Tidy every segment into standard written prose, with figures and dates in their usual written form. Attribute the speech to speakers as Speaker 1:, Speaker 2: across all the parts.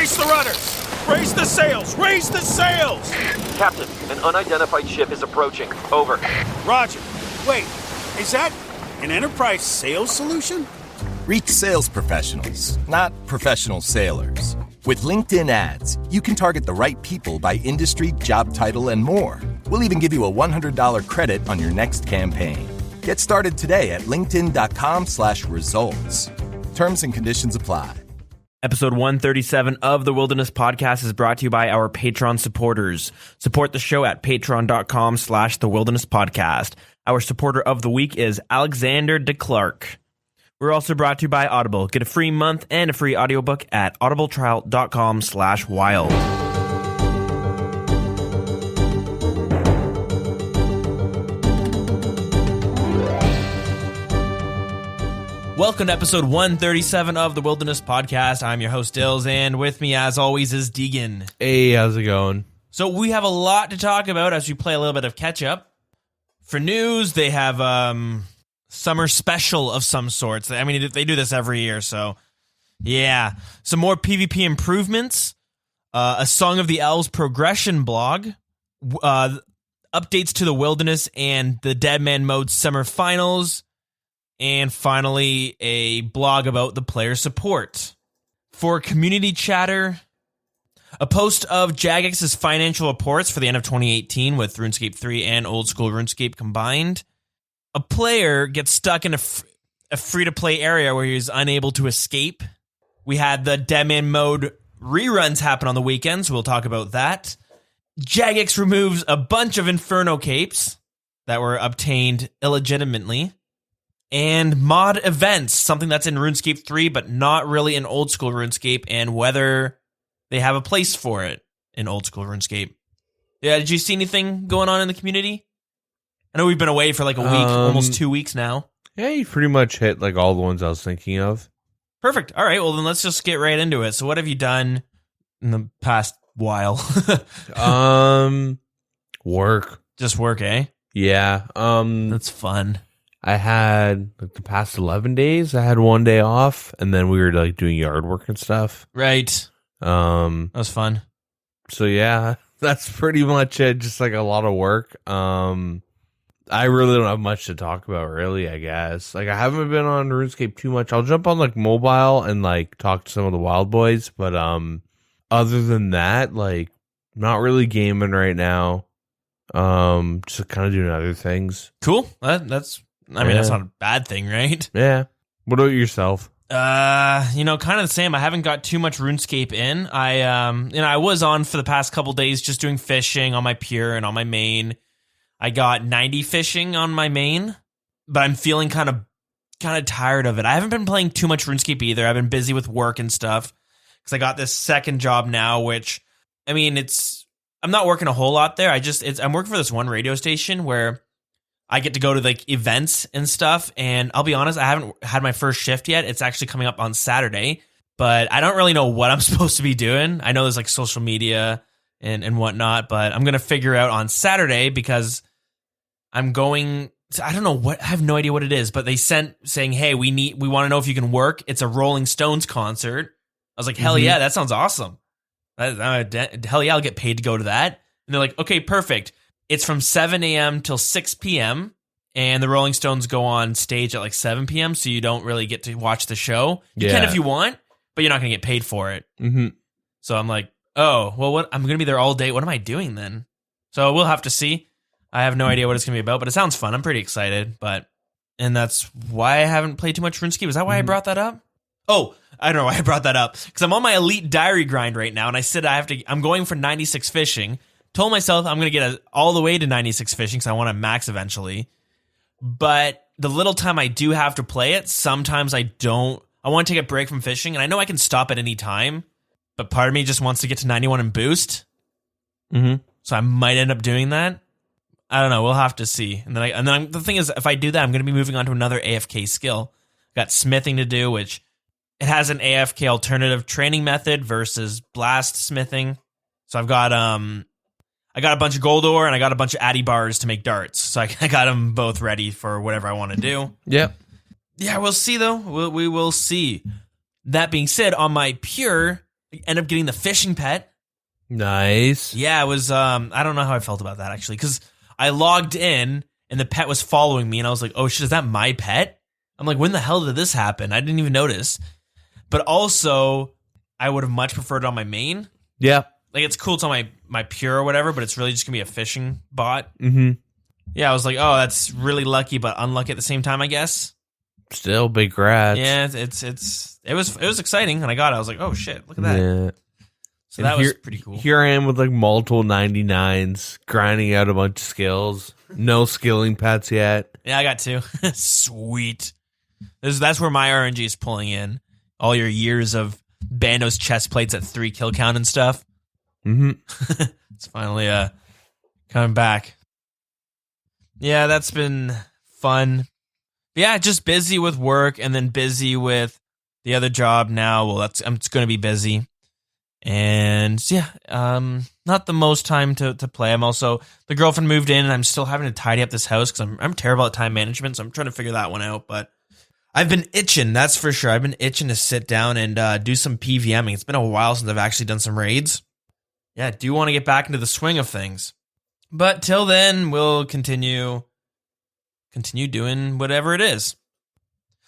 Speaker 1: Brace the rudders! Raise the sails! Raise the sails!
Speaker 2: Captain, an unidentified ship is approaching. Over.
Speaker 1: Roger. Wait, is that an enterprise sales solution?
Speaker 3: Reach sales professionals, not professional sailors. With LinkedIn ads, you can target the right people by industry, job title, and more. We'll even give you a $100 credit on your next campaign. Get started today at linkedin.com/results. Terms and conditions apply.
Speaker 4: Episode 137 of the Wilderness Podcast is brought to you by our Patreon supporters. Support the show at patreon.com/the Wilderness Podcast. Our supporter of the week is Alexander DeClark. We're also brought to you by Audible. Get a free month and a free audiobook at audibletrial.com/wild. Welcome to episode 137 of the Wilderness Podcast. I'm your host, Dills, and with me, as always, is Deegan.
Speaker 5: Hey, how's it going?
Speaker 4: So we have a lot to talk about as we play a little bit of catch-up. For news, they have summer special of some sorts. I mean, they do this every year, so yeah. Some more PvP improvements, a Song of the Elves progression blog, updates to the Wilderness and the Deadman Mode summer finals, and finally, a blog about the player support. For community chatter, a post of Jagex's financial reports for the end of 2018 with RuneScape 3 and Old School RuneScape combined. A player gets stuck in a free-to-play area where he's unable to escape. We had the Deadman Mode reruns happen on the weekends. We'll talk about that. Jagex removes a bunch of Inferno capes that were obtained illegitimately. And mod events, something that's in RuneScape 3, but not really in Old School RuneScape, and whether they have a place for it in Old School RuneScape. Yeah, did you see anything going on in the community? I know we've been away for like a week, almost 2 weeks now.
Speaker 5: Yeah, you pretty much hit like all the ones I was thinking of.
Speaker 4: Perfect. All right, well then let's just get right into it. So what have you done in the past while?
Speaker 5: Work.
Speaker 4: Just work, eh?
Speaker 5: Yeah.
Speaker 4: That's fun.
Speaker 5: I had like the past 11 days, I had one day off, and then we were like doing yard work and stuff.
Speaker 4: Right. That was fun.
Speaker 5: So yeah, that's pretty much it. Just like a lot of work. I really don't have much to talk about, really, I guess. Like, I haven't been on RuneScape too much. I'll jump on, like, mobile and, like, talk to some of the wild boys. But, other than that, like, not really gaming right now. Just kind of doing other things.
Speaker 4: Cool. That's that's not a bad thing, right?
Speaker 5: Yeah. What about yourself?
Speaker 4: Kind of the same. I haven't got too much RuneScape in. I was on for the past couple days just doing fishing on my pure and on my main. I got 90 fishing on my main, but I'm feeling kind of tired of it. I haven't been playing too much RuneScape either. I've been busy with work and stuff because I got this second job now, which, I mean, I'm not working a whole lot there. I'm working for this one radio station where I get to go to like events and stuff. And I'll be honest, I haven't had my first shift yet. It's actually coming up on Saturday, but I don't really know what I'm supposed to be doing. I know there's like social media and whatnot, but I'm going to figure out on Saturday because I'm going to, I don't know what, I have no idea what it is, but they sent saying, hey, we want to know if you can work. It's a Rolling Stones concert. I was like, hell yeah, that sounds awesome. Hell yeah, I'll get paid to go to that. And they're like, okay, perfect. It's from 7 a.m. till 6 p.m. And the Rolling Stones go on stage at like 7 p.m. So you don't really get to watch the show. You can if you want, but you're not going to get paid for it.
Speaker 5: Mm-hmm.
Speaker 4: So I'm like, oh, well, what? I'm going to be there all day. What am I doing then? So we'll have to see. I have no idea what it's going to be about, but it sounds fun. I'm pretty excited. And that's why I haven't played too much RuneScape. Is that why I brought that up? Oh, I don't know why I brought that up. Because I'm on my elite diary grind right now, and I said I'm going for 96 fishing. Told myself I'm going to get all the way to 96 fishing because I want to max eventually. But the little time I do have to play it, sometimes I don't. I want to take a break from fishing, and I know I can stop at any time. But part of me just wants to get to 91 and boost.
Speaker 5: Mm-hmm.
Speaker 4: So I might end up doing that. I don't know. We'll have to see. And then the thing is, if I do that, I'm going to be moving on to another AFK skill. Got smithing to do, which it has an AFK alternative training method versus blast smithing. So I've got I got a bunch of gold ore and I got a bunch of addy bars to make darts. So I got them both ready for whatever I want to do.
Speaker 5: Yep.
Speaker 4: Yeah, we'll see though. We will see. That being said, on my pure, I ended up getting the fishing pet.
Speaker 5: Nice.
Speaker 4: Yeah, it was, I don't know how I felt about that, actually, because I logged in, and the pet was following me, and I was like, oh, shit, is that my pet? I'm like, when the hell did this happen? I didn't even notice. But also, I would have much preferred it on my main.
Speaker 5: Yeah.
Speaker 4: Like, it's cool, it's on my pure or whatever, but it's really just going to be a fishing bot.
Speaker 5: Mm-hmm.
Speaker 4: Yeah, I was like, oh, that's really lucky, but unlucky at the same time, I guess.
Speaker 5: Still big rats.
Speaker 4: Yeah, it was exciting, and I got it. I was like, oh, shit, look at that.
Speaker 5: Yeah.
Speaker 4: So that was pretty cool.
Speaker 5: Here I am with like multiple 99s, grinding out a bunch of skills. No skilling pets yet.
Speaker 4: Yeah, I got two. Sweet. That's where my RNG is pulling in. All your years of Bando's chest plates at 3 kill count and stuff.
Speaker 5: Mm-hmm.
Speaker 4: It's finally coming back. Yeah, that's been fun. But yeah, just busy with work and then busy with the other job now. Well, I'm just going to be busy. And yeah, not the most time to play. I'm also, the girlfriend moved in and I'm still having to tidy up this house because I'm terrible at time management. So I'm trying to figure that one out. But I've been itching, that's for sure. I've been itching to sit down and do some PVMing. It's been a while since I've actually done some raids. Yeah, I do want to get back into the swing of things. But till then, we'll continue doing whatever it is.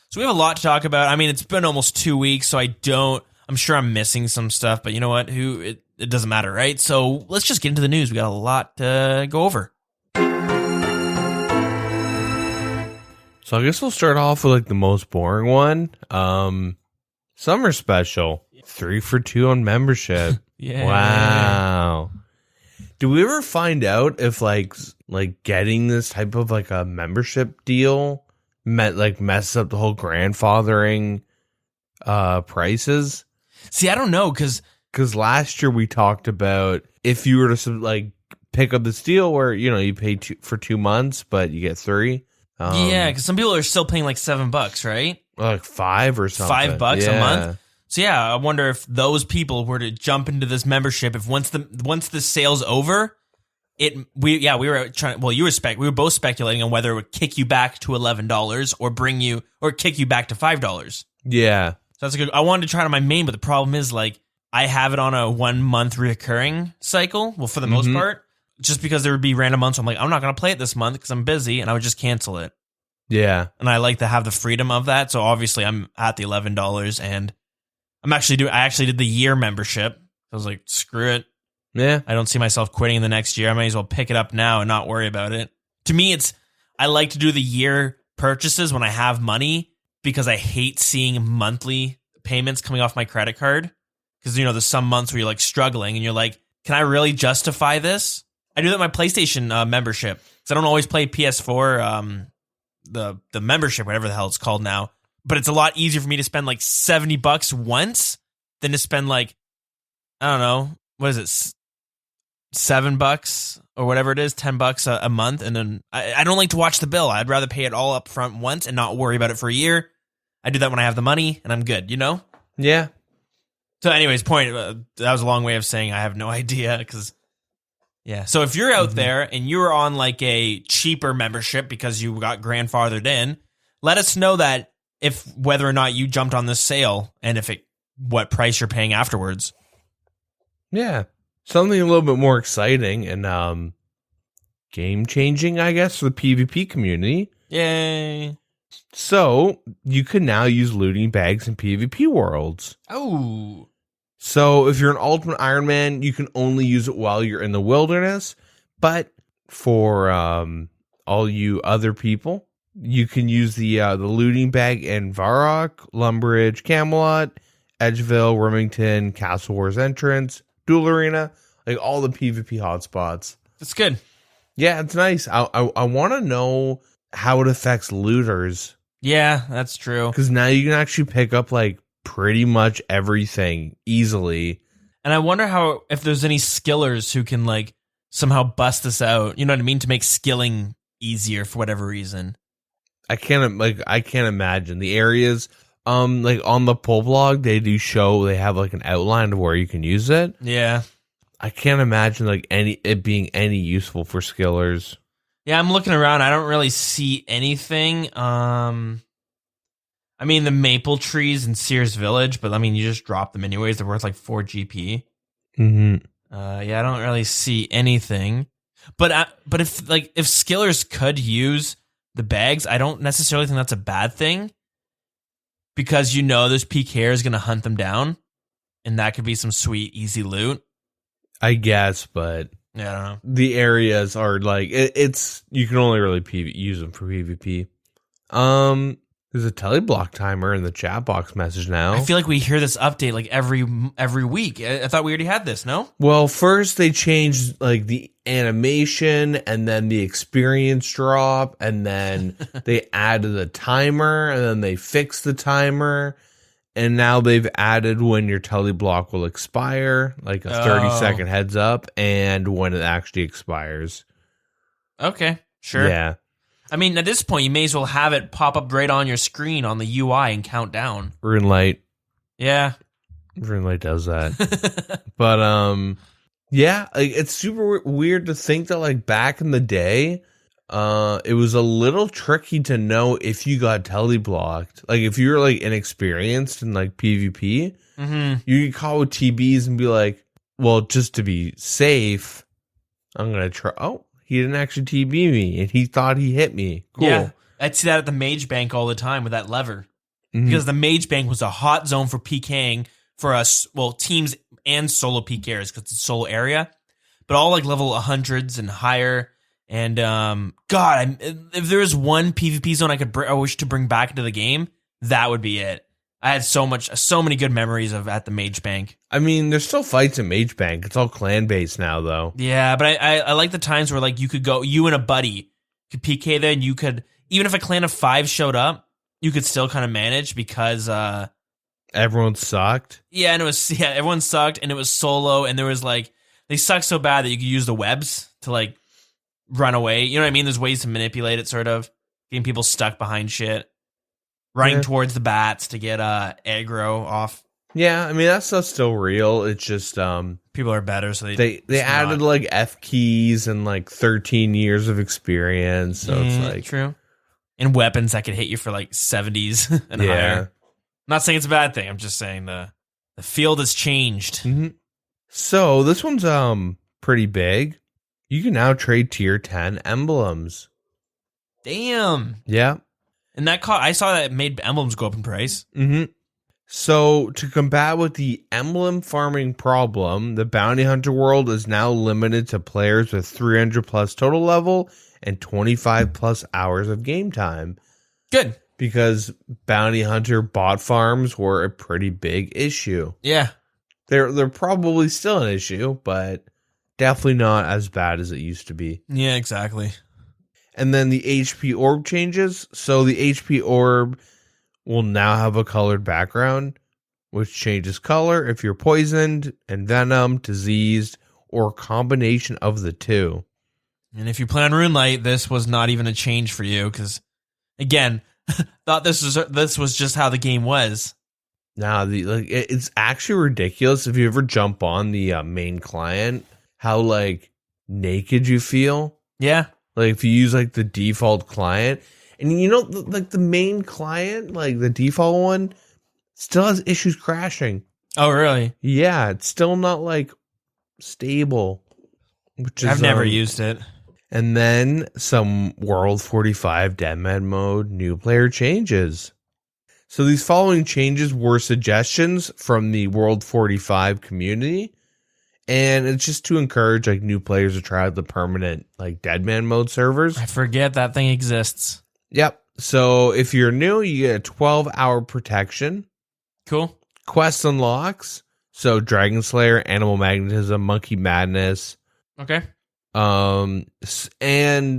Speaker 4: So we have a lot to talk about. I mean, it's been almost 2 weeks, so I'm sure I'm missing some stuff, but you know what? It doesn't matter, right? So let's just get into the news. We got a lot to go over.
Speaker 5: So I guess we'll start off with like the most boring one. Summer special. 3 for 2 on membership.
Speaker 4: Yeah.
Speaker 5: Wow. Do we ever find out if like getting this type of like a membership deal messes up the whole grandfathering prices?
Speaker 4: See, I don't know, because
Speaker 5: last year we talked about if you were to like pick up this deal where you pay for 2 months but you get 3.
Speaker 4: Yeah, because some people are still paying like $7, right?
Speaker 5: Like 5 or something.
Speaker 4: $5 a month. So yeah, I wonder if those people were to jump into this membership, if once the sale's over, we were both speculating on whether it would kick you back to $11 or kick you back to $5.
Speaker 5: Yeah.
Speaker 4: So that's good. I wanted to try it on my main, but the problem is like I have it on a 1 month recurring cycle. Well, for the most part, just because there would be random months, I'm like, I'm not going to play it this month because I'm busy, and I would just cancel it.
Speaker 5: Yeah.
Speaker 4: And I like to have the freedom of that. So obviously I'm at the $11 and I actually did the year membership. I was like, screw it.
Speaker 5: Yeah.
Speaker 4: I don't see myself quitting in the next year. I might as well pick it up now and not worry about it. To me, I like to do the year purchases when I have money because I hate seeing monthly payments coming off my credit card. Because, there's some months where you're like struggling and you're like, can I really justify this? I do that in my PlayStation membership because I don't always play PS4, the membership, whatever the hell it's called now. But it's a lot easier for me to spend like $70 once than to spend like, I don't know, what is it, $7 or whatever it is, $10 a month. And then I don't like to watch the bill. I'd rather pay it all up front once and not worry about it for a year. I do that when I have the money and I'm good,
Speaker 5: Yeah.
Speaker 4: So anyways, that was a long way of saying I have no idea because, yeah. So if you're out there and you're on like a cheaper membership because you got grandfathered in, let us know that whether or not you jumped on this sale and what price you're paying afterwards.
Speaker 5: Yeah. Something a little bit more exciting and game changing, I guess, for the PvP community.
Speaker 4: Yay.
Speaker 5: So you can now use looting bags in PvP worlds.
Speaker 4: Oh.
Speaker 5: So if you're an Ultimate Iron Man, you can only use it while you're in the wilderness. But for all you other people, you can use the looting bag in Varrock, Lumbridge, Camelot, Edgeville, Remington, Castle Wars Entrance, Duel Arena, like all the PvP hotspots.
Speaker 4: That's good.
Speaker 5: Yeah, it's nice. I want to know how it affects looters.
Speaker 4: Yeah, that's true.
Speaker 5: Because now you can actually pick up like pretty much everything easily.
Speaker 4: And I wonder if there's any skillers who can like somehow bust this out. You know what I mean? To make skilling easier for whatever reason.
Speaker 5: I can't imagine the areas. Like on the pull blog, they have like an outline of where you can use it.
Speaker 4: Yeah.
Speaker 5: I can't imagine like it being any useful for skillers.
Speaker 4: Yeah, I'm looking around. I don't really see anything. I I mean, the maple trees in Sears Village, but I mean, you just drop them anyways. They're worth like 4 GP.
Speaker 5: Mm-hmm.
Speaker 4: Yeah, I don't really see anything. But if skillers could use the bags, I don't necessarily think that's a bad thing, because this PKer is going to hunt them down, and that could be some sweet, easy loot.
Speaker 5: I guess, but
Speaker 4: yeah, I don't know.
Speaker 5: The areas are like it's you can only really use them for PvP. There's a teleblock timer in the chat box message now.
Speaker 4: I feel like we hear this update like every week. I thought we already had this, no?
Speaker 5: Well, first they changed like the animation and then the experience drop, and then they added the timer, and then they fixed the timer, and now they've added when your teleblock will expire, like a 30-second heads up, and when it actually expires.
Speaker 4: Okay, sure.
Speaker 5: Yeah.
Speaker 4: I mean, at this point, you may as well have it pop up right on your screen on the UI and count down.
Speaker 5: RuneLite.
Speaker 4: Yeah.
Speaker 5: RuneLite does that. But, yeah, like, it's super weird to think that, like, back in the day, it was a little tricky to know if you got teleblocked. Like, if you were, like, inexperienced in, like, PvP, you could call with TBs and be like, well, just to be safe, I'm going to try. Oh. He didn't actually TB me, and he thought he hit me. Cool. Yeah,
Speaker 4: I'd see that at the Mage Bank all the time with that lever. Because the Mage Bank was a hot zone for PKing for us, well, teams and solo PKers, because it's a solo area. But all like level 100s and higher. And, God, if there was one PvP zone I wish to bring back into the game, that would be it. I had so many good memories of at the Mage Bank.
Speaker 5: I mean, there's still fights in Mage Bank. It's all clan based now, though.
Speaker 4: Yeah, but I like the times where like you could go, you and a buddy could PK there, and you could, even if a clan of 5 showed up, you could still kind of manage because
Speaker 5: everyone sucked.
Speaker 4: Yeah, and everyone sucked, and it was solo, and there was like they sucked so bad that you could use the webs to like run away. You know what I mean? There's ways to manipulate it, sort of getting people stuck behind shit. Running towards the bats to get aggro off.
Speaker 5: Yeah, I mean that stuff's still real. It's just
Speaker 4: people are better, so
Speaker 5: they added like F keys and like 13 years of experience. So it's like
Speaker 4: true. And weapons that could hit you for like 70s and higher. I'm not saying it's a bad thing. I'm just saying the field has changed.
Speaker 5: Mm-hmm. So this one's pretty big. You can now trade tier 10 emblems.
Speaker 4: Damn.
Speaker 5: Yeah.
Speaker 4: And I saw that it made emblems go up in price.
Speaker 5: Mm-hmm. So to combat with the emblem farming problem, the bounty hunter world is now limited to players with 300 plus total level and 25 plus hours of game time.
Speaker 4: Good.
Speaker 5: Because bounty hunter bot farms were a pretty big issue.
Speaker 4: Yeah.
Speaker 5: They're probably still an issue, but definitely not as bad as it used to be.
Speaker 4: Yeah, exactly.
Speaker 5: And then the HP orb changes. So the HP orb will now have a colored background, which changes color if you're poisoned, envenomed, diseased, or a combination of the two.
Speaker 4: And if you play on RuneLite, this was not even a change for you, because, again, thought this was just how the game was.
Speaker 5: Now, it's actually ridiculous if you ever jump on the main client, how, like, naked you feel.
Speaker 4: Yeah.
Speaker 5: Like, if you use, like, the default client, and, you know, like, the main client, like, the default one, still has issues crashing.
Speaker 4: Oh, really?
Speaker 5: Yeah, it's still not, like, stable.
Speaker 4: I've never used it.
Speaker 5: And then some World 45 Deadman Mode new player changes. So these following changes were suggestions from the World 45 community. And it's just to encourage like new players to try out the permanent like Deadman Mode servers.
Speaker 4: I forget that thing exists.
Speaker 5: Yep. So if you're new, you get a 12-hour protection.
Speaker 4: Cool.
Speaker 5: Quest unlocks. So Dragon Slayer, Animal Magnetism, Monkey Madness.
Speaker 4: Okay.
Speaker 5: And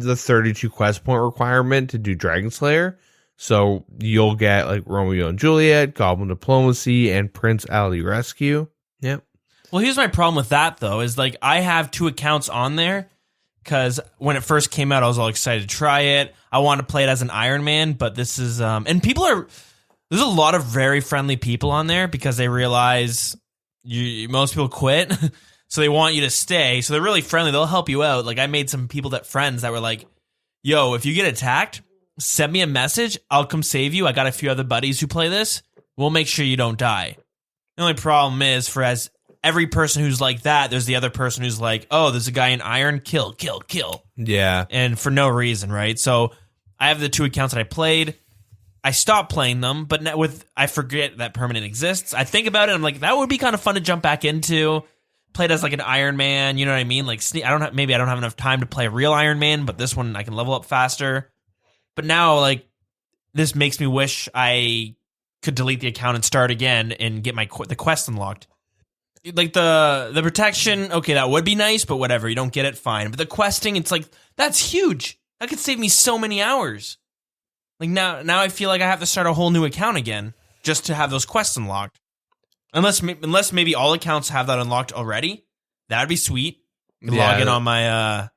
Speaker 5: the 32 quest point requirement to do Dragon Slayer. So you'll get like Romeo and Juliet, Goblin Diplomacy, and Prince Ali Rescue. Yep.
Speaker 4: Well, here's my problem with that, though, is like I have 2 accounts on there because when it first came out, I was all excited to try it. I want to play it as an Iron Man, but this is and there's a lot of very friendly people on there because they realize most people quit, so they want you to stay. So they're really friendly. They'll help you out. Like I made some people friends that were like, "Yo, if you get attacked, send me a message. I'll come save you. I got a few other buddies who play this. We'll make sure you don't die. The only problem is for as every person who's like that, there's the other person who's like, oh, there's a guy in iron, kill.
Speaker 5: Yeah.
Speaker 4: And for no reason, right? So I have the 2 accounts that I played. I stopped playing them, but I forget that permanent exists. I think about it, I'm like, that would be kind of fun to jump back into. Play it as like an Iron Man, you know what I mean? Like, maybe I don't have enough time to play a real Iron Man, but this one I can level up faster. But now, like, this makes me wish I could delete the account and start again and get the quest unlocked. Like, the protection, okay, that would be nice, but whatever, you don't get it, fine. But the questing, it's like, that's huge. That could save me so many hours. Like, now I feel like I have to start a whole new account again just to have those quests unlocked. Unless maybe all accounts have that unlocked already. That'd be sweet. Log in on my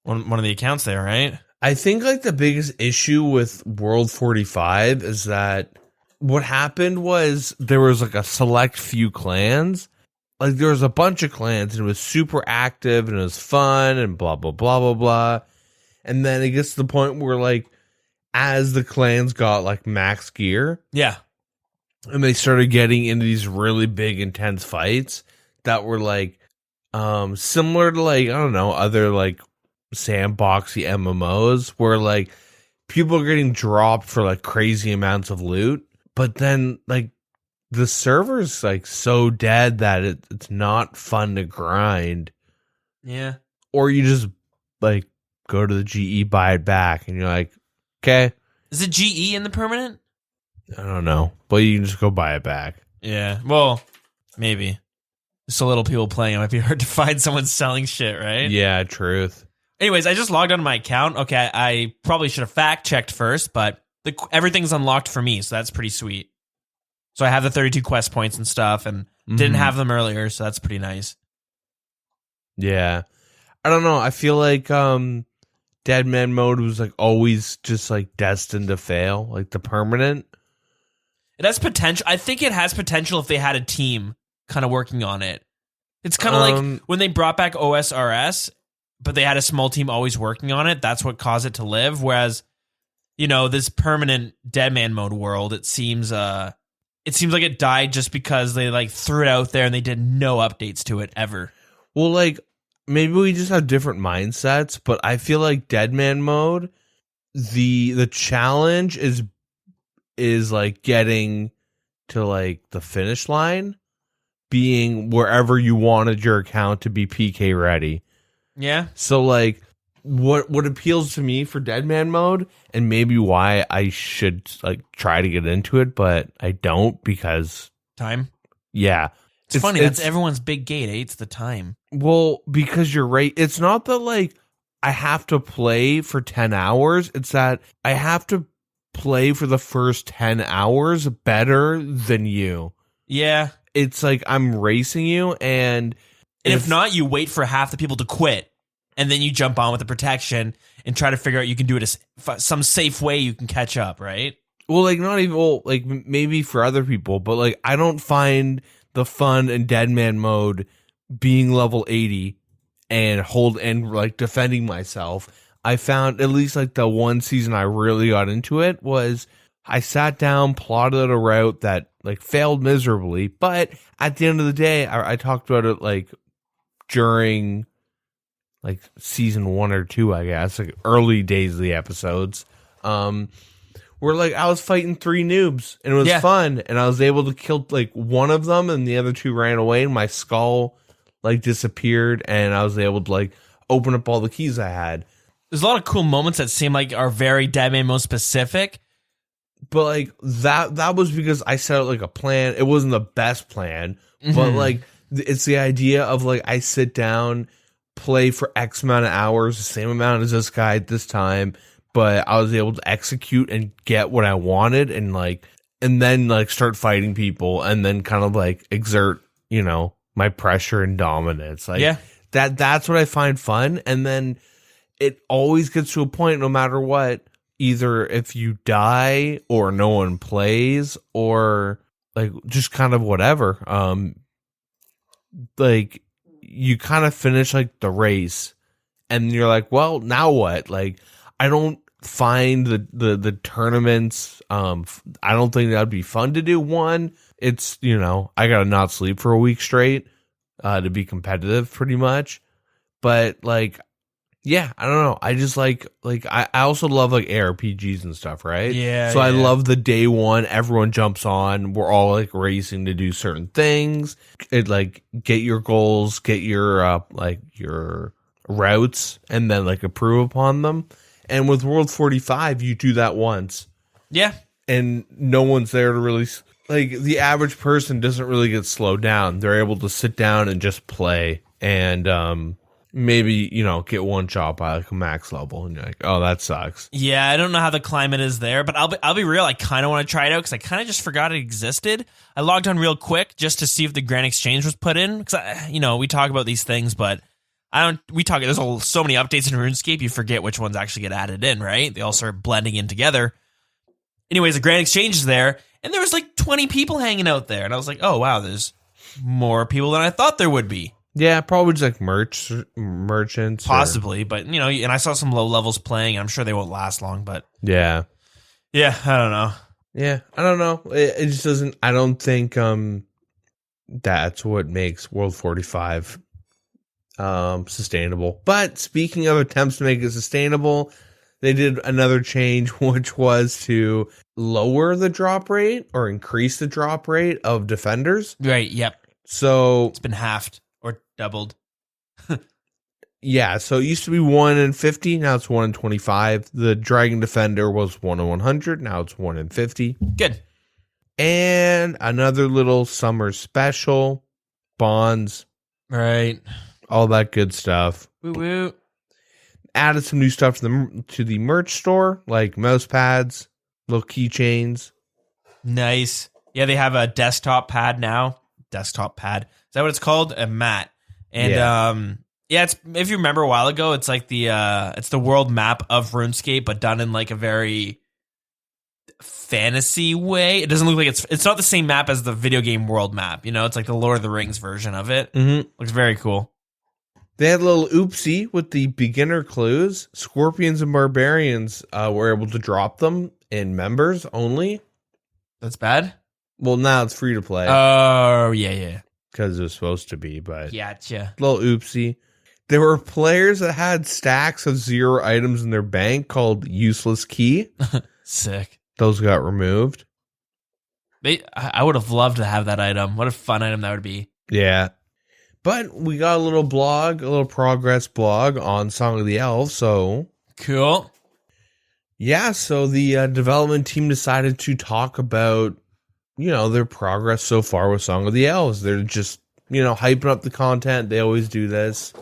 Speaker 4: one of the accounts there, right?
Speaker 5: I think like the biggest issue with World 45 is that what happened was there was like a select few clans. Like there was a bunch of clans and it was super active and it was fun and blah, blah, blah, blah, blah. And then it gets to the point where like as the clans got like max gear.
Speaker 4: Yeah.
Speaker 5: And they started getting into these really big, intense fights that were like similar to like, I don't know, other like sandboxy MMOs where like people are getting dropped for like crazy amounts of loot. But then like the server's like so dead that it's not fun to grind.
Speaker 4: Yeah.
Speaker 5: Or you just like go to the GE, buy it back, and you're like, okay.
Speaker 4: Is it GE in the permanent?
Speaker 5: I don't know, but you can just go buy it back.
Speaker 4: Yeah, well, maybe. So little people playing, it might be hard to find someone selling shit, right?
Speaker 5: Yeah, truth.
Speaker 4: Anyways, I just logged onto my account. Okay, I probably should have fact-checked first, but everything's unlocked for me, so that's pretty sweet. So I have the 32 quest points and stuff, and didn't have them earlier, so that's pretty nice.
Speaker 5: Yeah. I don't know, I feel like Deadman Mode was like always just like destined to fail, like the permanent.
Speaker 4: It has potential. I think it has potential if they had a team kind of working on it. It's kind of like when they brought back OSRS, but they had a small team always working on it. That's what caused it to live. Whereas, you know, this permanent Deadman Mode world, it seems like it died just because they like threw it out there and they did no updates to it ever.
Speaker 5: Well, like maybe we just have different mindsets, but I feel like Deadman Mode, the challenge is like getting to like the finish line, being wherever you wanted your account to be PK ready.
Speaker 4: Yeah.
Speaker 5: So like what appeals to me for Deadman Mode, and maybe why I should like try to get into it, but I don't because
Speaker 4: time.
Speaker 5: Yeah.
Speaker 4: It's funny. That's everyone's big gate. It's the time.
Speaker 5: Well, because you're right. It's not that like I have to play for 10 hours. It's that I have to play for the first 10 hours better than you.
Speaker 4: Yeah.
Speaker 5: It's like I'm racing you, and
Speaker 4: if not, you wait for half the people to quit, and then you jump on with the protection and try to figure out you can do it some safe way you can catch up, right?
Speaker 5: Well, like not even like maybe for other people, but like I don't find the fun in Deadman Mode being level 80 and like defending myself. I found at least like the one season I really got into it was I sat down, plotted a route that like failed miserably, but at the end of the day, I talked about it like during like season 1 or 2, I guess, like early days of the episodes. Where like I was fighting 3 noobs and it was fun, and I was able to kill like one of them and the other 2 ran away and my skull like disappeared and I was able to like open up all the keys I had.
Speaker 4: There's a lot of cool moments that seem like are very Deadman Mode specific.
Speaker 5: But like that was because I set out like a plan. It wasn't the best plan, but like it's the idea of like I sit down, play for X amount of hours, the same amount as this guy at this time, but I was able to execute and get what I wanted, and then like start fighting people, and then kind of like exert, you know, my pressure and dominance. Like that's what I find fun. And then it always gets to a point, no matter what, either if you die or no one plays or like just kind of whatever, like you kind of finish like the race and you're like, well, now what? Like I don't find the tournaments. I don't think that'd be fun to do. One, it's, I gotta not sleep for a week straight to be competitive pretty much. But like, yeah, I don't know. I just like I also love like ARPGs and stuff, right?
Speaker 4: Yeah.
Speaker 5: So I love the day one, everyone jumps on, we're all like racing to do certain things. It like get your goals, get your your routes, and then like approve upon them. And with World 45, you do that once.
Speaker 4: Yeah.
Speaker 5: And no one's there to really, like, the average person doesn't really get slowed down. They're able to sit down and just play and maybe, get one shot by like a max level. And you're like, oh, that sucks.
Speaker 4: Yeah, I don't know how the climate is there, but I'll be real. I kind of want to try it out because I kind of just forgot it existed. I logged on real quick just to see if the Grand Exchange was put in. Because, we talk about these things, but there's so many updates in RuneScape, you forget which ones actually get added in, right? They all start blending in together. Anyways, the Grand Exchange is there, and there was like 20 people hanging out there. And I was like, oh, wow, there's more people than I thought there would be.
Speaker 5: Yeah, probably just like merchants.
Speaker 4: Possibly, but, and I saw some low levels playing. I'm sure they won't last long, but...
Speaker 5: Yeah.
Speaker 4: Yeah, I don't know.
Speaker 5: Yeah, I don't know. It just doesn't... I don't think that's what makes World 45... sustainable. But speaking of attempts to make it sustainable, they did another change, which was to lower the drop rate or increase the drop rate of defenders.
Speaker 4: Right, yep.
Speaker 5: So
Speaker 4: it's been halved or doubled.
Speaker 5: Yeah, so it used to be 1 in 50, now it's 1 in 25. The Dragon Defender was 1 in 100, now it's 1 in 50.
Speaker 4: Good.
Speaker 5: And another little summer special, bonds.
Speaker 4: Right.
Speaker 5: All that good stuff.
Speaker 4: Woo woo.
Speaker 5: Added some new stuff to the merch store, like mouse pads, little keychains.
Speaker 4: Nice. Yeah, they have a desktop pad now. Desktop pad. Is that what it's called? A mat. And it's, if you remember a while ago, it's like it's the world map of RuneScape, but done in like a very fantasy way. It doesn't look like it's not the same map as the video game world map. It's like the Lord of the Rings version of it.
Speaker 5: Mm-hmm.
Speaker 4: Looks very cool.
Speaker 5: They had a little oopsie with the beginner clues. Scorpions and barbarians were able to drop them in members only.
Speaker 4: That's bad?
Speaker 5: Well, now it's free to play.
Speaker 4: Oh, yeah.
Speaker 5: Because it was supposed to be, but...
Speaker 4: Gotcha.
Speaker 5: Little oopsie. There were players that had stacks of 0 items in their bank called useless key.
Speaker 4: Sick.
Speaker 5: Those got removed.
Speaker 4: I would have loved to have that item. What a fun item that would be.
Speaker 5: Yeah. But we got a little progress blog on Song of the Elves, so...
Speaker 4: Cool.
Speaker 5: Yeah, so the development team decided to talk about, their progress so far with Song of the Elves. They're just, hyping up the content. They always do this.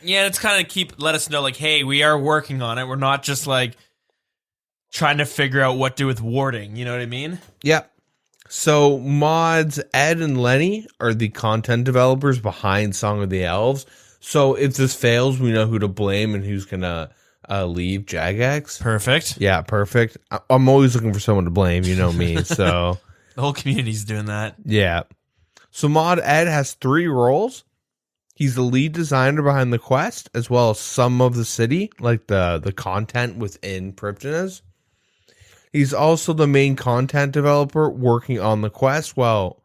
Speaker 4: Yeah, it's kind of let us know, like, hey, we are working on it. We're not just, like, trying to figure out what to do with warding. You know what I mean?
Speaker 5: Yeah. So mods Ed and Lenny are the content developers behind Song of the Elves. So if this fails, we know who to blame and who's going to leave Jagex.
Speaker 4: Perfect.
Speaker 5: Yeah, perfect. I'm always looking for someone to blame. You know me, so...
Speaker 4: The whole community's doing that.
Speaker 5: Yeah. So Mod Ed has 3 roles. He's the lead designer behind the quest, as well as some of the city, like the content within Priptonez. He's also the main content developer working on the quest, while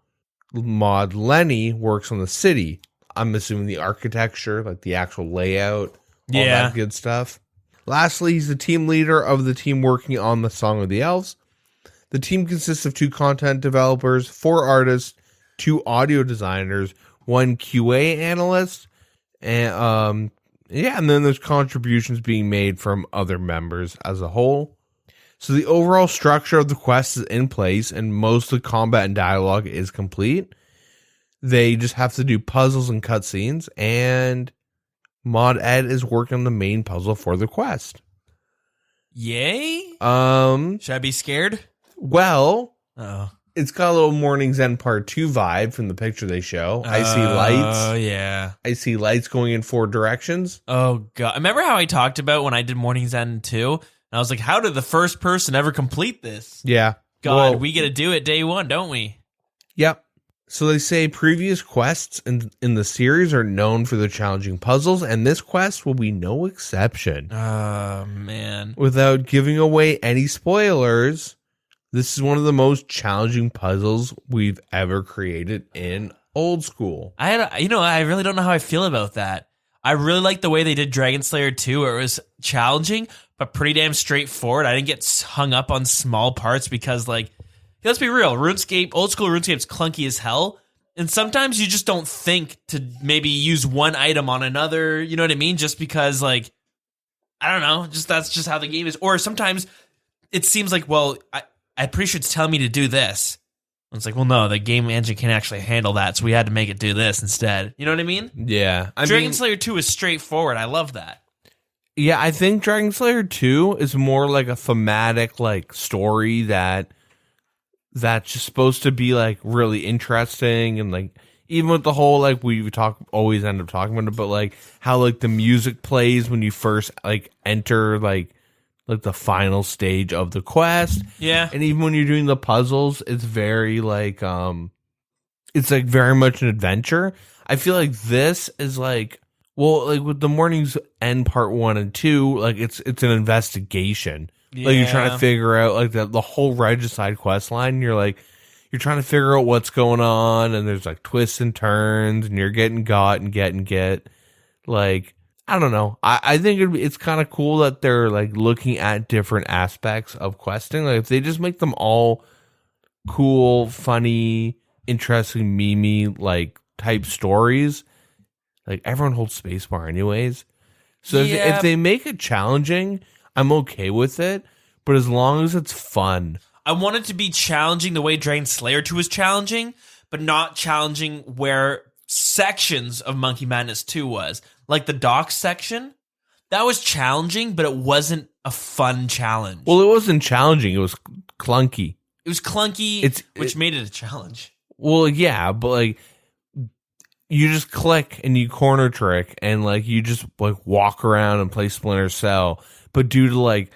Speaker 5: Mod Lenny works on the city. I'm assuming the architecture, like the actual layout, all that good stuff. Lastly, he's the team leader of the team working on the Song of the Elves. The team consists of 2 content developers, 4 artists, 2 audio designers, 1 QA analyst, and and then there's contributions being made from other members as a whole. So the overall structure of the quest is in place, and most of the combat and dialogue is complete. They just have to do puzzles and cutscenes, and Mod Ed is working on the main puzzle for the quest.
Speaker 4: Yay? Should I be scared?
Speaker 5: Well,
Speaker 4: oh,
Speaker 5: it's got a little Morning's End Part 2 vibe from the picture they show. I see lights.
Speaker 4: Oh, yeah.
Speaker 5: I see lights going in 4 directions.
Speaker 4: Oh, God. Remember how I talked about when I did Morning's End 2? And I was like, how did the first person ever complete this?
Speaker 5: Yeah.
Speaker 4: God, we get to do it day 1, don't we?
Speaker 5: Yep. So they say previous quests in the series are known for their challenging puzzles, and this quest will be no exception.
Speaker 4: Oh, man.
Speaker 5: Without giving away any spoilers, this is one of the most challenging puzzles we've ever created in Old School.
Speaker 4: I really don't know how I feel about that. I really like the way they did Dragon Slayer 2, where it was challenging, but pretty damn straightforward. I didn't get hung up on small parts because, like, let's be real, Old School RuneScape's clunky as hell, and sometimes you just don't think to maybe use one item on another, you know what I mean? Just because, like, I don't know, that's just how the game is. Or sometimes it seems like, well, I'm pretty sure it's telling me to do this. And it's like, well, no, the game engine can't actually handle that, so we had to make it do this instead. You know what I mean?
Speaker 5: Yeah.
Speaker 4: Dragon Slayer 2 is straightforward. I love that.
Speaker 5: Yeah, I think Dragon Slayer 2 is more like a thematic, like, story that's just supposed to be, like, really interesting, and, like, even with the whole, like, always end up talking about it, but, like, how, like, the music plays when you first, like, enter, like the final stage of the quest.
Speaker 4: Yeah.
Speaker 5: And even when you're doing the puzzles, it's very, like, it's, like, very much an adventure. I feel like this is, like, well, like, with the Morning's End Part 1 and 2, like, it's an investigation.
Speaker 4: Yeah.
Speaker 5: Like, you're trying to figure out, like, the whole Regicide quest line. You're trying to figure out what's going on, and there's, like, twists and turns, and you're getting got and get. Like, I don't know. I think it's kind of cool that they're, like, looking at different aspects of questing. Like, if they just make them all cool, funny, interesting, memey, like, type stories, like, everyone holds spacebar anyways. So if they make it challenging, I'm okay with it, but as long as it's fun.
Speaker 4: I want it to be challenging the way Dragon Slayer 2 was challenging, but not challenging where sections of Monkey Madness 2 was. Like the dock section, that was challenging, but it wasn't a fun challenge.
Speaker 5: Well, it wasn't challenging. It was clunky.
Speaker 4: It was clunky, which made it a challenge.
Speaker 5: Well, yeah, but, like, you just click and you corner trick and, like, you just, like, walk around and play Splinter Cell. But due to, like,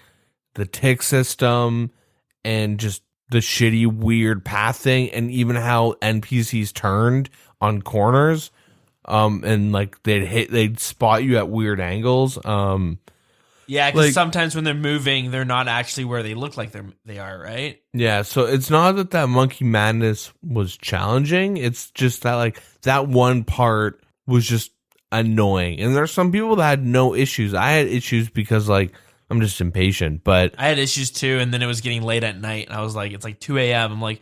Speaker 5: the tick system and just the shitty, weird pathing, and even how NPCs turned on corners, and, like, they'd spot you at weird angles.
Speaker 4: Yeah, because, like, sometimes when they're moving, they're not actually where they look like they are, right?
Speaker 5: Yeah, so it's not that Monkey Madness was challenging. It's just that, like, that one part was just annoying. And there's some people that had no issues. I had issues because, like, I'm just impatient, but
Speaker 4: I had issues too, and then it was getting late at night, and I was like, it's like 2 a.m. I'm like,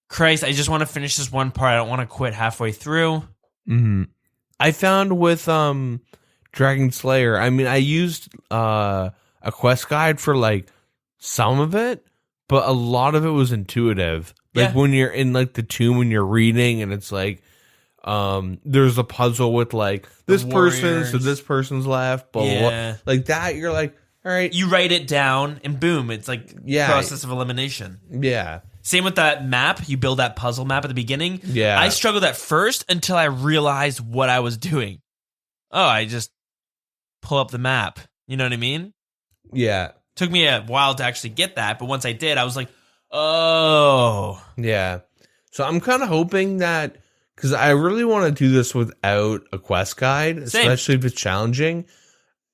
Speaker 4: Christ, I just want to finish this one part. I don't want to quit halfway through.
Speaker 5: Mm-hmm. I found with Dragon Slayer, I mean, I used a quest guide for, like, some of it, but a lot of it was intuitive. Like, when you're in, like, the tomb, when you're reading, and it's like, there's a puzzle with, like, this person, so this person's left, blah, blah, blah. Like that, you're like, all right.
Speaker 4: You write it down, and boom, it's like process of elimination.
Speaker 5: Yeah.
Speaker 4: Same with that map. You build that puzzle map at the beginning.
Speaker 5: Yeah.
Speaker 4: I struggled at first until I realized what I was doing. Oh, I just pull up the map. You know what I mean?
Speaker 5: Yeah.
Speaker 4: Took me a while to actually get that, but once I did, I was like, oh.
Speaker 5: Yeah. So I'm kind of hoping that, because I really want to do this without a quest guide, especially if it's challenging.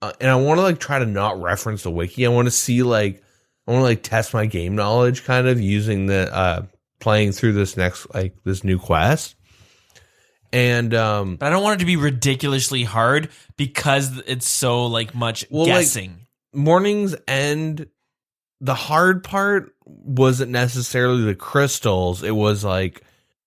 Speaker 5: And I want to, like, try to not reference the wiki. I want to see, like, test my game knowledge kind of using the, playing through this this new quest. And,
Speaker 4: but I don't want it to be ridiculously hard because it's so, like, much guessing.
Speaker 5: Like, Morning's End, the hard part wasn't necessarily the crystals. It was, like,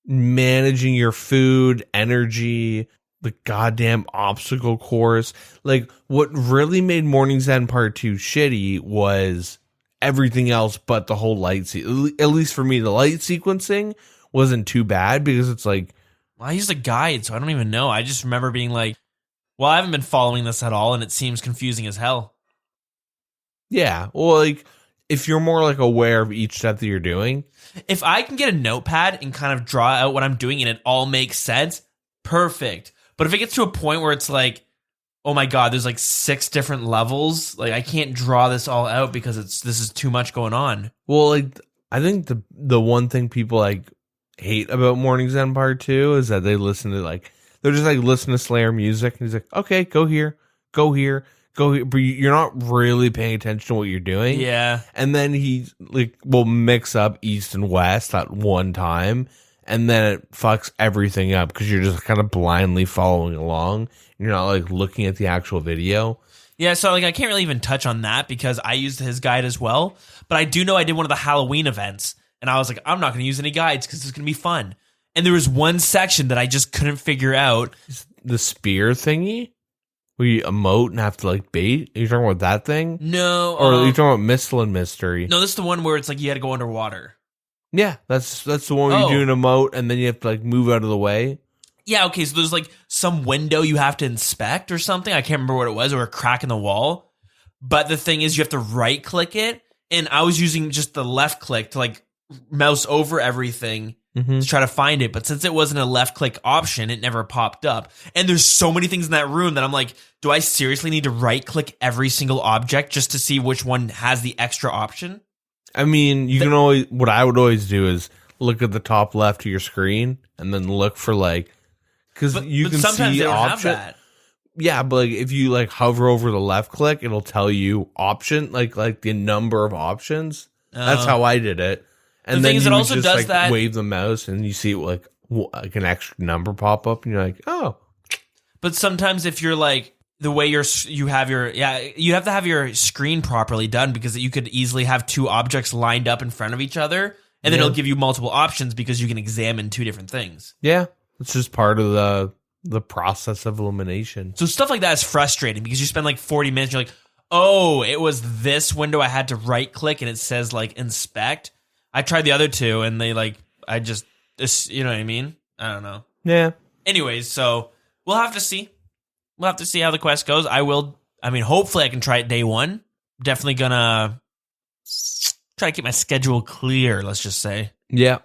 Speaker 5: managing your food, energy, the goddamn obstacle course. Like, what really made Morning's End Part 2 shitty was everything else but the whole light at least for me, the light sequencing wasn't too bad because it's like,
Speaker 4: well, I used a guide, so I don't even know. I just remember being like, well, I haven't been following this at all, and it seems confusing as hell.
Speaker 5: Yeah, well, like, if you're more, like, aware of each step that you're doing.
Speaker 4: If I can get a notepad and kind of draw out what I'm doing and it all makes sense, perfect. But if it gets to a point where it's like, oh my God, there's like 6 different levels, like, I can't draw this all out because this is too much going on.
Speaker 5: Well, like, I think the one thing people, like, hate about Morning's End Part 2 is that they listen to they're just listening to Slayer music, and he's like, okay, go here, go here, go here, but you're not really paying attention to what you're doing.
Speaker 4: Yeah.
Speaker 5: And then he will mix up East and West at one time, and then it fucks everything up because you're just kind of blindly following along. You're not looking at the actual video.
Speaker 4: Yeah, so I can't really even touch on that because I used his guide as well. But I do know I did one of the Halloween events, and I was like, I'm not going to use any guides because it's going to be fun. And there was one section that I just couldn't figure out.
Speaker 5: The spear thingy? Where you emote and have to bait? Are you talking about that thing?
Speaker 4: No.
Speaker 5: Or are you talking about Missile and Mystery?
Speaker 4: No, this is the one where it's you had to go underwater.
Speaker 5: Yeah, that's the one where you do an emote and then you have to move out of the way.
Speaker 4: Yeah, okay, so there's some window you have to inspect or something. I can't remember what it was, or a crack in the wall. But the thing is you have to right click it, and I was using just the left click to mouse over everything to try to find it. But since it wasn't a left click option, it never popped up. And there's so many things in that room that I'm like, do I seriously need to right click every single object just to see which one has the extra option?
Speaker 5: I mean, you can always, what I would always do is look at the top left of your screen and then look for because you can
Speaker 4: sometimes
Speaker 5: see
Speaker 4: they don't
Speaker 5: option.
Speaker 4: have that.
Speaker 5: Yeah, but if you hover over the left click, it'll tell you option, the number of options. That's how I did it. And
Speaker 4: The
Speaker 5: then
Speaker 4: thing is,
Speaker 5: you
Speaker 4: it
Speaker 5: would
Speaker 4: also
Speaker 5: just
Speaker 4: does that.
Speaker 5: wave the mouse and you see an extra number pop up and you're like, oh.
Speaker 4: But sometimes if you're the way you have you have to have your screen properly done because you could easily have two objects lined up in front of each other, and then it'll give you multiple options because you can examine two different things.
Speaker 5: Yeah, it's just part of the process of elimination.
Speaker 4: So stuff like that is frustrating because you spend 40 minutes, you're like, oh, it was this window I had to right click and it says inspect. I tried the other two and they I just, you know what I mean? I don't know.
Speaker 5: Yeah.
Speaker 4: Anyways, so we'll have to see. We'll have to see how the quest goes. Hopefully I can try it day one. Definitely gonna try to keep my schedule clear, let's just say.
Speaker 5: Yeah.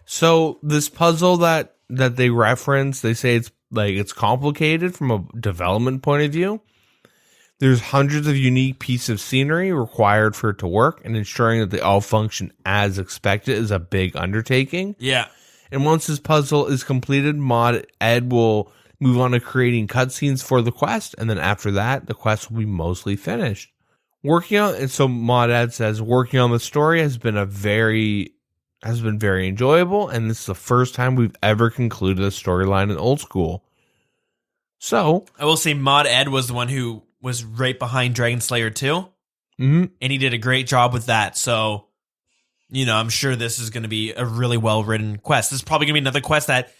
Speaker 5: So this puzzle that they reference, they say it's complicated from a development point of view. There's hundreds of unique pieces of scenery required for it to work, and ensuring that they all function as expected is a big undertaking.
Speaker 4: Yeah.
Speaker 5: And once this puzzle is completed, Mod Ed will move on to creating cutscenes for the quest, and then after that, the quest will be mostly finished. So Mod Ed says, working on the story has been very enjoyable, and this is the first time we've ever concluded a storyline in Old School. So
Speaker 4: I will say Mod Ed was the one who was right behind Dragon Slayer 2. And he did a great job with that. So, I'm sure this is going to be a really well-written quest. This is probably going to be another quest that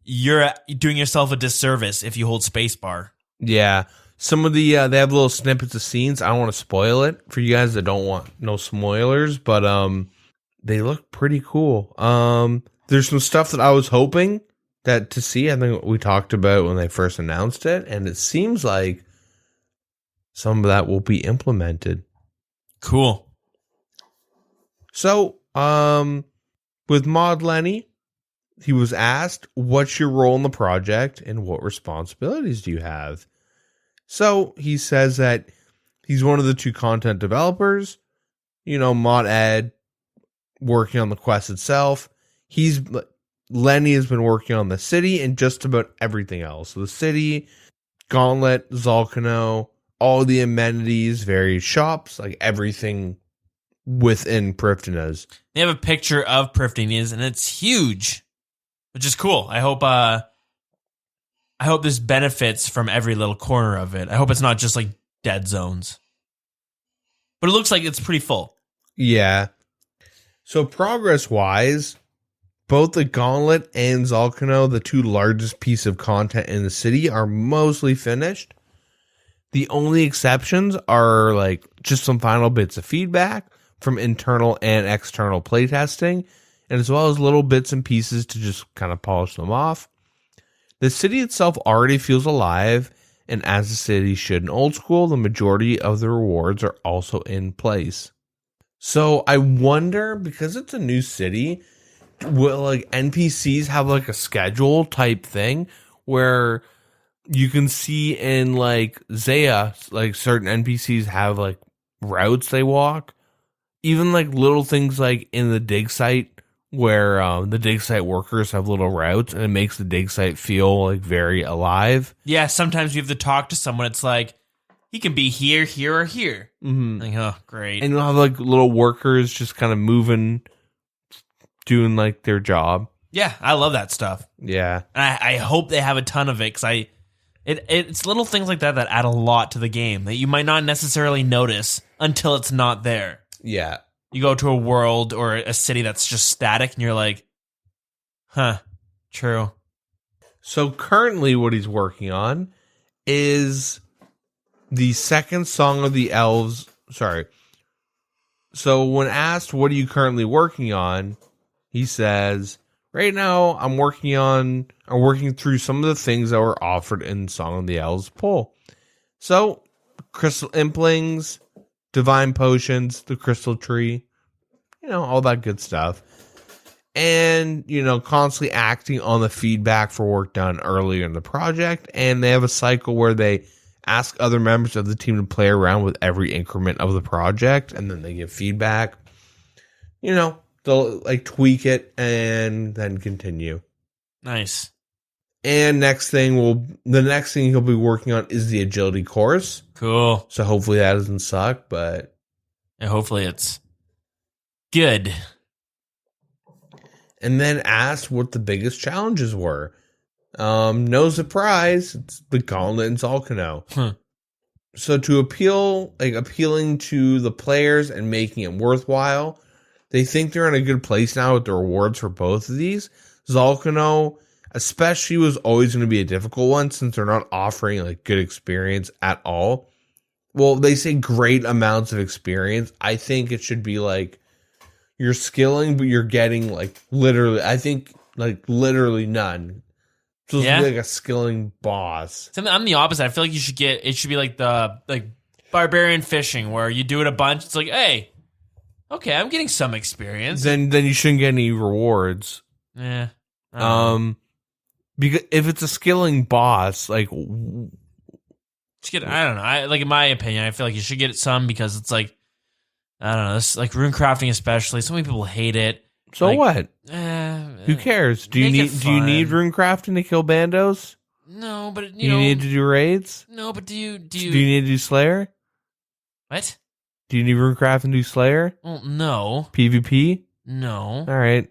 Speaker 4: you're doing yourself a disservice if you hold spacebar.
Speaker 5: Yeah. Some of they have little snippets of scenes. I don't want to spoil it for you guys that don't want no spoilers, but they look pretty cool. There's some stuff that I was hoping to see. I think we talked about when they first announced it, and it seems like some of that will be implemented.
Speaker 4: Cool.
Speaker 5: So, with Mod Lenny, he was asked, what's your role in the project and what responsibilities do you have? So he says that he's one of the two content developers, Mod Ed working on the quest itself. Lenny has been working on the city and just about everything else. So the city, Gauntlet, Zalcano, all the amenities, various shops, everything within Prifdina's.
Speaker 4: They have a picture of Prifdina's, and it's huge, which is cool. I hope this benefits from every little corner of it. I hope it's not just dead zones. But it looks like it's pretty full.
Speaker 5: Yeah. So progress-wise, both the Gauntlet and Zalcano, the two largest pieces of content in the city, are mostly finished. The only exceptions are just some final bits of feedback from internal and external playtesting, and as well as little bits and pieces to just kind of polish them off. The city itself already feels alive, and as the city should in Old School, the majority of the rewards are also in place. So I wonder, because it's a new city, will NPCs have a schedule type thing where you can see in Zaya, certain NPCs have routes they walk, even little things in the dig site where the dig site workers have little routes, and it makes the dig site feel like very alive.
Speaker 4: Yeah, sometimes you have to talk to someone. It's like, he can be here, here, or here.
Speaker 5: Mm-hmm.
Speaker 4: Like, oh, great.
Speaker 5: And you'll have like little workers just kind of moving, doing like their job.
Speaker 4: Yeah, I love that stuff.
Speaker 5: Yeah.
Speaker 4: And I hope they have a ton of it, because it's little things like that add a lot to the game that you might not necessarily notice until it's not there.
Speaker 5: Yeah.
Speaker 4: You go to a world or a city that's just static, and you're like, huh, true.
Speaker 5: So currently what he's working on is the second song of the Elves. Sorry. So when asked, what are you currently working on? He says, right now I'm working through some of the things that were offered in Song of the Elves poll. So crystal implings, divine potions, the crystal tree, all that good stuff. And, constantly acting on the feedback for work done earlier in the project. And they have a cycle where they ask other members of the team to play around with every increment of the project, and then they give feedback. They'll like tweak it and then continue.
Speaker 4: Nice.
Speaker 5: And the next thing he'll be working on is the agility course.
Speaker 4: Cool.
Speaker 5: So hopefully that doesn't suck, but
Speaker 4: and hopefully it's good.
Speaker 5: And then asked what the biggest challenges were. No surprise, it's the Gauntlet and Zalcano. So appealing to the players and making it worthwhile, they think they're in a good place now with the rewards for both of these. Zalcano, especially, was always going to be a difficult one since they're not offering like good experience at all. Well, they say great amounts of experience. I think it should be like you're skilling, but you're getting like literally none. So it's like a skilling boss.
Speaker 4: I'm the opposite. I feel like it should be like the barbarian fishing where you do it a bunch. It's like, hey, okay, I'm getting some experience.
Speaker 5: Then you shouldn't get any rewards.
Speaker 4: Yeah.
Speaker 5: Because if it's a skilling boss, like,
Speaker 4: I don't know. In my opinion, I feel like you should get some because it's like, I don't know, this like rune crafting especially. So many people hate it.
Speaker 5: So
Speaker 4: like,
Speaker 5: what? Who cares? Do you need rune crafting to kill bandos?
Speaker 4: No, but
Speaker 5: you need to do raids?
Speaker 4: No, but do you
Speaker 5: need to do Slayer?
Speaker 4: What?
Speaker 5: Do you need rune crafting to do Slayer?
Speaker 4: Well, no.
Speaker 5: PvP?
Speaker 4: No.
Speaker 5: All right.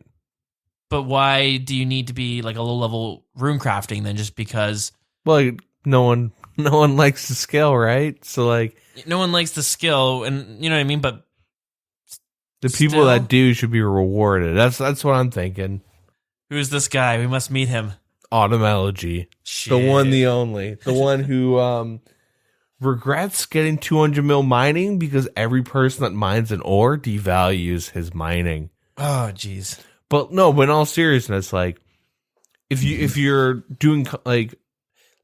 Speaker 4: But why do you need to be like a low level rune crafting then? Just because?
Speaker 5: Well, no one likes the skill, right? So like,
Speaker 4: no one likes the skill, and you know what I mean. But
Speaker 5: the people that do should be rewarded. That's what I'm thinking.
Speaker 4: Who's this guy? We must meet him.
Speaker 5: Automelogy.
Speaker 4: Shit.
Speaker 5: The one, the only. The one who regrets getting 200 mil mining because every person that mines an ore devalues his mining.
Speaker 4: Oh, jeez.
Speaker 5: But no, but in all seriousness, like, if you're doing like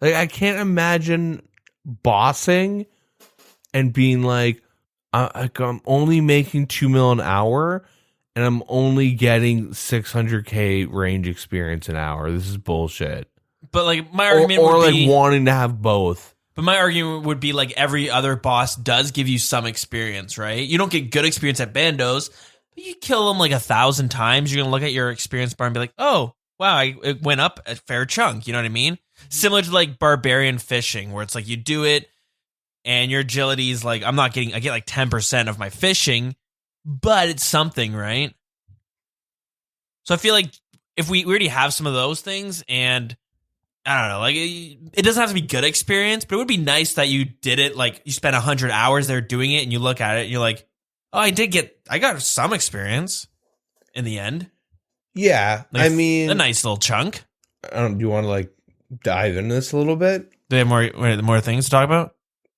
Speaker 5: I can't imagine bossing and being like, I'm only making 2 mil an hour and I'm only getting 600k range experience an hour. This is bullshit.
Speaker 4: But like my argument
Speaker 5: or
Speaker 4: would
Speaker 5: like
Speaker 4: be,
Speaker 5: wanting to have both.
Speaker 4: But my argument would be like every other boss does give you some experience, right? You don't get good experience at bandos, but you kill them like 1,000 times. You're gonna look at your experience bar and be like, oh wow, it went up a fair chunk. You know what I mean? Similar to like barbarian fishing, where it's like you do it and your agility is like, I get like 10% of my fishing, but it's something, right? So I feel like if we already have some of those things, and I don't know, like it doesn't have to be good experience, but it would be nice that you did it, like you spent 100 hours there doing it and you look at it and you're like, oh, I got some experience in the end.
Speaker 5: Yeah.
Speaker 4: Like
Speaker 5: I mean,
Speaker 4: a nice little chunk.
Speaker 5: Do you want to like dive into this a little bit?
Speaker 4: Do they have more things to talk about?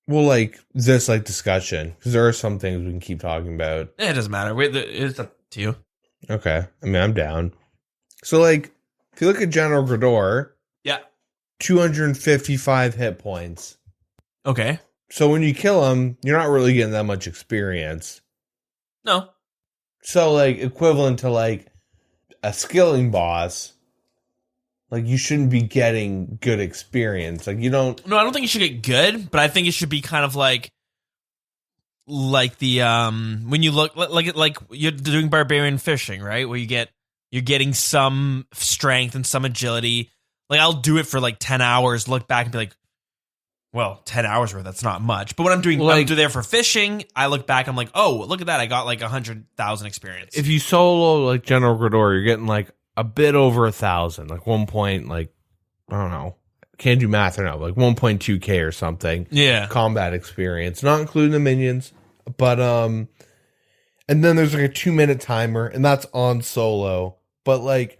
Speaker 5: Well, like this, like discussion, because there are some things we can keep talking about.
Speaker 4: It doesn't matter. It's up to you.
Speaker 5: Okay. I mean, I'm down. So, like, if you look at General Grador,
Speaker 4: yeah,
Speaker 5: 255 hit points.
Speaker 4: Okay.
Speaker 5: So when you kill him, you're not really getting that much experience.
Speaker 4: No.
Speaker 5: So, like, equivalent to like a skilling boss, like you shouldn't be getting good experience. Like you don't.
Speaker 4: No, I don't think you should get good, but I think it should be kind of like the when you look like you're doing barbarian fishing, right? Where you get You're getting some strength and some agility. Like, I'll do it for like 10 hours, look back and be like, well, 10 hours worth, that's not much. But when I'm doing, I'm there for fishing, I look back, I'm like, oh, look at that. I got like 100,000 experience.
Speaker 5: If you solo like General Grador, you're getting like a bit over 1,000, like 1 point, like, I don't know. Can't do math or no, like 1.2K or something.
Speaker 4: Yeah.
Speaker 5: Combat experience, not including the minions. But, and then there's like a 2-minute timer, and that's on solo. But like,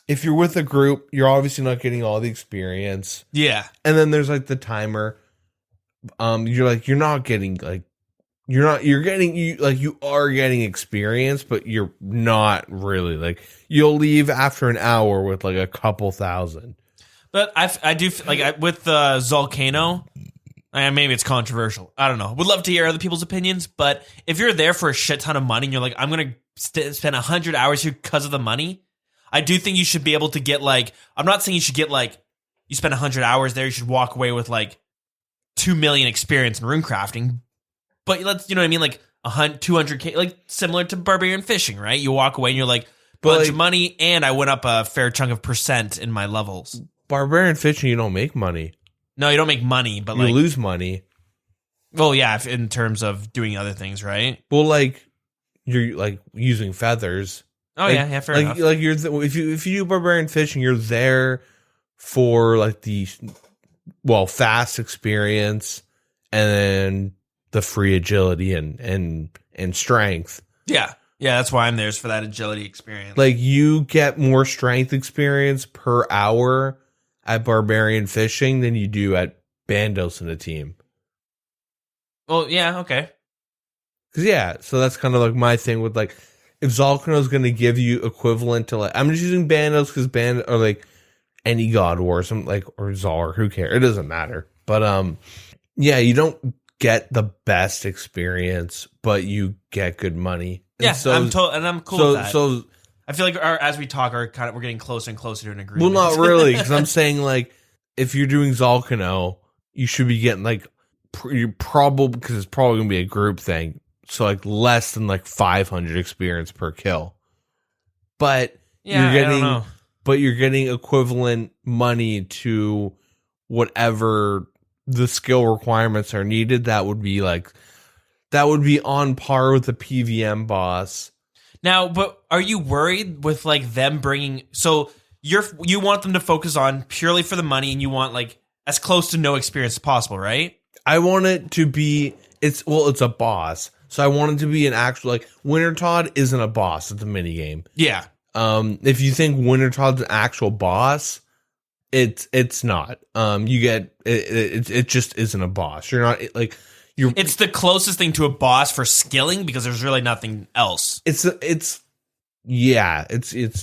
Speaker 5: if you're with a group, you're obviously not getting all the experience.
Speaker 4: Yeah.
Speaker 5: And then there's like the timer. You're not getting like, you are getting experience, but you're not really like, you'll leave after an hour with like a couple thousand. But
Speaker 4: I do like with Zolcano, maybe it's controversial. I don't know. Would love to hear other people's opinions, but if you're there for a shit ton of money and you're like, I'm going to spend 100 hours here because of the money, I do think you should be able to get like, I'm not saying you should get like, you spend 100 hours there, you should walk away with like 2 million experience in rune crafting. But let's, you know what I mean? Like 200K, like similar to barbarian fishing, right? You walk away and you're like, bunch of money, and I went up a fair chunk of percent in my levels.
Speaker 5: Barbarian fishing, you don't make money.
Speaker 4: No, you don't make money, but
Speaker 5: you lose money.
Speaker 4: Well, yeah, in terms of doing other things, right?
Speaker 5: Well, like you're like using feathers.
Speaker 4: Oh
Speaker 5: like,
Speaker 4: yeah, fair enough.
Speaker 5: Like if you do barbarian fishing, you're there for like the fast experience and then the free agility and strength.
Speaker 4: Yeah, that's why I'm there, is for that agility experience.
Speaker 5: Like you get more strength experience per hour at barbarian fishing than you do at Bandos in a team.
Speaker 4: Well, yeah, okay.
Speaker 5: So that's kind of like my thing with like, if Zolcano is going to give you equivalent to like, I'm just using Bandos because Band or like any God War, some like, or Zol, who cares? It doesn't matter. But yeah, you don't get the best experience, but you get good money.
Speaker 4: And yeah, I'm cool with that.
Speaker 5: So
Speaker 4: I feel like as we talk, we're getting closer and closer to an agreement.
Speaker 5: Well, not really, because I'm saying like, if you're doing Zolcano, you should be getting like, you're probably, because it's probably going to be a group thing. So like less than like 500 experience per kill, but
Speaker 4: yeah,
Speaker 5: you're getting equivalent money to whatever the skill requirements are needed. That would be on par with the PVM boss.
Speaker 4: Now, but are you worried with like them bringing? So you want them to focus on purely for the money, and you want like as close to no experience as possible, right? I
Speaker 5: want it to be. It's a boss. So I want it to be an actual, like, Wintertodt isn't a boss, it's a minigame.
Speaker 4: Yeah.
Speaker 5: If you think Wintertodd's an actual boss, it's not. You get, it just isn't a boss. You're not, like,
Speaker 4: it's the closest thing to a boss for skilling, because there's really nothing else.
Speaker 5: It's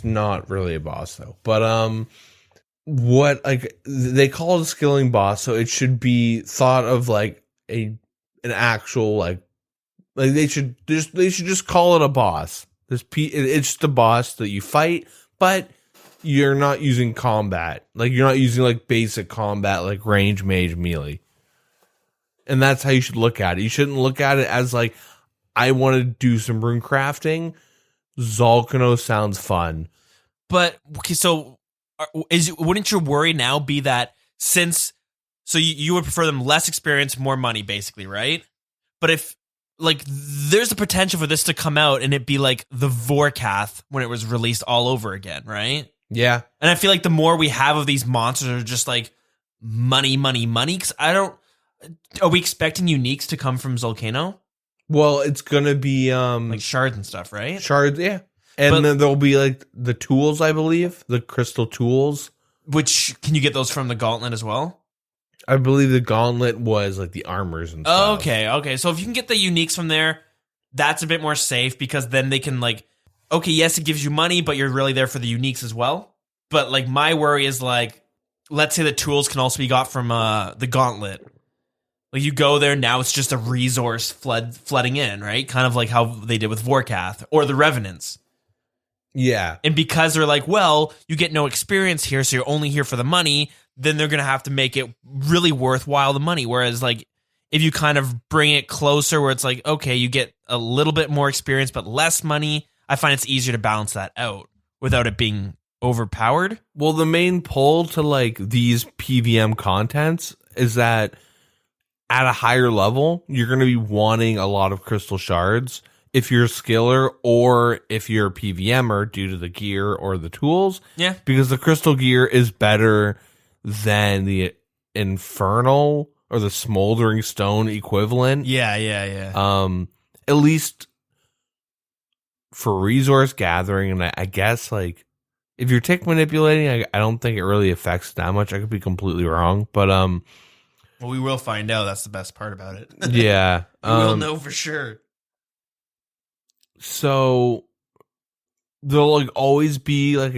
Speaker 5: not really a boss, though. But, what, like, they call it a skilling boss, so it should be thought of, like, an actual, like they should just call it a boss. It's just a boss that you fight, but you're not using combat. Like you're not using like basic combat, like range, mage, melee. And that's how you should look at it. You shouldn't look at it as like, I want to do some rune crafting. Zolcano sounds fun,
Speaker 4: but okay. So wouldn't your worry now be that you would prefer them less experience, more money, basically, right? But if like there's the potential for this to come out and it be like the Vorkath when it was released all over again, right?
Speaker 5: Yeah.
Speaker 4: And I feel like the more we have of these monsters are just like money, because are we expecting uniques to come from Zolcano?
Speaker 5: Well, it's gonna be
Speaker 4: like shards and stuff, right?
Speaker 5: Shards, yeah. And then there'll be like the tools, I believe, the crystal tools.
Speaker 4: Which, can you get those from the Gauntlet as well?
Speaker 5: I believe the Gauntlet was like the armors and stuff.
Speaker 4: Okay. So if you can get the uniques from there, that's a bit more safe, because then they can like, okay, yes, it gives you money, but you're really there for the uniques as well. But like my worry is like, let's say the tools can also be got from the Gauntlet. Like you go there, now it's just a resource flooding in, right? Kind of like how they did with Vorkath or the Revenants.
Speaker 5: Yeah.
Speaker 4: And because they're like, well, you get no experience here, so you're only here for the money, then they're going to have to make it really worthwhile, the money. Whereas, like, if you kind of bring it closer where it's like, okay, you get a little bit more experience but less money, I find it's easier to balance that out without it being overpowered.
Speaker 5: Well, the main pull to like these PVM contents is that at a higher level, you're going to be wanting a lot of crystal shards if you're a skiller or if you're a PVMer due to the gear or the tools.
Speaker 4: Yeah.
Speaker 5: Because the crystal gear is better than the infernal or the smoldering stone equivalent.
Speaker 4: Yeah.
Speaker 5: At least for resource gathering, and I guess like if you're tick manipulating, I don't think it really affects that much. I could be completely wrong, but
Speaker 4: well, we will find out. That's the best part about it.
Speaker 5: yeah,
Speaker 4: we'll know for sure.
Speaker 5: So there'll like always be like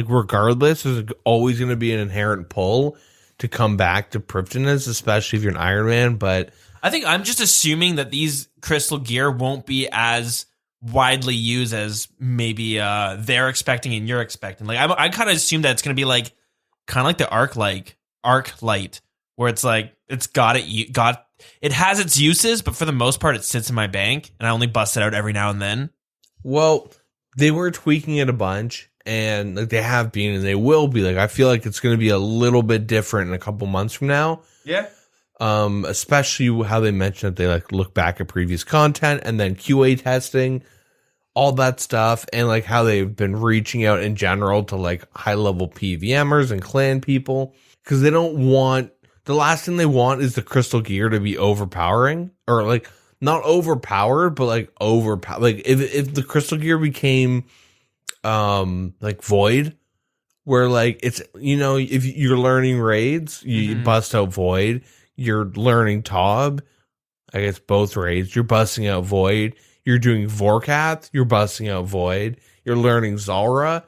Speaker 5: regardless, there's always going to be an inherent pull to come back to Priptonus, especially if you're an Iron Man. But
Speaker 4: I think I'm just assuming that these crystal gear won't be as widely used as maybe they're expecting and you're expecting. Like I kind of assume that it's going to be like kind of like the arc light, where it's like it has its uses, but for the most part, it sits in my bank, and I only bust it out every now and then.
Speaker 5: Well, they were tweaking it a bunch, and like they have been, and they will be. Like I feel like it's going to be a little bit different in a couple months from now.
Speaker 4: Yeah.
Speaker 5: Especially how they mentioned that they like look back at previous content and then QA testing, all that stuff, and like how they've been reaching out in general to like high level PVMers and clan people, because they don't want. The last thing they want is the crystal gear to be overpowering, or like not overpowered, but like overpowered. Like if the crystal gear became like void, where like it's, you know, if you're learning raids, you bust out void, you're learning Tob, I guess both raids, you're busting out void, you're doing Vorkath, you're busting out void, you're learning Zulrah.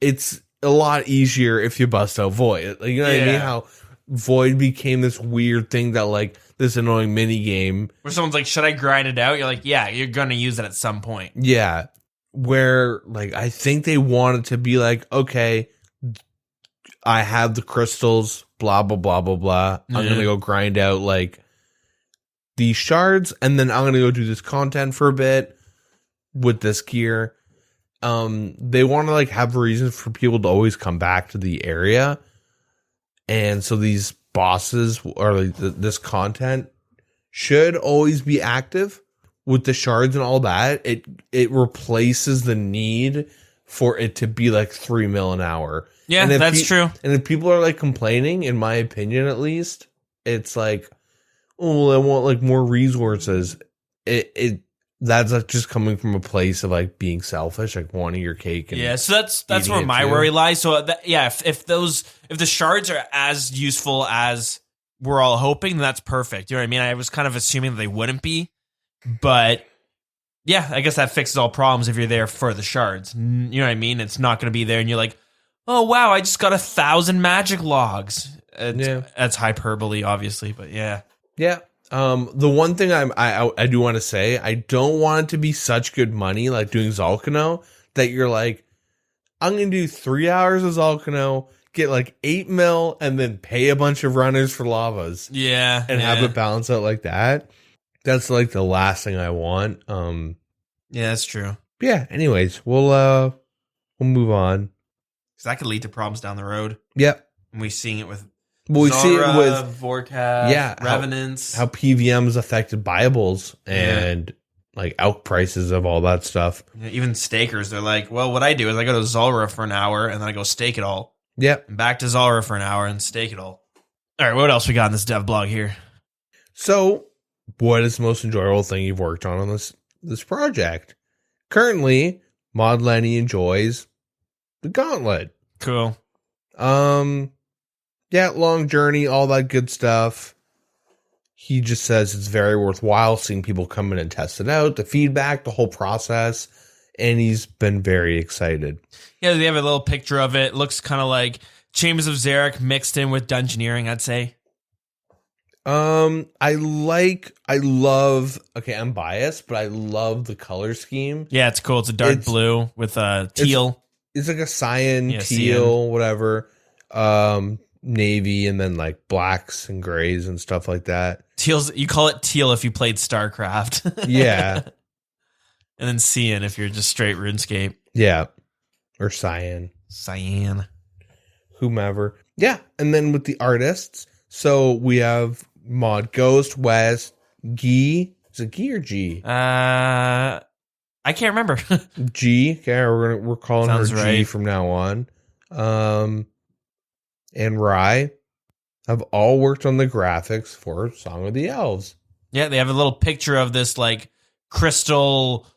Speaker 5: It's a lot easier if you bust out void. Like, you know what I mean? How void became this weird thing that like this annoying mini game
Speaker 4: where someone's like, should I grind it out? You're like, yeah, you're gonna use it at some point.
Speaker 5: Yeah, where like I think they wanted to be like, okay, I have the crystals, blah blah blah blah blah. I'm gonna go grind out like these shards, and then I'm gonna go do this content for a bit with this gear. They want to like have reasons for people to always come back to the area. And so these bosses or like this content should always be active with the shards and all that. It replaces the need for it to be like 3 mil an hour.
Speaker 4: Yeah, that's true.
Speaker 5: And if people are like complaining, in my opinion at least, it's like, oh, well, I want like more resources. That's like just coming from a place of like being selfish, like wanting your cake. And
Speaker 4: yeah, so that's where my worry lies. So if the shards are as useful as we're all hoping, then that's perfect. You know what I mean? I was kind of assuming that they wouldn't be, but yeah, I guess that fixes all problems if you're there for the shards. You know what I mean? It's not going to be there, and you're like, oh wow, I just got 1,000 magic logs. That's hyperbole, obviously, but yeah.
Speaker 5: Yeah. The one thing I do want to say, I don't want it to be such good money, like doing Zolkano, that you're like, I'm going to do 3 hours of Zolkano, get like 8 mil, and then pay a bunch of runners for lavas.
Speaker 4: Yeah.
Speaker 5: And have it balance out like that. That's like the last thing I want.
Speaker 4: Yeah, that's true.
Speaker 5: Yeah. Anyways, we'll move on.
Speaker 4: Because that could lead to problems down the road.
Speaker 5: Yep.
Speaker 4: And we're seeing it with
Speaker 5: we see it with
Speaker 4: Vorkath, Revenants.
Speaker 5: How PVMs affected Bibles and like out prices of all that stuff.
Speaker 4: Yeah, even stakers, they're like, well, what I do is I go to Zulrah for an hour and then I go stake it all.
Speaker 5: Yep.
Speaker 4: And back to Zulrah for an hour and stake it all. All right, what else we got in this dev blog here?
Speaker 5: So, what is the most enjoyable thing you've worked on this project? Currently, Mod Lenny enjoys the Gauntlet.
Speaker 4: Cool.
Speaker 5: Yeah, long journey, all that good stuff. He just says it's very worthwhile seeing people come in and test it out, the feedback, the whole process, and he's been very excited.
Speaker 4: Yeah, they have a little picture of it. Looks kind of like Chambers of Xeric mixed in with Dungeoneering, I'd say.
Speaker 5: I'm biased, but I love the color scheme.
Speaker 4: Yeah, it's cool. It's a dark blue with teal.
Speaker 5: It's like a cyan, teal, whatever. Navy, and then like blacks and grays and stuff like that.
Speaker 4: Teal's, you call it teal if you played StarCraft.
Speaker 5: Yeah.
Speaker 4: And then cyan if you're just straight RuneScape.
Speaker 5: Yeah. or Cyan.
Speaker 4: Cyan.
Speaker 5: Whomever. Yeah. And then with the artists, so we have Mod Ghost, West, Gee. Is it Gee or G?
Speaker 4: I can't remember.
Speaker 5: G. Okay, we're calling
Speaker 4: Sounds
Speaker 5: her G
Speaker 4: right.
Speaker 5: from now on. And Rye have all worked on the graphics for Song of the Elves.
Speaker 4: Yeah, they have a little picture of this like crystal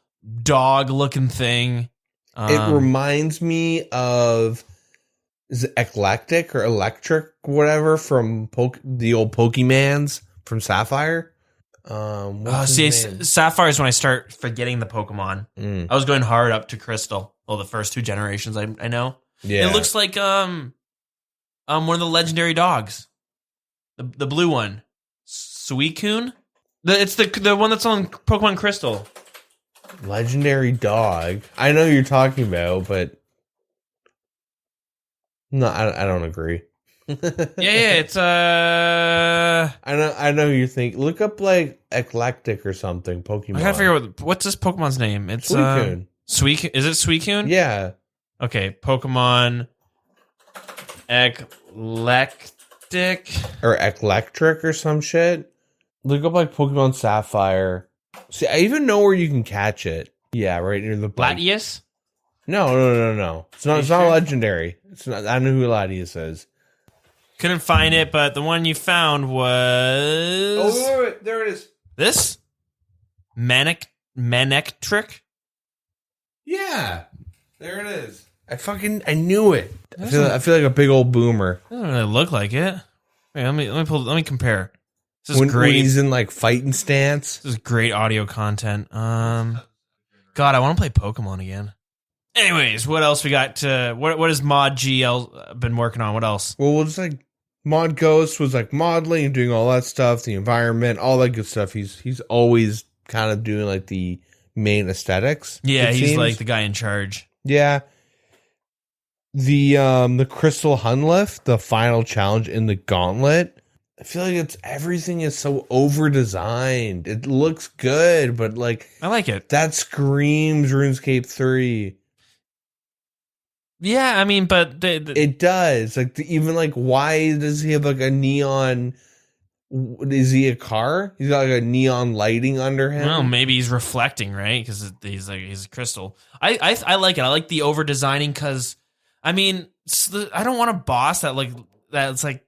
Speaker 4: dog looking thing.
Speaker 5: It reminds me of, is it Eclectic or Electric, whatever, from the old Pokemans from Sapphire?
Speaker 4: Sapphire is when I start forgetting the Pokemon. I was going hard up to Crystal. Well, the first 2 generations I know.
Speaker 5: Yeah.
Speaker 4: It looks like one of the legendary dogs. The blue one. Suicune? It's the one that's on Pokemon Crystal.
Speaker 5: Legendary dog. I know who you're talking about, but no, I don't agree.
Speaker 4: Yeah, it's
Speaker 5: I know who you think. Look up like Eclectic or something. Pokemon.
Speaker 4: I gotta figure out what's this Pokemon's name. It's
Speaker 5: Suicune.
Speaker 4: Suicune. Is it Suicune?
Speaker 5: Yeah.
Speaker 4: Okay, Pokemon Eclectic
Speaker 5: Or Eclectric or some shit. Look up like Pokemon Sapphire. See, I even know where you can catch it. Yeah, right near the bike.
Speaker 4: Latias?
Speaker 5: No. It's not
Speaker 4: sure?
Speaker 5: legendary. It's not. I know who Latias is.
Speaker 4: Couldn't find it, but the one you found was
Speaker 5: wait, there it is.
Speaker 4: this Manectric.
Speaker 5: Yeah, there it is. I knew it. I feel like a big old boomer.
Speaker 4: Doesn't really look like it. Wait, let me compare. This is
Speaker 5: When
Speaker 4: great.
Speaker 5: he's in like fighting stance.
Speaker 4: This is great audio content. God, I want to play Pokemon again. Anyways, what else we got? What has Mod GL been working on? What else?
Speaker 5: Well, it's like Mod Ghost was like modeling and doing all that stuff, the environment, all that good stuff. He's always kind of doing like the main aesthetics.
Speaker 4: Yeah,
Speaker 5: it
Speaker 4: he's
Speaker 5: seems.
Speaker 4: like the guy in charge.
Speaker 5: Yeah. The Crystal Hunlift, the final challenge in the gauntlet. I feel like everything is so over designed. It looks good, but like
Speaker 4: I like it.
Speaker 5: that screams RuneScape 3.
Speaker 4: Yeah, I mean, but
Speaker 5: It does. Like even like why does he have like a neon? Is he a car? He's got like a neon lighting under him.
Speaker 4: well, maybe he's reflecting, right? Because he's a crystal. I like it. I like the over designing because I mean I don't want a boss that's like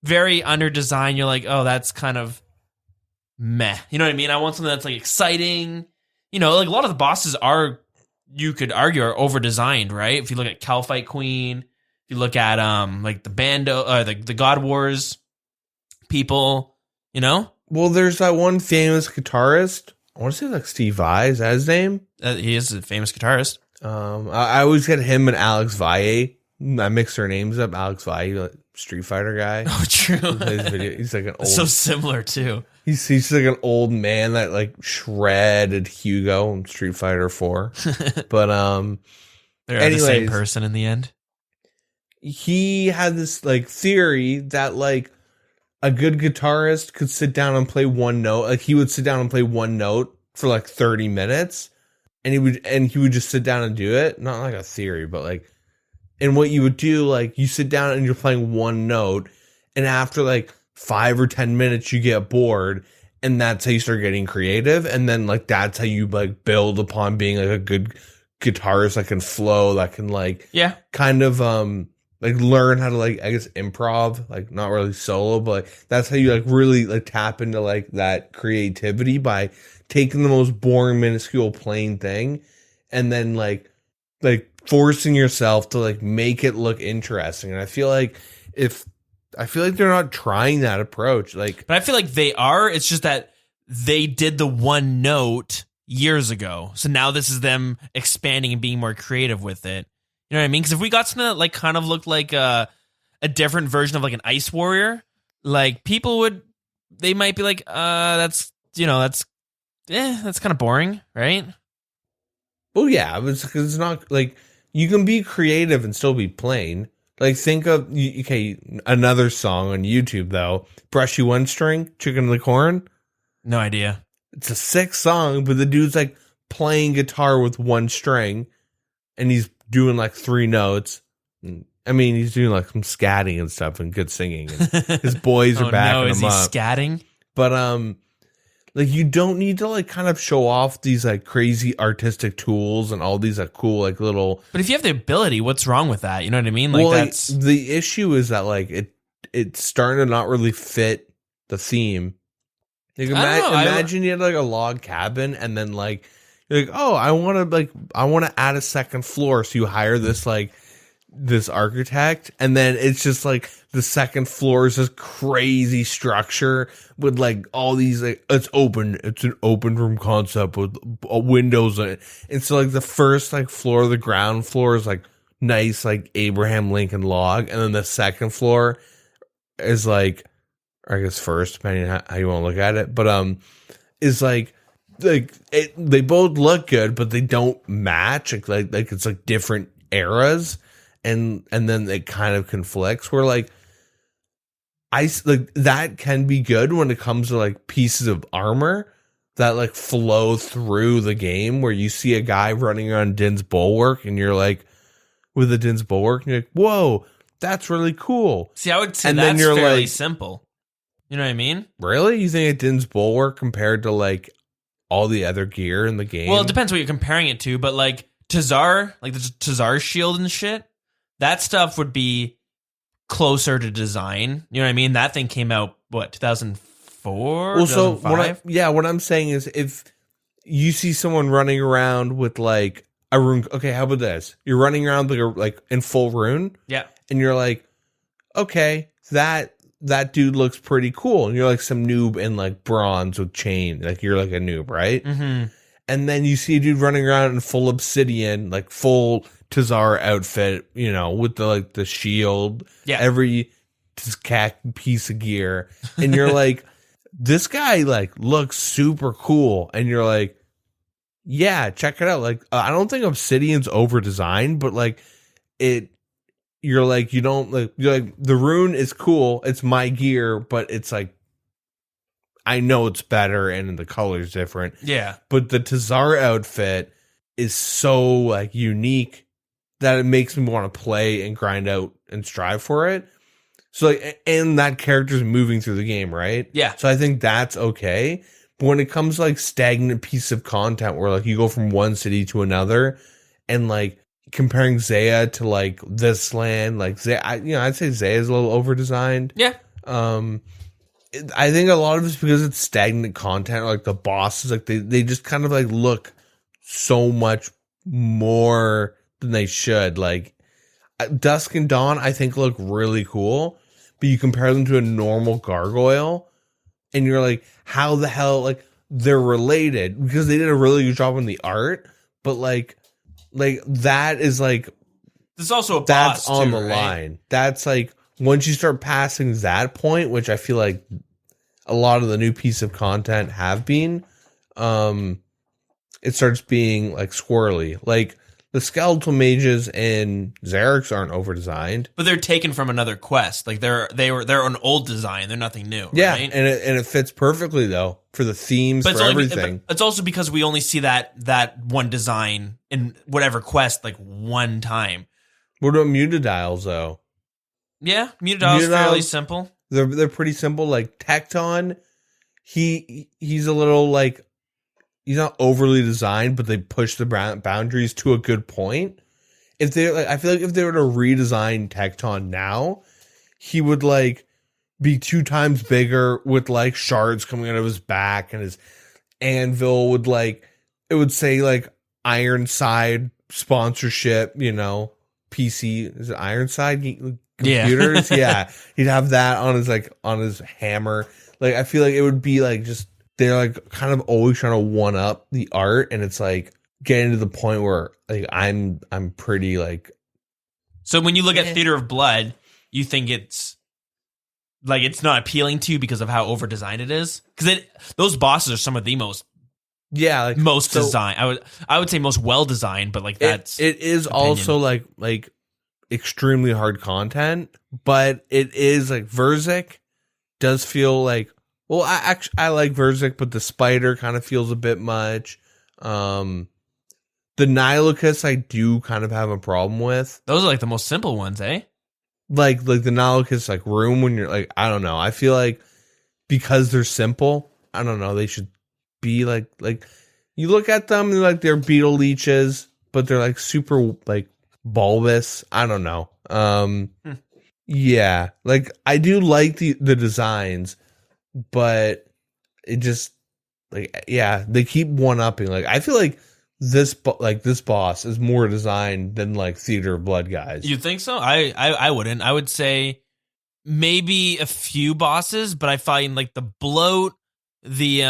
Speaker 4: very under designed. You're like, oh, that's kind of meh. You know what I mean? I want something that's like exciting. You know, like a lot of the bosses are, you could argue, are over designed, right? If you look at Calfight Queen, if you look at like the Bando, the God Wars people, you know.
Speaker 5: Well, there's that one famous guitarist. I want to say like Steve Vai. Is that his name?
Speaker 4: He is a famous guitarist.
Speaker 5: I always get him and Alex Valle. I mix their names up. Alex Valle, like Street Fighter guy.
Speaker 4: Oh, true.
Speaker 5: He's like an old.
Speaker 4: So similar too.
Speaker 5: He's like an old man that like shredded Hugo in Street Fighter 4. But
Speaker 4: They're the same person in the end.
Speaker 5: He had this like theory that like a good guitarist could sit down and play one note. Like he would sit down and play one note for like 30 minutes, and he would just sit down and do it. Not like a theory, but like, and what you would do, like you sit down and you're playing one note, and after like 5 or 10 minutes you get bored, and that's how you start getting creative, and then like that's how you like build upon being like a good guitarist that can flow, that can like kind of like learn how to like I guess improv, like not really solo, but like, that's how you like really like tap into like that creativity by taking the most boring minuscule plain thing and then like forcing yourself to like make it look interesting. And I feel like they're not trying that approach. Like,
Speaker 4: but I feel like they are. It's just that they did the one note years ago, so now this is them expanding and being more creative with it. You know what I mean? Because if we got something that like kind of looked like a different version of like an Ice Warrior, like people they might be like, that's kind of boring, right?
Speaker 5: Well, yeah, it's not like you can be creative and still be plain. Like think of another song on YouTube though, Brushy One String, Chicken in the Corn.
Speaker 4: No idea.
Speaker 5: It's a sick song, but the dude's like playing guitar with one string. And he's doing like 3 notes. I mean, he's doing like some scatting and stuff and good singing. And his boys are backing
Speaker 4: is
Speaker 5: him
Speaker 4: he
Speaker 5: up.
Speaker 4: scatting?
Speaker 5: But like you don't need to like kind of show off these like crazy artistic tools and all these like cool like little.
Speaker 4: But if you have the ability, what's wrong with that? You know what I mean? Like,
Speaker 5: Well,
Speaker 4: that's
Speaker 5: like, the issue is that like it's starting to not really fit the theme. Like,
Speaker 4: I don't know.
Speaker 5: imagine you had like a log cabin, and then like you're like, oh, I want to add a second floor, so you hire this architect, and then it's just like the second floor is this crazy structure with like all these like it's an open room concept with windows in it, and so like the first like floor, the ground floor is like nice like Abraham Lincoln log, and then the second floor is like, or I guess first, depending on how you want to look at it, but is like they both look good, but they don't match. Like it's like different eras, and then it kind of conflicts. Where like that can be good when it comes to like pieces of armor that like flow through the game, where you see a guy running around Din's Bulwark, and you're like, with the Din's Bulwark, and you're like, whoa, that's really cool.
Speaker 4: See, I would say
Speaker 5: and
Speaker 4: that's
Speaker 5: then you're
Speaker 4: fairly
Speaker 5: like,
Speaker 4: simple. You know what I mean?
Speaker 5: Really? You think a Din's Bulwark compared to like all the other gear in the game?
Speaker 4: Well, it depends what you're comparing it to, but like Tazar, like the Tazar shield and shit, that stuff would be closer to design. You know what I mean? That thing came out, what, 2004?
Speaker 5: Well, so
Speaker 4: 2005?
Speaker 5: what I'm saying is, if you see someone running around with like a rune, okay, how about this? You're running around like in full rune,
Speaker 4: Yeah.
Speaker 5: and you're like, okay, that dude looks pretty cool, and you're like some noob in like bronze with chain, like you're like a noob, right?
Speaker 4: Mm-hmm.
Speaker 5: And then you see a dude running around in full obsidian, like full Tazar outfit, you know, with the shield, every piece of gear, and you're like, this guy like looks super cool, and you're like, yeah, check it out. Like, I don't think obsidian's over designed, but like you're like, you're like, the rune is cool, it's my gear, but it's like, I know it's better and the color's different.
Speaker 4: Yeah.
Speaker 5: But the Tazar outfit is so like unique that it makes me want to play and grind out and strive for it. So like, and that character's moving through the game, right?
Speaker 4: Yeah.
Speaker 5: So I think that's okay. But when it comes to like stagnant piece of content where like you go from one city to another, and like comparing Zaya to like this land, like Zaya, I'd say Zaya's a little over designed.
Speaker 4: Yeah.
Speaker 5: I think a lot of it's because it's stagnant content. Like the bosses, like they just kind of like look so much more than they should. Like Dusk and Dawn, I think look really cool, but you compare them to a normal gargoyle, and you're like, how the hell? Like they're related because they did a really good job on the art, but like that is like,
Speaker 4: there's also a boss
Speaker 5: that's on
Speaker 4: too,
Speaker 5: the
Speaker 4: right?
Speaker 5: line. That's like once you start passing that point, which I feel like a lot of the new piece of content have been, it starts being like squirrely. Like the skeletal mages and Xerix aren't over designed,
Speaker 4: but they're taken from another quest. Like they're an old design. They're nothing new.
Speaker 5: yeah,
Speaker 4: right?
Speaker 5: and it fits perfectly though for the themes,
Speaker 4: but
Speaker 5: for everything.
Speaker 4: It's also because we only see that one design in whatever quest like one time.
Speaker 5: What about Mutadiles though?
Speaker 4: Yeah, Mutadile's fairly simple.
Speaker 5: They're pretty simple. Like Tecton, he's a little like, he's not overly designed, but they push the boundaries to a good point. If they like, I feel like if they were to redesign Tecton now, he would like be 2 times bigger with like shards coming out of his back, and his anvil would like, it would say like Ironside sponsorship, you know, PC, is it Ironside computers? Yeah. He'd have that on his hammer. Like I feel like it would be like, just they're like kind of always trying to one up the art, and it's like getting to the point where like I'm pretty like.
Speaker 4: So when you look at Theater of Blood, you think it's like it's not appealing to you because of how over designed it is? Because those bosses are some of the most designed. I would say most well designed, but like that's
Speaker 5: it is opinion. Also like extremely hard content, but it is like Verzik does feel like, well, I like Verzik, but the spider kind of feels a bit much. The Nihilocus I do kind of have a problem with.
Speaker 4: Those are like the most simple ones, eh?
Speaker 5: Like the Nihilocus like room when you're like, I don't know. I feel like because they're simple, I don't know, they should be like you look at them and like they're beetle leeches, but they're like super like bulbous. I don't know. Yeah, like I do like the designs, but it just like, yeah, they keep one upping. Like I feel like this boss is more designed than like Theater of Blood guys.
Speaker 4: You think so? I wouldn't. I would say maybe a few bosses, but I find like the bloat, the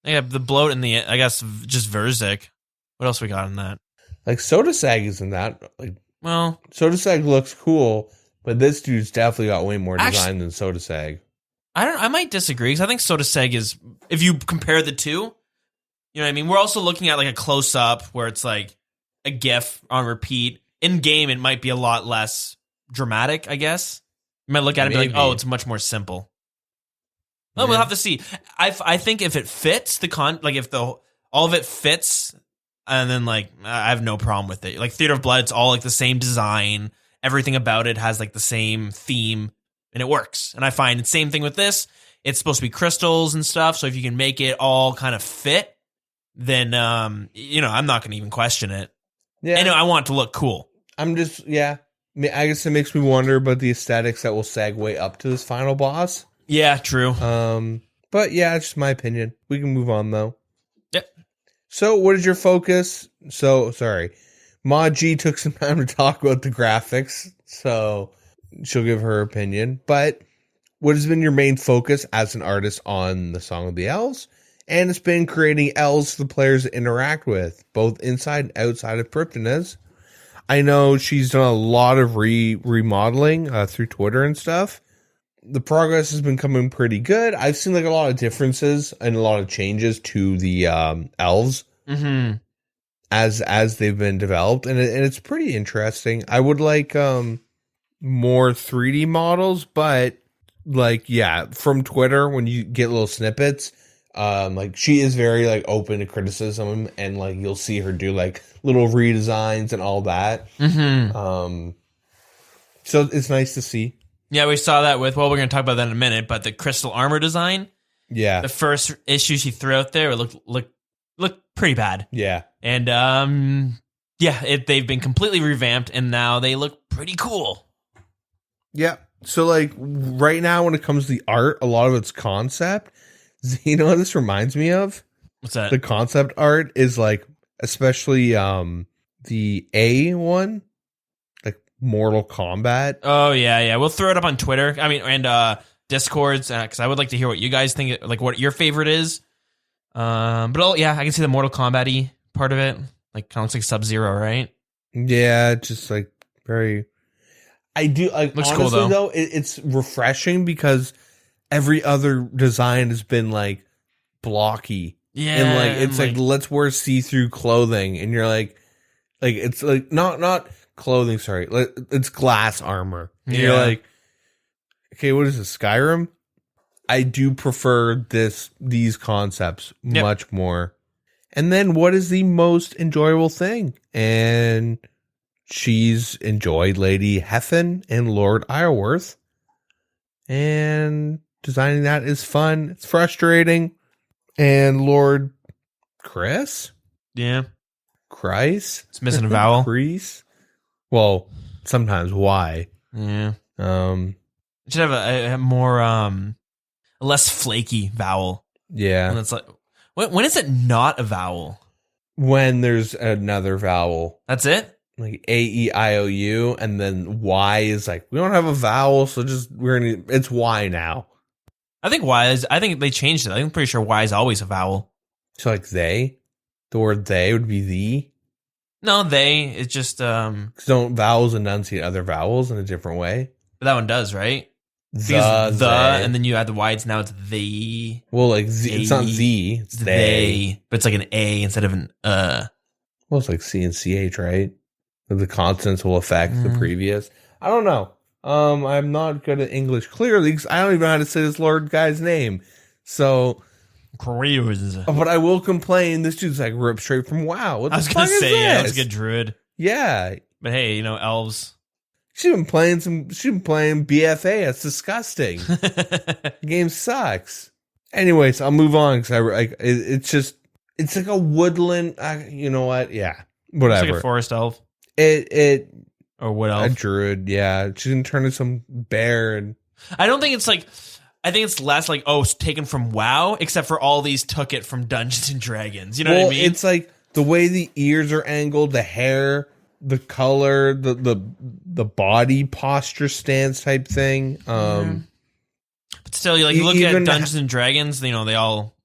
Speaker 4: bloat and the, I guess, just Verzik. What else we got in that?
Speaker 5: Like Soda Sag is in that. Like,
Speaker 4: well,
Speaker 5: Soda Sag looks cool, but this dude's definitely got way more design than Soda Sag.
Speaker 4: I might disagree because I think Soda Sag is, if you compare the two, you know what I mean? We're also looking at like a close up where it's like a GIF on repeat. In game, it might be a lot less dramatic, I guess. You might look at it and be like, oh, it's much more simple. Well, we'll have to see. I think if it fits if all of it fits, and then like I have no problem with it. Like Theater of Blood, it's all like the same design. Everything about it has like the same theme, and it works. And I find the same thing with this. It's supposed to be crystals and stuff, so if you can make it all kind of fit, then I'm not going to even question it. Yeah, I want it to look cool.
Speaker 5: I guess it makes me wonder about the aesthetics that will segue up to this final boss.
Speaker 4: Yeah, true.
Speaker 5: But yeah, it's just my opinion. We can move on though.
Speaker 4: Yep.
Speaker 5: So, what is your focus? Sorry. Ma G took some time to talk about the graphics, so she'll give her opinion. But what has been your main focus as an artist on the Song of the Elves? And it's been creating elves for the players to interact with, both inside and outside of Priptonez. I know she's done a lot of remodeling through Twitter and stuff. The progress has been coming pretty good. I've seen like a lot of differences and a lot of changes to the elves as they've been developed, and it's pretty interesting. I would like more 3D models, but like from Twitter when you get little snippets. Like she is very like open to criticism, and like you'll see her do like little redesigns and all that. So it's nice to see.
Speaker 4: Yeah, we saw that with, we're going to talk about that in a minute, but the crystal armor design.
Speaker 5: Yeah,
Speaker 4: the first issue she threw out there, it looked pretty bad.
Speaker 5: Yeah,
Speaker 4: and they've been completely revamped, and now they look pretty cool.
Speaker 5: Yeah. So like right now, when it comes to the art, a lot of it's concept. You know what this reminds me of?
Speaker 4: What's that?
Speaker 5: The concept art is like, especially the A one, like Mortal Kombat.
Speaker 4: Oh yeah. We'll throw it up on Twitter. I mean, and Discords, because I would like to hear what you guys think, like what your favorite is. I can see the Mortal Kombat-y part of it. Like kind of looks like Sub-Zero, right?
Speaker 5: Yeah, just like very. I do like.
Speaker 4: Looks
Speaker 5: honestly,
Speaker 4: cool
Speaker 5: though. It's refreshing because every other design has been like blocky.
Speaker 4: Yeah.
Speaker 5: And like it's like let's wear see-through clothing, and you're like it's like not clothing, sorry. It's glass armor. And you're like, okay, what is this, Skyrim? I do prefer these concepts much more. And then what is the most enjoyable thing? And she's enjoyed Lady Heffen and Lord Ireworth. And designing that is fun. It's frustrating. And Lord Chris?
Speaker 4: Yeah.
Speaker 5: Christ?
Speaker 4: It's missing a vowel.
Speaker 5: Chris? Well, sometimes why?
Speaker 4: Yeah.
Speaker 5: It
Speaker 4: should have a more a less flaky vowel.
Speaker 5: Yeah.
Speaker 4: And it's like, when is it not a vowel?
Speaker 5: When there's another vowel.
Speaker 4: That's it?
Speaker 5: Like A-E-I-O-U, and then Y is like, we don't have a vowel, so it's Y now.
Speaker 4: I think they changed it. I'm pretty sure Y is always a vowel.
Speaker 5: So like they? The word they would be the?
Speaker 4: No, it's just
Speaker 5: 'cause don't vowels enunciate other vowels in a different way?
Speaker 4: That one does, right?
Speaker 5: The,
Speaker 4: and then you add the Y, now it's the.
Speaker 5: Well, like Z, it's not Z, it's they.
Speaker 4: But it's like an A instead of an
Speaker 5: Well, it's like C and CH, right? The consonants will affect the previous. I don't know. I'm not good at English clearly because I don't even know how to say this Lord guy's name. So
Speaker 4: Cruise.
Speaker 5: But I will complain, this dude's like ripped straight from WoW. What the
Speaker 4: I was
Speaker 5: fuck
Speaker 4: gonna
Speaker 5: is
Speaker 4: say, yeah,
Speaker 5: this?
Speaker 4: it's like a druid.
Speaker 5: Yeah.
Speaker 4: But hey, you know, elves.
Speaker 5: She's been playing BFA. That's disgusting. The game sucks. Anyways, I'll move on because it's like a woodland. You know what? Yeah, whatever.
Speaker 4: It's like a forest elf. Or wood elf.
Speaker 5: A druid. Yeah, she's gonna turn into some bear and.
Speaker 4: I don't think it's like. I think it's less like, oh, it's taken from WoW, except for all these took it from Dungeons and Dragons. You know what I mean?
Speaker 5: It's like the way the ears are angled, the hair, the color, the body posture stance type thing.
Speaker 4: But still, you look at Dungeons and Dragons, you know, they all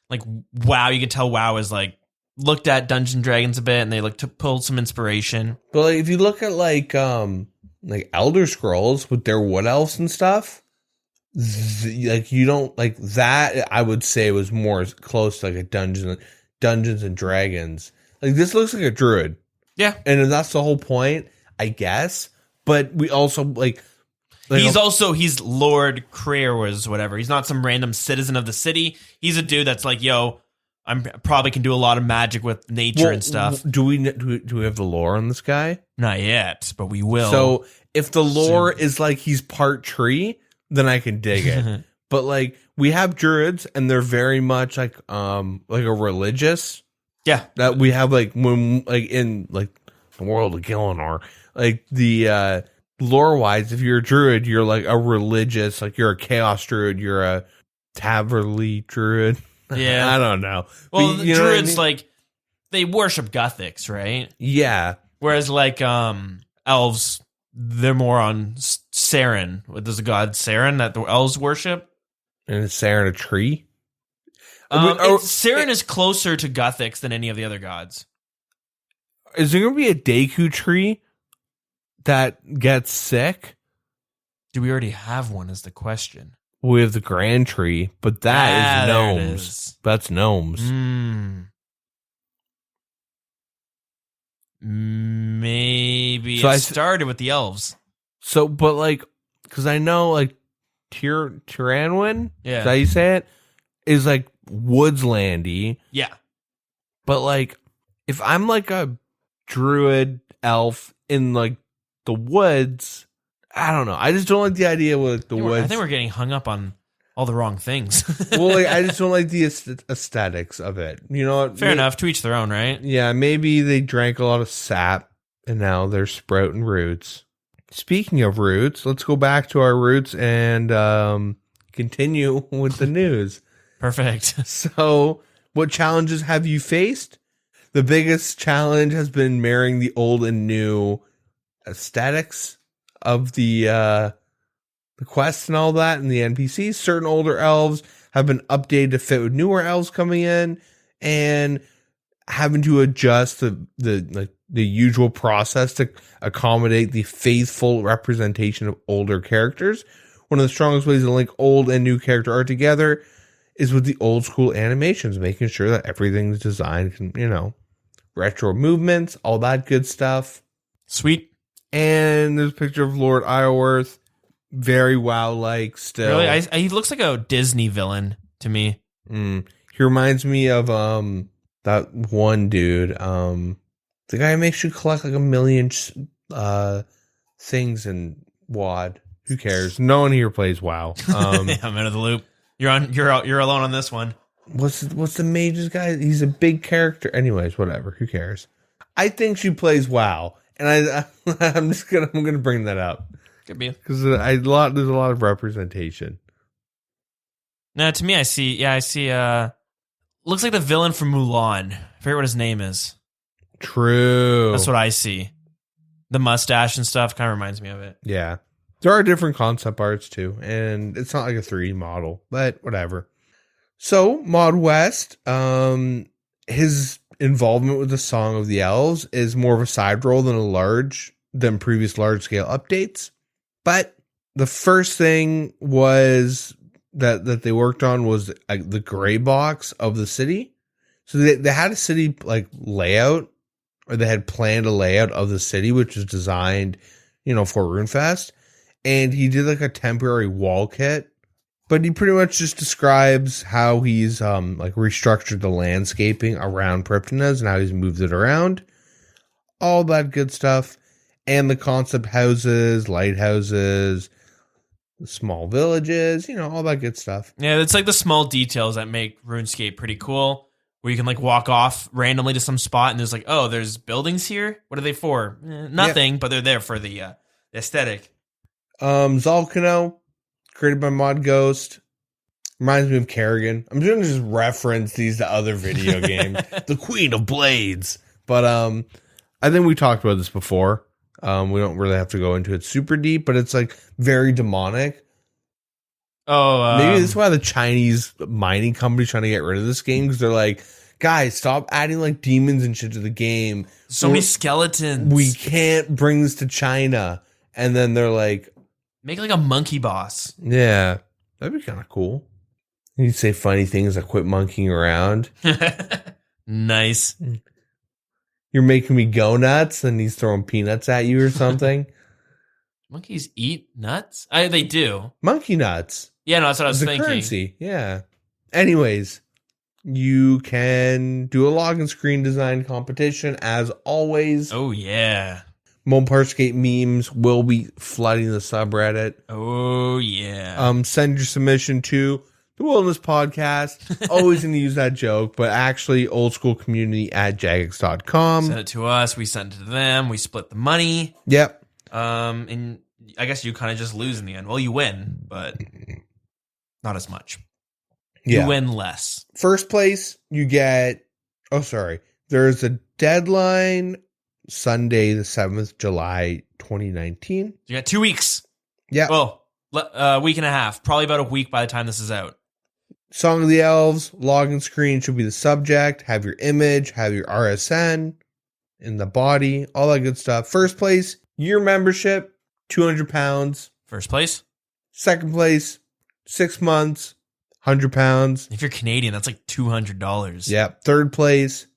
Speaker 4: like WoW. You can tell WoW is like looked at Dungeons and Dragons a bit, and they pulled some inspiration.
Speaker 5: But like, if you look at like Elder Scrolls with their wood elves and stuff, like you don't like that. I would say was more close to like a Dungeons and Dragons. Like this looks like a druid.
Speaker 4: Yeah,
Speaker 5: and that's the whole point, I guess. But we also like
Speaker 4: he's Lord Creerwas, whatever. He's not some random citizen of the city. He's a dude that's like, yo, I'm probably can do a lot of magic with nature and stuff.
Speaker 5: Do we have the lore on this guy?
Speaker 4: Not yet, but we will.
Speaker 5: So if the lore is like he's part tree, then I can dig it. But like we have druids, and they're very much like a religious.
Speaker 4: Yeah,
Speaker 5: that we have like when like in like the world of Gillinar, like the lore wise, if you're a druid, you're like a religious, like you're a chaos druid, you're a Taverly druid.
Speaker 4: Yeah,
Speaker 5: I don't know.
Speaker 4: Well,
Speaker 5: but,
Speaker 4: the druids like they worship Gothics, right?
Speaker 5: Yeah.
Speaker 4: Whereas like elves, they're more on Saren. There's a god Saren that the elves worship.
Speaker 5: And is Saren a tree?
Speaker 4: Saren is closer to Gothics than any of the other gods.
Speaker 5: Is there going to be a Deku tree that gets sick?
Speaker 4: Do we already have one is the question.
Speaker 5: We have the Grand Tree, but that is gnomes. That's gnomes.
Speaker 4: Maybe so it started with the elves.
Speaker 5: So, but like, because I know like Tyranwin,
Speaker 4: yeah,
Speaker 5: is that how you say it? Is like woodslandy.
Speaker 4: Yeah.
Speaker 5: But like, if I'm like a druid elf in like the woods, I don't know. I just don't like the idea with the woods.
Speaker 4: I think we're getting hung up on all the wrong things.
Speaker 5: Well, like, I just don't like the aesthetics of it. You know what?
Speaker 4: Fair enough. To each their own, right?
Speaker 5: Yeah, maybe they drank a lot of sap and now they're sprouting roots. Speaking of roots, let's go back to our roots and continue with the news.
Speaker 4: Perfect.
Speaker 5: So, what challenges have you faced? The biggest challenge has been marrying the old and new aesthetics of the quests and all that, and the NPCs. Certain older elves have been updated to fit with newer elves coming in, and having to adjust the usual process to accommodate the faithful representation of older characters. One of the strongest ways to link old and new character art together is with the old school animations, making sure that everything's designed, retro movements, all that good stuff.
Speaker 4: Sweet.
Speaker 5: And there's a picture of Lord Iorwerth, very WoW-like still.
Speaker 4: Really? He looks like a Disney villain to me.
Speaker 5: He reminds me of that one dude, the guy who makes you collect like 1 million things in WoD. Who cares? No one here plays WoW.
Speaker 4: I'm out of the loop. You're alone on this one.
Speaker 5: What's the mage's guy? He's a big character. Anyways, whatever. Who cares? I think she plays WoW, and I'm gonna bring that up.
Speaker 4: Could be
Speaker 5: because there's a lot of representation.
Speaker 4: No, to me, I see. Looks like the villain from Mulan. I forget what his name is.
Speaker 5: True.
Speaker 4: That's what I see. The mustache and stuff kind of reminds me of it.
Speaker 5: Yeah. There are different concept arts too, and it's not like a 3D model, but whatever. So, Mod West, his involvement with the Song of the Elves is more of a side role than previous large-scale updates. But the first thing was that they worked on was the gray box of the city. So they had a city like layout, or they had planned a layout of the city, which was designed, for RuneFest. And he did like a temporary wall kit But he pretty much just describes how he's like restructured the landscaping around Priptonez and how he's moved it around. All that good stuff. And the concept houses, lighthouses, small villages, all that good stuff.
Speaker 4: Yeah, it's like the small details that make RuneScape pretty cool. Where you can like walk off randomly to some spot and there's like, oh, there's buildings here? What are they for? Nothing, but they're there for the aesthetic.
Speaker 5: Zolcano, created by Mod Ghost. Reminds me of Kerrigan. I'm going to just reference these to other video games. The Queen of Blades. But I think we talked about this before. We don't really have to go into it super deep, but it's like very demonic.
Speaker 4: Oh,
Speaker 5: maybe that's why the Chinese mining company's trying to get rid of this game, because they're like, guys, stop adding like demons and shit to the game.
Speaker 4: So many skeletons.
Speaker 5: We can't bring this to China. And then they're like,
Speaker 4: make like a monkey boss.
Speaker 5: Yeah, that'd be kind of cool. You'd say funny things like quit monkeying around.
Speaker 4: Nice.
Speaker 5: You're making me go nuts, and he's throwing peanuts at you or something.
Speaker 4: Monkeys eat nuts? They do.
Speaker 5: Monkey nuts.
Speaker 4: Yeah, no, that's what I was
Speaker 5: the
Speaker 4: thinking.
Speaker 5: Currency, yeah. Anyways, you can do a login screen design competition as always.
Speaker 4: Oh, yeah.
Speaker 5: Moparscape memes will be flooding the subreddit.
Speaker 4: Oh, yeah.
Speaker 5: Send your submission to the Wilderness Podcast. Always going to use that joke, but actually oldschoolcommunity@jagex.com.
Speaker 4: Send it to us. We send it to them. We split the money.
Speaker 5: Yep.
Speaker 4: And I guess you kind of just lose in the end. Well, you win, but not as much.
Speaker 5: Yeah.
Speaker 4: You win less.
Speaker 5: First place, you get... Oh, sorry. There's a deadline Sunday, the 7th, July 2019.
Speaker 4: You got 2 weeks.
Speaker 5: Yeah.
Speaker 4: Well, a week and a half. Probably about a week by the time this is out.
Speaker 5: Song of the Elves, login screen should be the subject. Have your image, have your RSN in the body, all that good stuff. First place, year membership, £200.
Speaker 4: First place?
Speaker 5: Second place, 6 months, £100.
Speaker 4: If you're Canadian, that's like $200.
Speaker 5: Yep. Third place,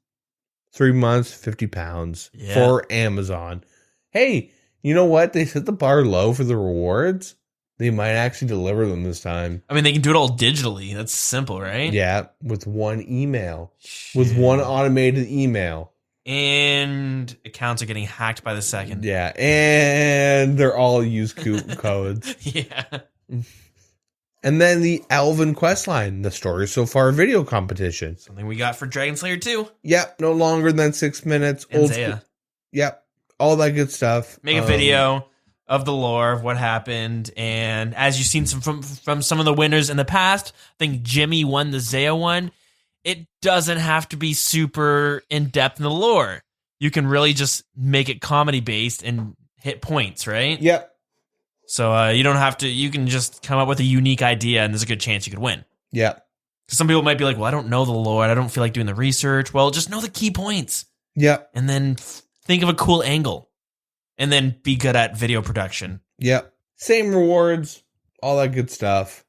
Speaker 5: 3 months, £50
Speaker 4: Yeah.
Speaker 5: for Amazon. Hey, you know what? They set the bar low for the rewards. They might actually deliver them this time.
Speaker 4: I mean, they can do it all digitally. That's simple, right?
Speaker 5: Yeah, with one email. With one automated email.
Speaker 4: And accounts are getting hacked by the second.
Speaker 5: Yeah, and they're all use codes.
Speaker 4: Yeah.
Speaker 5: And then the Elven questline, the Story So Far video competition.
Speaker 4: Something we got for Dragon Slayer 2.
Speaker 5: Yep, no longer than 6 minutes.
Speaker 4: And
Speaker 5: Old
Speaker 4: Zaya.
Speaker 5: school. Yep, all that good stuff.
Speaker 4: Make a video of the lore of what happened, and as you've seen from some of the winners in the past, I think Jimmy won the Zaya one. It doesn't have to be super in-depth in the lore. You can really just make it comedy-based and hit points, right?
Speaker 5: Yep.
Speaker 4: So you don't have to, you can just come up with a unique idea, and there's a good chance you could win.
Speaker 5: Yep.
Speaker 4: Some people might be like, well, I don't know the lore, I don't feel like doing the research. Well, just know the key points.
Speaker 5: Yep.
Speaker 4: And then think of a cool angle. And then be good at video production.
Speaker 5: Yep. Same rewards, all that good stuff.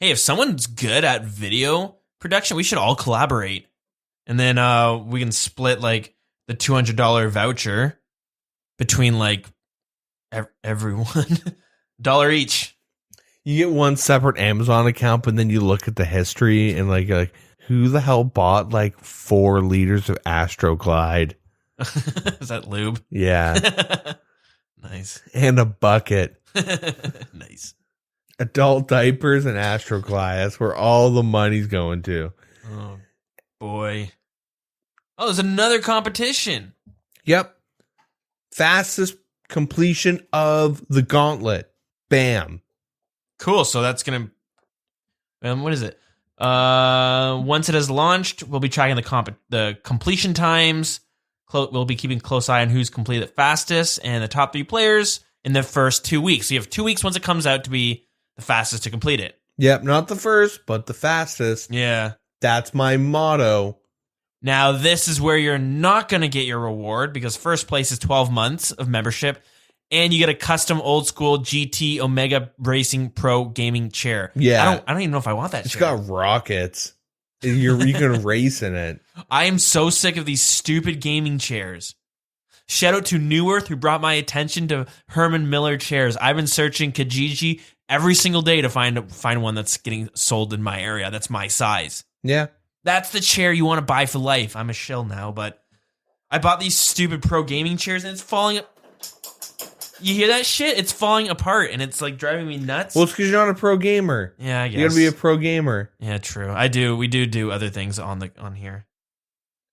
Speaker 4: Hey, if someone's good at video production, we should all collaborate. And then we can split like the $200 voucher between like everyone. $1 each.
Speaker 5: You get one separate Amazon account, but then you look at the history and like who the hell bought like 4 liters of Astroglide?
Speaker 4: Is that lube?
Speaker 5: Yeah.
Speaker 4: Nice.
Speaker 5: And a bucket.
Speaker 4: Nice.
Speaker 5: Adult diapers and Astroglide. That's where all the money's going to.
Speaker 4: Oh, boy. Oh, there's another competition.
Speaker 5: Yep. Fastest completion of the gauntlet. Bam.
Speaker 4: Cool. So that's going to... what is it? Once it has launched, we'll be tracking the completion times. We'll be keeping a close eye on who's completed it fastest and the top 3 players in the first 2 weeks. So you have 2 weeks once it comes out to be the fastest to complete it.
Speaker 5: Yep, not the first, but the fastest.
Speaker 4: Yeah.
Speaker 5: That's my motto.
Speaker 4: Now, this is where you're not going to get your reward because first place is 12 months of membership and you get a custom old school GT Omega Racing Pro gaming chair.
Speaker 5: Yeah.
Speaker 4: I don't even know if I want that
Speaker 5: It's
Speaker 4: chair.
Speaker 5: got rockets. You can race in it.
Speaker 4: I am so sick of these stupid gaming chairs. Shout out to New Earth who brought my attention to Herman Miller chairs. I've been searching Kijiji every single day to find one that's getting sold in my area. That's my size.
Speaker 5: Yeah.
Speaker 4: That's the chair you want to buy for life. I'm a shill now, but I bought these stupid pro gaming chairs and it's falling. You hear that shit? It's falling apart and it's like driving me nuts.
Speaker 5: Well, it's because you're not a pro gamer.
Speaker 4: Yeah, I guess.
Speaker 5: You gotta be a pro gamer.
Speaker 4: Yeah, true. I do. We do other things on here.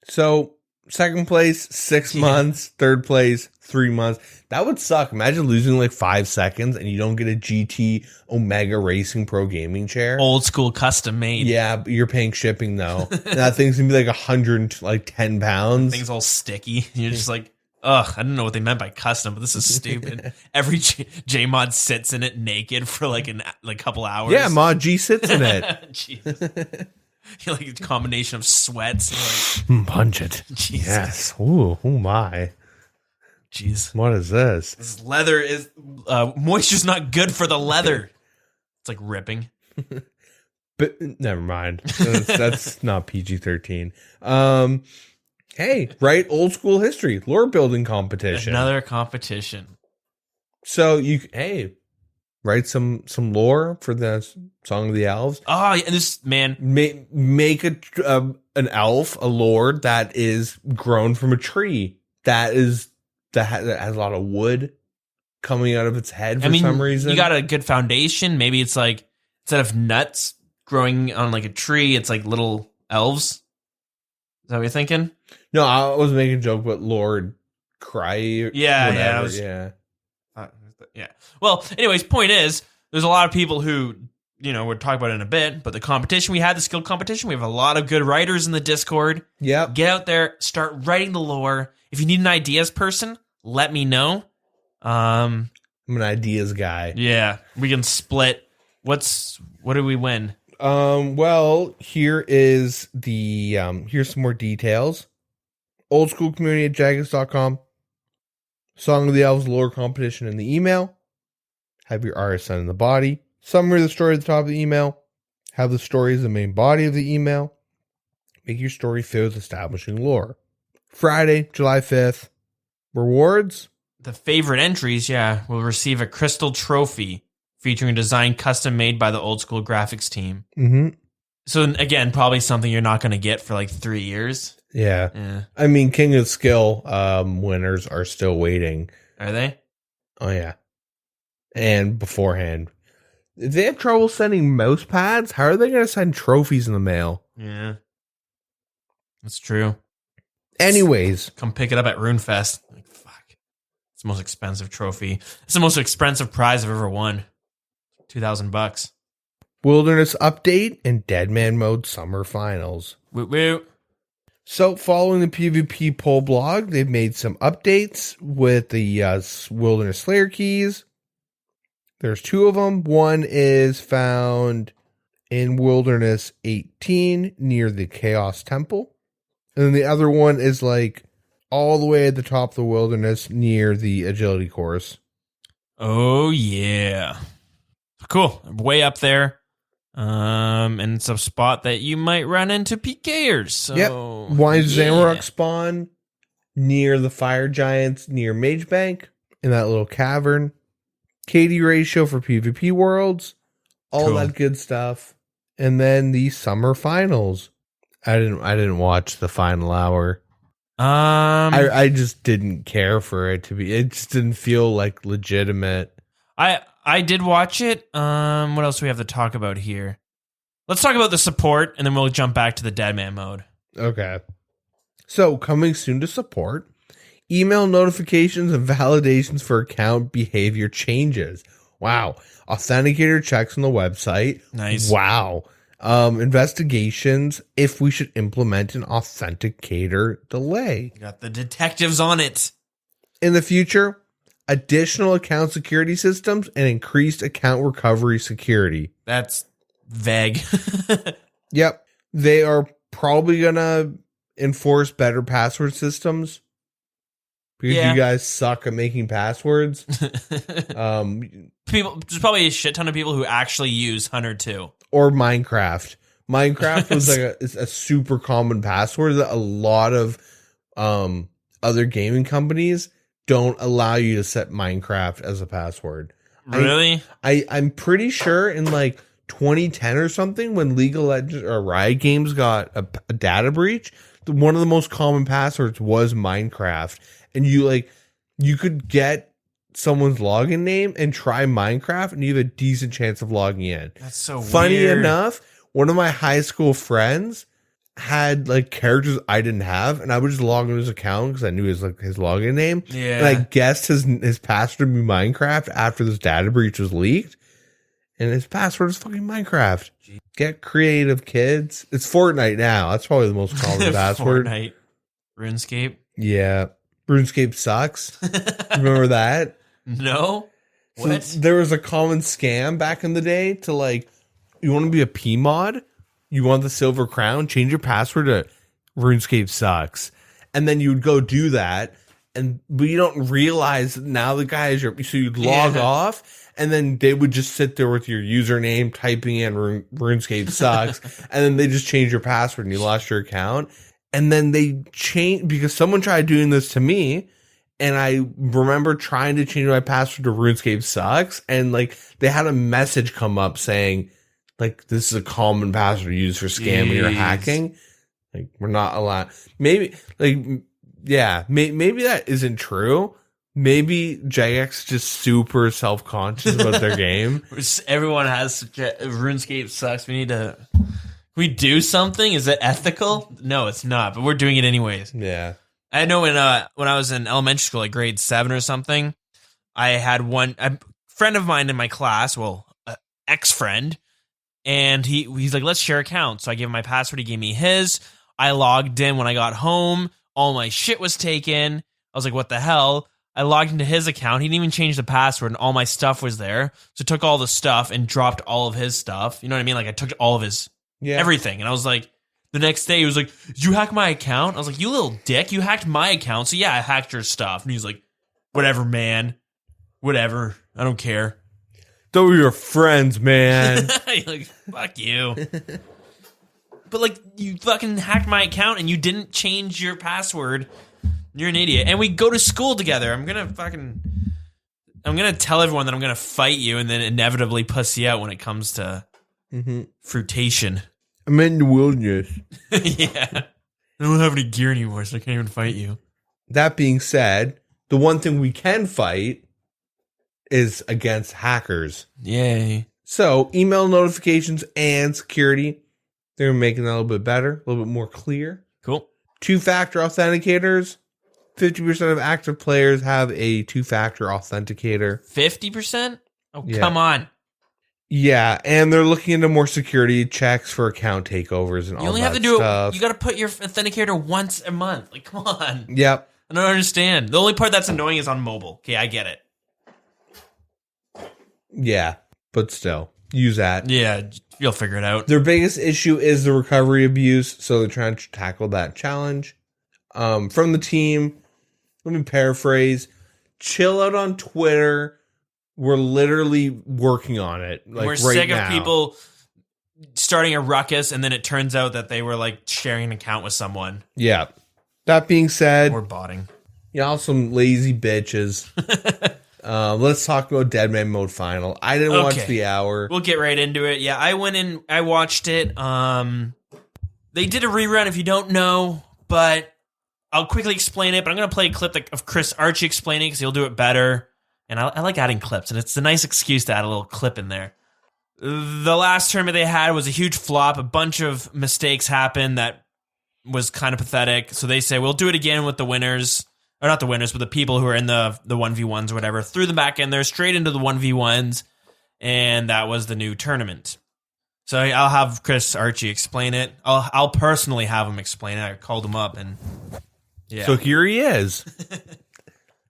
Speaker 5: So, second place, 6 months. Third place, 3 months. That would suck. Imagine losing like 5 seconds and you don't get a GT Omega Racing Pro Gaming chair.
Speaker 4: Old school custom made.
Speaker 5: Yeah, but you're paying shipping though. And that thing's gonna be like 110 pounds.
Speaker 4: Thing's all sticky. You're just like, ugh, I don't know what they meant by custom, but this is stupid. Every J-Mod sits in it naked for like a couple hours.
Speaker 5: Yeah, Mod G sits in it.
Speaker 4: Jesus. You're like a combination of sweats. Like,
Speaker 5: punch it.
Speaker 4: Jesus.
Speaker 5: Yes. Ooh, oh my.
Speaker 4: Jeez.
Speaker 5: What is this?
Speaker 4: This leather is moisture's not good for the leather. It's like ripping.
Speaker 5: But never mind. That's not PG-13. Hey, write old school history, lore building competition.
Speaker 4: Another competition.
Speaker 5: So write some lore for the Song of the Elves.
Speaker 4: Oh, yeah, this man
Speaker 5: Make an elf, a lord that is grown from a tree that has a lot of wood coming out of its head for some reason.
Speaker 4: You got a good foundation. Maybe it's like instead of nuts growing on like a tree, it's like little elves. Is that what you're thinking?
Speaker 5: No, I was making a joke, but Lord Cry.
Speaker 4: Yeah. Well, anyways, point is, there's a lot of people who, we'll talk about it in a bit, but the competition we had, the skill competition, we have a lot of good writers in the Discord.
Speaker 5: Yep.
Speaker 4: Get out there, start writing the lore. If you need an ideas person, let me know.
Speaker 5: I'm an ideas guy.
Speaker 4: Yeah, we can split. What did we win?
Speaker 5: Well, here is here's some more details. Old school community at jagus.com. Song of the Elves lore competition in the email. Have your RSN in the body. Summary of the story at the top of the email. Have the story as the main body of the email. Make your story fit with establishing lore. Friday, July 5th. Rewards.
Speaker 4: The favorite entries, will receive a crystal trophy featuring a design custom made by the old school graphics team.
Speaker 5: Mm-hmm.
Speaker 4: So again, probably something you're not going to get for like 3 years.
Speaker 5: Yeah. I mean, King of Skill winners are still waiting.
Speaker 4: Are they?
Speaker 5: Oh, yeah. And beforehand. If they have trouble sending mouse pads, how are they going to send trophies in the mail?
Speaker 4: Yeah. That's true.
Speaker 5: Anyways.
Speaker 4: Come pick it up at RuneFest. Like, fuck. It's the most expensive trophy. It's the most expensive prize I've ever won. $2,000.
Speaker 5: Wilderness Update and Deadman Mode Summer Finals.
Speaker 4: Woot woot.
Speaker 5: So, following the PvP poll blog, they've made some updates with the Wilderness Slayer keys. There's 2 of them. One is found in Wilderness 18 near the Chaos Temple. And then the other one is like all the way at the top of the wilderness near the Agility course.
Speaker 4: Oh, yeah. Cool. Way up there. And it's a spot that you might run into PKers. So,
Speaker 5: yep. Wine Zamrock spawn near the fire giants near Mage Bank in that little cavern. KD ratio for PvP worlds. All that good stuff. And then the summer finals. I didn't watch the final hour. I just didn't care for it to be. It just didn't feel like legitimate.
Speaker 4: I did watch it. What else do we have to talk about here? Let's talk about the support, and then we'll jump back to the Deadman mode.
Speaker 5: Okay. So, coming soon to support, email notifications and validations for account behavior changes. Wow. Authenticator checks on the website.
Speaker 4: Nice.
Speaker 5: Wow. Investigations if we should implement an authenticator delay.
Speaker 4: Got the detectives on it.
Speaker 5: In the future, additional account security systems and increased account recovery security.
Speaker 4: That's vague.
Speaker 5: Yep. They are probably going to enforce better password systems because you guys suck at making passwords.
Speaker 4: There's probably a shit ton of people who actually use Hunter 2.
Speaker 5: Or Minecraft. Minecraft was like a super common password that a lot of other gaming companies don't allow you to set Minecraft as a password.
Speaker 4: Really?
Speaker 5: I'm pretty sure in like 2010 or something, when League of Legends or Riot Games got a data breach, one of the most common passwords was Minecraft, and you could get someone's login name and try Minecraft, and you have a decent chance of logging in.
Speaker 4: That's so
Speaker 5: funny
Speaker 4: weird.
Speaker 5: enough. One of my high school friends had like characters I didn't have, and I would just log into his account because I knew his login name.
Speaker 4: Yeah.
Speaker 5: And I guessed his password would be Minecraft after this data breach was leaked. And his password is fucking Minecraft. Get creative, kids. It's Fortnite now. That's probably the most common password.
Speaker 4: Fortnite. RuneScape?
Speaker 5: Yeah. RuneScape sucks. Remember that?
Speaker 4: No? What?
Speaker 5: So there was a common scam back in the day to like, you want to be a P mod? You want the silver crown? Change your password to RuneScape sucks. And then you would go do that. But you don't realize that now the guy is so you'd log off. And then they would just sit there with your username, typing in RuneScape sucks. And then they just change your password and you lost your account. And then they changed because someone tried doing this to me. And I remember trying to change my password to RuneScape sucks. And like they had a message come up saying, like, this is a common password used for scamming or hacking. Like, we're not allowed. Maybe, like, yeah, maybe that isn't true. Maybe Jagex just super self-conscious about their game.
Speaker 4: Everyone has RuneScape sucks. Can we do something? Is it ethical? No, it's not, but we're doing it anyways.
Speaker 5: Yeah.
Speaker 4: I know when I was in elementary school, like grade 7 or something, I had a friend of mine in my class, ex-friend, and he's like, let's share accounts. So I gave him my password. He gave me his. I logged in when I got home. All my shit was taken. I was like, what the hell? I logged into his account. He didn't even change the password, and all my stuff was there. So I took all the stuff and dropped all of his stuff. You know what I mean? Like, I took all of his everything. And I was like, the next day, he was like, did you hack my account? I was like, you little dick. You hacked my account. So yeah, I hacked your stuff. And he's like, whatever, man. Whatever. I don't care.
Speaker 5: Those were your friends, man.
Speaker 4: Like, fuck you. But like, you fucking hacked my account and you didn't change your password. You're an idiot. And we go to school together. I'm gonna tell everyone that I'm gonna fight you and then inevitably pussy out when it comes to fruitation.
Speaker 5: I'm in the wilderness.
Speaker 4: Yeah. I don't have any gear anymore, so I can't even fight you.
Speaker 5: That being said, the one thing we can fight is against hackers.
Speaker 4: Yay. So,
Speaker 5: email notifications and security. They're making that a little bit better, a little bit more clear.
Speaker 4: Cool.
Speaker 5: 2-factor authenticators. 50% of active players have a 2-factor authenticator.
Speaker 4: 50%? Oh,
Speaker 5: yeah.
Speaker 4: Come on.
Speaker 5: Yeah, and they're looking into more security checks for account takeovers and all that stuff. You only have to do it.
Speaker 4: You got to put your authenticator once a month. Like, come on.
Speaker 5: Yep.
Speaker 4: I don't understand. The only part that's annoying is on mobile. Okay, I get it.
Speaker 5: Yeah, but still, use that.
Speaker 4: Yeah, you'll figure it out.
Speaker 5: Their biggest issue is the recovery abuse, so they're trying to tackle that challenge. From the team, let me paraphrase. Chill out on Twitter. We're literally working on it. Like,
Speaker 4: we're sick of people starting a ruckus, and then it turns out that they were like sharing an account with someone.
Speaker 5: Yeah. That being said,
Speaker 4: or botting.
Speaker 5: Y'all some lazy bitches. Let's talk about Deadman Mode Final. I didn't watch the hour.
Speaker 4: We'll get right into it. Yeah, I went in. I watched it. They did a rerun. If you don't know, but I'll quickly explain it. But I'm gonna play a clip of Chris Archie explaining because he'll do it better. And I like adding clips, and it's a nice excuse to add a little clip in there. The last tournament they had was a huge flop. A bunch of mistakes happened that was kind of pathetic. So they say, we'll do it again with the winners. Or not the winners, but the people who are in the 1v1s or whatever. Threw them back in there, straight into the 1v1s. And that was the new tournament. So I'll have Chris Archie explain it. I'll personally have him explain it. I called him up, and yeah.
Speaker 5: So here he is.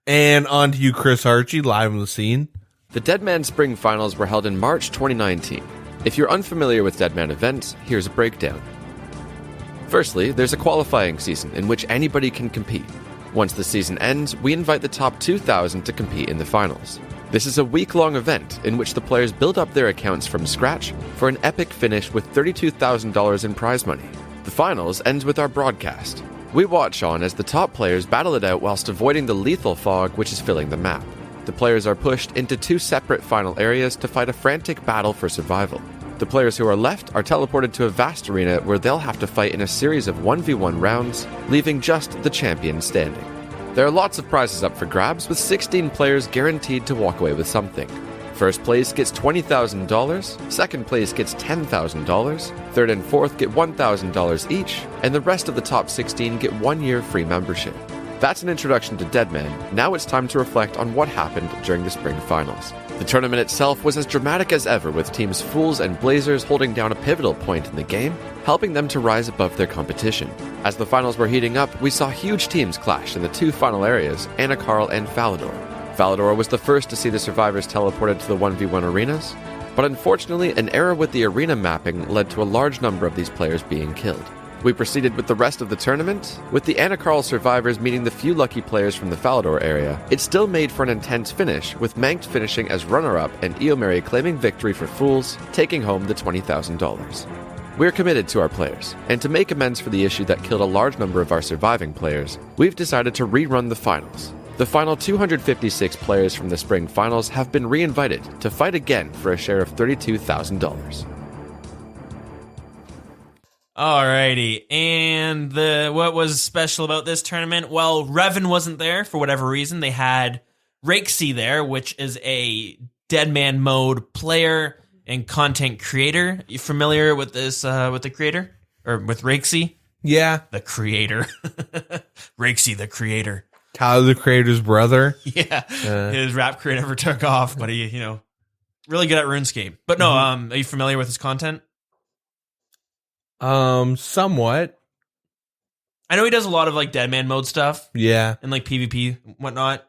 Speaker 5: And on to you, Chris Archie, live on the scene.
Speaker 2: The Deadman Spring Finals were held in March 2019. If you're unfamiliar with Deadman events, here's a breakdown. Firstly, there's a qualifying season in which anybody can compete. Once the season ends, we invite the top 2,000 to compete in the finals. This is a week-long event in which the players build up their accounts from scratch for an epic finish with $32,000 in prize money. The finals ends with our broadcast. We watch on as the top players battle it out whilst avoiding the lethal fog which is filling the map. The players are pushed into 2 separate final areas to fight a frantic battle for survival. The players who are left are teleported to a vast arena where they'll have to fight in a series of 1v1 rounds, leaving just the champion standing. There are lots of prizes up for grabs, with 16 players guaranteed to walk away with something. First place gets $20,000, second place gets $10,000, third and fourth get $1,000 each, and the rest of the top 16 get 1 year free membership. That's an introduction to Deadman. Now it's time to reflect on what happened during the spring finals. The tournament itself was as dramatic as ever, with teams Fools and Blazers holding down a pivotal point in the game, helping them to rise above their competition. As the finals were heating up, we saw huge teams clash in the 2 final areas, Anakarl and Falador. Falador was the first to see the survivors teleported to the 1v1 arenas, but unfortunately, an error with the arena mapping led to a large number of these players being killed. We proceeded with the rest of the tournament, with the Anakarl survivors meeting the few lucky players from the Falador area. It still made for an intense finish, with Manked finishing as runner-up and Eomeri claiming victory for Fools, taking home the $20,000. We're committed to our players, and to make amends for the issue that killed a large number of our surviving players, we've decided to rerun the finals. The final 256 players from the spring finals have been re-invited to fight again for a share of $32,000.
Speaker 4: Alrighty, and what was special about this tournament? Well, Revan wasn't there for whatever reason. They had Rakesy there, which is a Deadman Mode player and content creator. You familiar with this, with the creator? Or with Rakesy?
Speaker 5: Yeah.
Speaker 4: The creator. Rakesy, the creator.
Speaker 5: Tyler, the creator's brother.
Speaker 4: Yeah. His rap career never took off, but he, really good at RuneScape. But no, are you familiar with his content?
Speaker 5: Somewhat.
Speaker 4: I know he does a lot of like Deadman Mode stuff.
Speaker 5: Yeah.
Speaker 4: And like PvP and whatnot.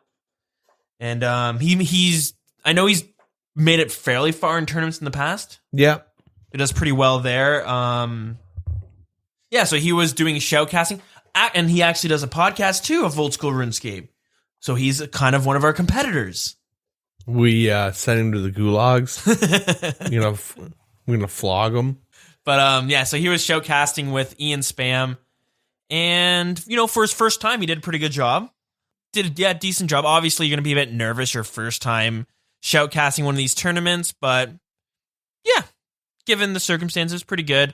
Speaker 4: And I know he's made it fairly far in tournaments in the past.
Speaker 5: Yeah.
Speaker 4: He does pretty well there. Yeah, so he was doing shoutcasting. And he actually does a podcast too of Old School RuneScape. So he's kind of one of our competitors.
Speaker 5: We sent him to the gulags. We're gonna flog him.
Speaker 4: But yeah, so he was showcasting with Ian Spam, and for his first time, he did a pretty good job. Did a decent job. Obviously, you're gonna be a bit nervous your first time shoutcasting one of these tournaments, but yeah, given the circumstances, pretty good.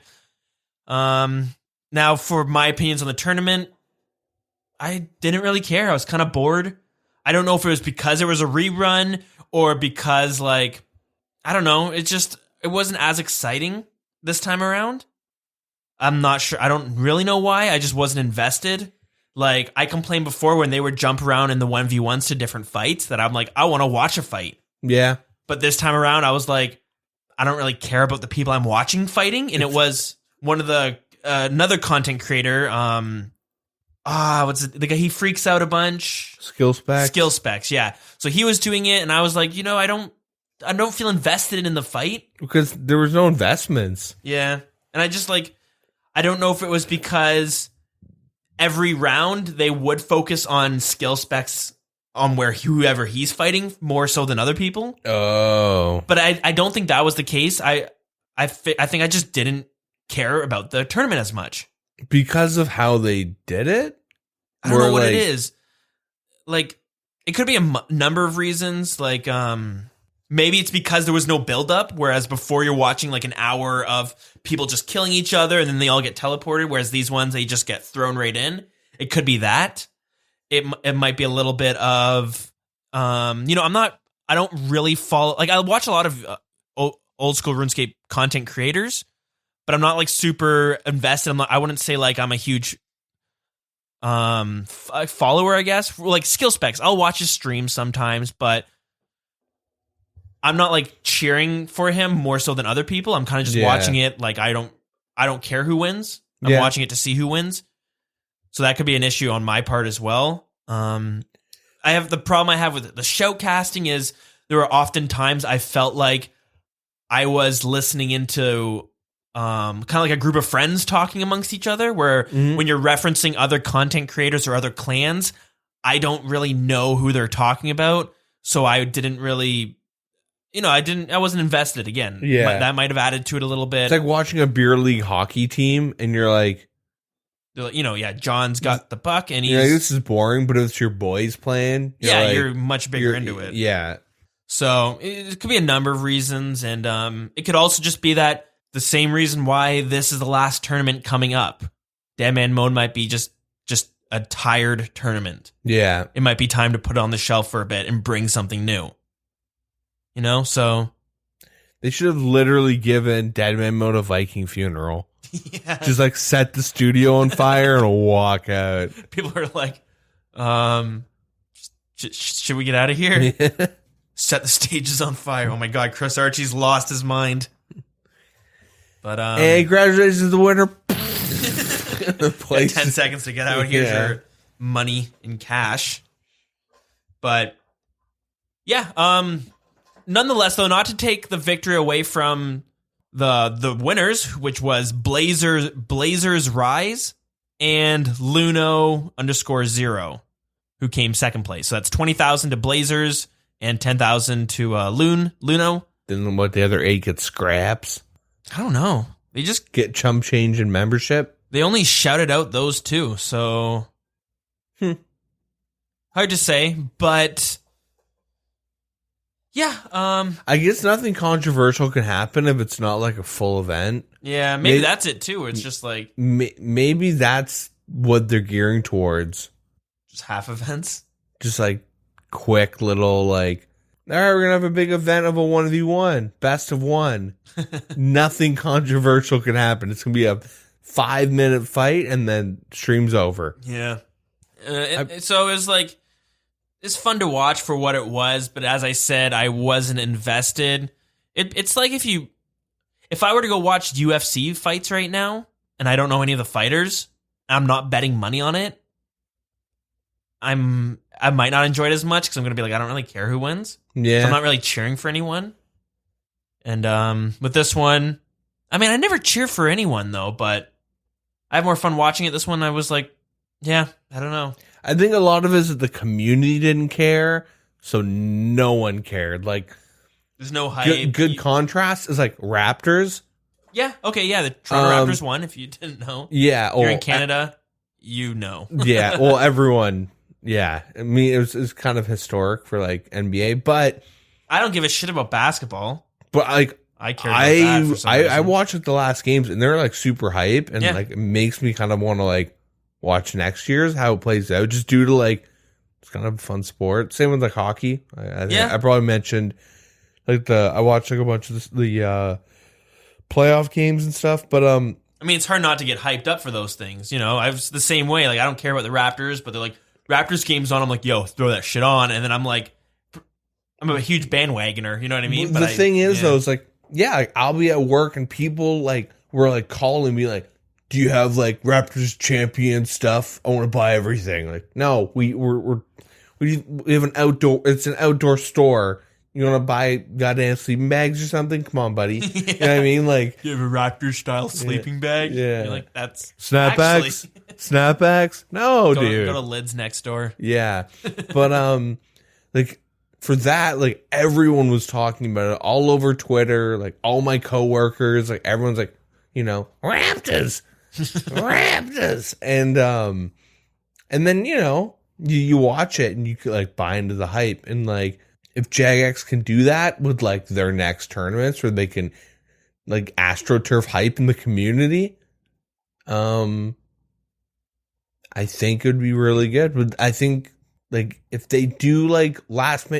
Speaker 4: Now for my opinions on the tournament, I didn't really care. I was kind of bored. I don't know if it was because it was a rerun or because I don't know. It wasn't as exciting this time around. I'm not sure. I don't really know why. I just wasn't invested. I complained before when they would jump around in the 1v1s to different fights that I'm like, I want to watch a fight.
Speaker 5: Yeah. But
Speaker 4: this time around, I was like, I don't really care about the people I'm watching fighting. And it was one of the, another content creator, what's it, the guy, he freaks out a bunch.
Speaker 5: Skill Specs,
Speaker 4: yeah. So he was doing it, and I was like, I don't feel invested in the fight.
Speaker 5: Because there was no investments.
Speaker 4: Yeah. And I just I don't know if it was because every round they would focus on skill specs on whoever he's fighting more so than other people.
Speaker 5: Oh.
Speaker 4: But I don't think that was the case. I think I just didn't care about the tournament as much.
Speaker 5: Because of how they did it?
Speaker 4: I don't know what it is. It could be a number of reasons. Maybe it's because there was no build-up, whereas before you're watching an hour of people just killing each other and then they all get teleported, whereas these ones, they just get thrown right in. It could be that. It might be a little bit of, I don't really follow, I watch a lot of old school RuneScape content creators, but I'm not super invested. I wouldn't say I'm a huge follower, I guess. Skill Specs, I'll watch his stream sometimes, but I'm not cheering for him more so than other people. I'm kind of just watching it. I don't care who wins. I'm watching it to see who wins. So that could be an issue on my part as well. The problem I have with the shoutcasting is there were often times I felt like I was listening into kind of like a group of friends talking amongst each other, where when you're referencing other content creators or other clans, I don't really know who they're talking about. So I didn't really, I wasn't invested again. Yeah. That might have added to it a little bit.
Speaker 5: It's like watching a beer league hockey team and you're like,
Speaker 4: John's got the puck and he's
Speaker 5: this is boring, but if it's your boys playing,
Speaker 4: you're much bigger into it.
Speaker 5: Yeah.
Speaker 4: So it could be a number of reasons, and it could also just be that the same reason why this is the last tournament coming up. Deadman Mode might be just a tired tournament.
Speaker 5: Yeah.
Speaker 4: It might be time to put it on the shelf for a bit and bring something new. So
Speaker 5: they should have literally given Deadman Mode a Viking funeral.
Speaker 4: Yeah.
Speaker 5: Just like set the studio on fire and walk out.
Speaker 4: People are like, should we get out of here? Set the stages on fire. Oh my God, Chris Archie's lost his mind. But
Speaker 5: hey, congratulations to the winner. The
Speaker 4: 10 seconds to get out. Here's your money in cash. But nonetheless, though, not to take the victory away from the winners, which was Blazers Rise and Luno_0, who came second place. So that's 20,000 to Blazers and 10,000 to Luno.
Speaker 5: Then what, the other 8 get scraps?
Speaker 4: I don't know. They just
Speaker 5: get chump change and membership.
Speaker 4: They only shouted out those two, so hard to say, but yeah.
Speaker 5: I guess nothing controversial can happen if it's not like a full event.
Speaker 4: Yeah, maybe that's it too. It's just like
Speaker 5: maybe that's what they're gearing towards.
Speaker 4: Just half events.
Speaker 5: Just like quick little like, all right, we're gonna have a big event of a 1v1, best of one. Nothing controversial can happen. It's gonna be a 5-minute fight and then stream's over.
Speaker 4: Yeah. So it was like, it's fun to watch for what it was, but as I said, I wasn't invested. It's like if I were to go watch UFC fights right now and I don't know any of the fighters, I'm not betting money on it, I might not enjoy it as much because I'm going to be like, I don't really care who wins.
Speaker 5: Yeah.
Speaker 4: So I'm not really cheering for anyone. And with this one, I mean, I never cheer for anyone though, but I have more fun watching it. This one, I was like, yeah, I don't know.
Speaker 5: I think a lot of it is that the community didn't care, so no one cared. Like,
Speaker 4: there's no hype.
Speaker 5: Good contrast is like Raptors.
Speaker 4: Yeah, okay, yeah, the Toronto Raptors won, if you didn't know.
Speaker 5: Yeah.
Speaker 4: You're in Canada, you know.
Speaker 5: Yeah, well, everyone, yeah. I mean, it was kind of historic for, like, NBA, but
Speaker 4: I don't give a shit about basketball.
Speaker 5: But, like,
Speaker 4: I care about that for some reason.
Speaker 5: I watched like, the last games, and they're, like, super hype, and,
Speaker 4: Yeah.
Speaker 5: like, it makes me kind of want to, like, watch next year's, how it plays out, just due to, like, it's kind of a fun sport. Same with, like, hockey. I probably mentioned, like, I watched, like, a bunch of the playoff games and stuff, but,
Speaker 4: I mean, it's hard not to get hyped up for those things, you know? I was the same way. Like, I don't care about the Raptors, but they're like, Raptors games on, I'm like, yo, throw that shit on, and then I'm like, I'm a huge bandwagoner, you know what I mean?
Speaker 5: But the thing is, though, it's like, yeah, like, I'll be at work, and people, like, were, like, calling me, like, do you have, like, Raptors champion stuff? I want to buy everything. Like, no, we have an outdoor, it's an outdoor store. You want to buy goddamn sleeping bags or something? Come on, buddy.
Speaker 4: Yeah.
Speaker 5: You know what I mean? Like,
Speaker 4: you have a Raptor-style sleeping bag?
Speaker 5: Yeah.
Speaker 4: You're like, that's...
Speaker 5: Snapbacks? Snapbacks? No, dude.
Speaker 4: Go to Lids next door.
Speaker 5: Yeah. But, like, for that, like, everyone was talking about it all over Twitter. Like, all my coworkers, like, everyone's like, you know, Raptors. Raptors. And then, you know, you watch it and you could, like, buy into the hype. And, like, if Jagex can do that with, like, their next tournaments where they can, like, AstroTurf hype in the community, I think it would be really good. But I think, like, if they do, like,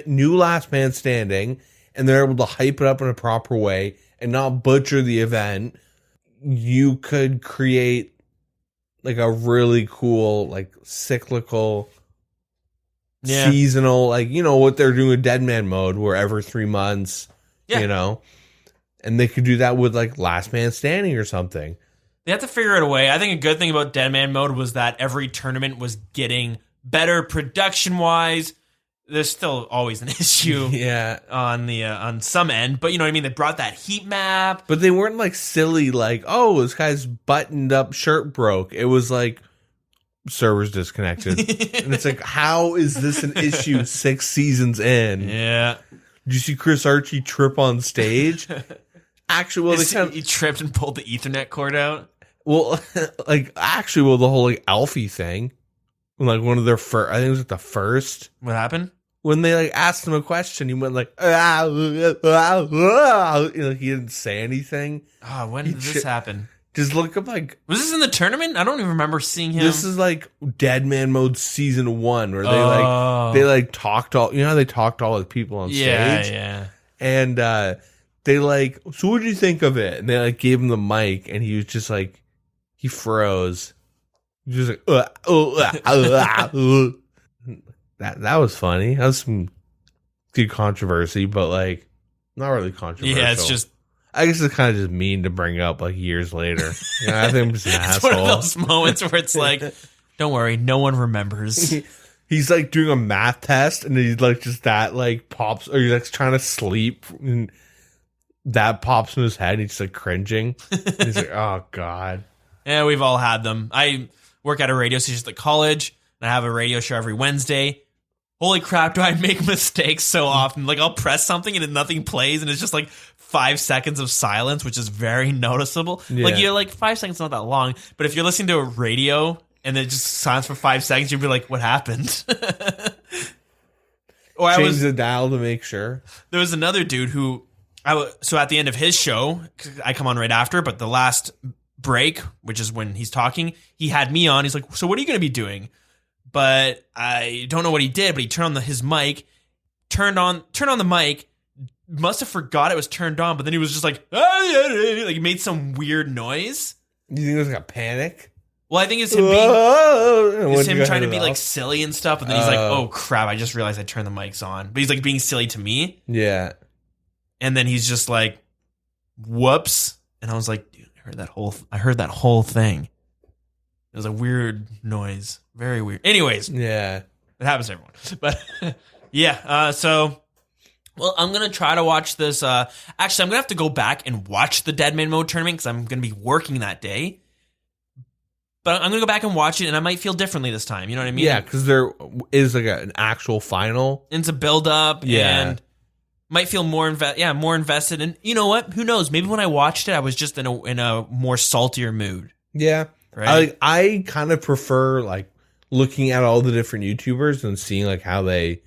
Speaker 5: new last man standing and they're able to hype it up in a proper way and not butcher the event, you could create, like, a really cool, like, cyclical, seasonal, like, you know, what they're doing with Deadman Mode, where every 3 months, you know, and they could do that with, like, Last Man Standing or something.
Speaker 4: They have to figure out a way. I think a good thing about Deadman Mode was that every tournament was getting better production-wise. There's still always an issue on some end, but you know what I mean? They brought that heat map.
Speaker 5: But they weren't, like, silly, like, oh, this guy's buttoned-up shirt broke. It was like, server's disconnected. And it's like, how is this an issue 6 seasons in?
Speaker 4: Yeah.
Speaker 5: Did you see Chris Archie trip on stage? Actually, well,
Speaker 4: he tripped and pulled the Ethernet cord out.
Speaker 5: Well, like actually, the whole like Alfie thing, like one of their first, I think it was like the first.
Speaker 4: What happened?
Speaker 5: When they like asked him a question, he went like, like he didn't say anything.
Speaker 4: Oh, when did this happen?
Speaker 5: Just look up like.
Speaker 4: Was this in the tournament? I don't even remember seeing him.
Speaker 5: This is like Deadman Mode season 1, where they talked all. You know how they talked to all the people on stage.
Speaker 4: Yeah.
Speaker 5: And they like. So what did you think of it? And they like gave him the mic, and he was just like, he froze. He was just like, That was funny. That was some good controversy, but like not really controversial.
Speaker 4: Yeah, it's just.
Speaker 5: I guess it's kind of just mean to bring up like years later. Yeah, I think I'm just an
Speaker 4: It's
Speaker 5: asshole.
Speaker 4: one of those moments where it's like, don't worry, no one remembers.
Speaker 5: He's like doing a math test, and he's like just that like pops, or he's like trying to sleep, and that pops in his head. And he's just like cringing. And he's like, oh god.
Speaker 4: Yeah, we've all had them. I work at a radio station at college, and I have a radio show every Wednesday. Holy crap, do I make mistakes so often? Like, I'll press something and then nothing plays, and it's just like 5 seconds of silence, which is very noticeable.
Speaker 5: Yeah.
Speaker 4: Like, you're like, 5 seconds is not that long, but if you're listening to a radio and then just silence for 5 seconds, you'd be like, what happened? Or
Speaker 5: Change the dial to make sure.
Speaker 4: There was another dude who, so at the end of his show, I come on right after, but the last break, which is when he's talking, he had me on. He's like, so what are you going to be doing? But I don't know what he did, but he turned on his mic, turned on the mic, must have forgot it was turned on, but then he was just like he made some weird noise.
Speaker 5: You think it was like a panic?
Speaker 4: Well, I think it's him trying to be like silly and stuff, and then he's like, oh crap, I just realized I turned the mics on. But he's like being silly to me.
Speaker 5: Yeah.
Speaker 4: And then he's just like, whoops. And I was like, dude, I heard that whole thing. It was a weird noise. Very weird. Anyways.
Speaker 5: Yeah.
Speaker 4: It happens to everyone. But yeah, so well, I'm going to try to watch this. Actually, I'm going to have to go back and watch the Deadman Mode tournament because I'm going to be working that day. But I'm going to go back and watch it, and I might feel differently this time. You know what I mean?
Speaker 5: Yeah, because there is like an actual final.
Speaker 4: And it's a build-up.
Speaker 5: Yeah.
Speaker 4: And might feel more invested. And you know what? Who knows? Maybe when I watched it, I was just in a more saltier mood.
Speaker 5: Yeah.
Speaker 4: Right?
Speaker 5: I kind of prefer like looking at all the different YouTubers and seeing like how they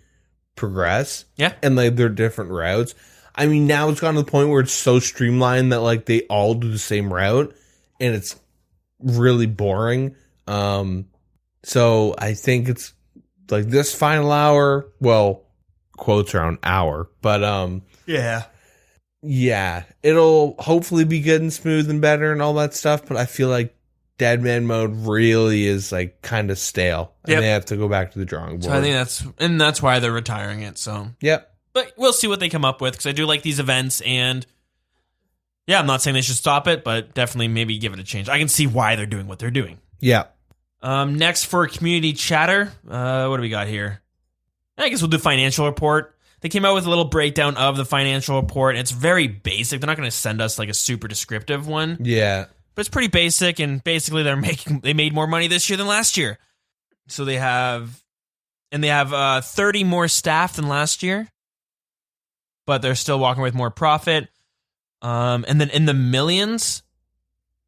Speaker 5: progress.
Speaker 4: Yeah.
Speaker 5: And like their different routes. I mean, now it's gotten to the point where it's so streamlined that like they all do the same route and it's really boring. So I think it's like this final hour, well, quotes around hour, but yeah, it'll hopefully be good and smooth and better and all that stuff, but I feel like Deadman Mode really is like kind of stale, and they have to go back to the drawing board.
Speaker 4: So I think that's why they're retiring it. So
Speaker 5: yep.
Speaker 4: But we'll see what they come up with because I do like these events, and yeah, I'm not saying they should stop it, but definitely maybe give it a change. I can see why they're doing what they're doing.
Speaker 5: Yeah.
Speaker 4: Next for community chatter, what do we got here? I guess we'll do financial report. They came out with a little breakdown of the financial report. It's very basic. They're not going to send us like a super descriptive one.
Speaker 5: Yeah.
Speaker 4: But it's pretty basic, and basically they made more money this year than last year. So they have 30 more staff than last year, but they're still walking with more profit. And then in the millions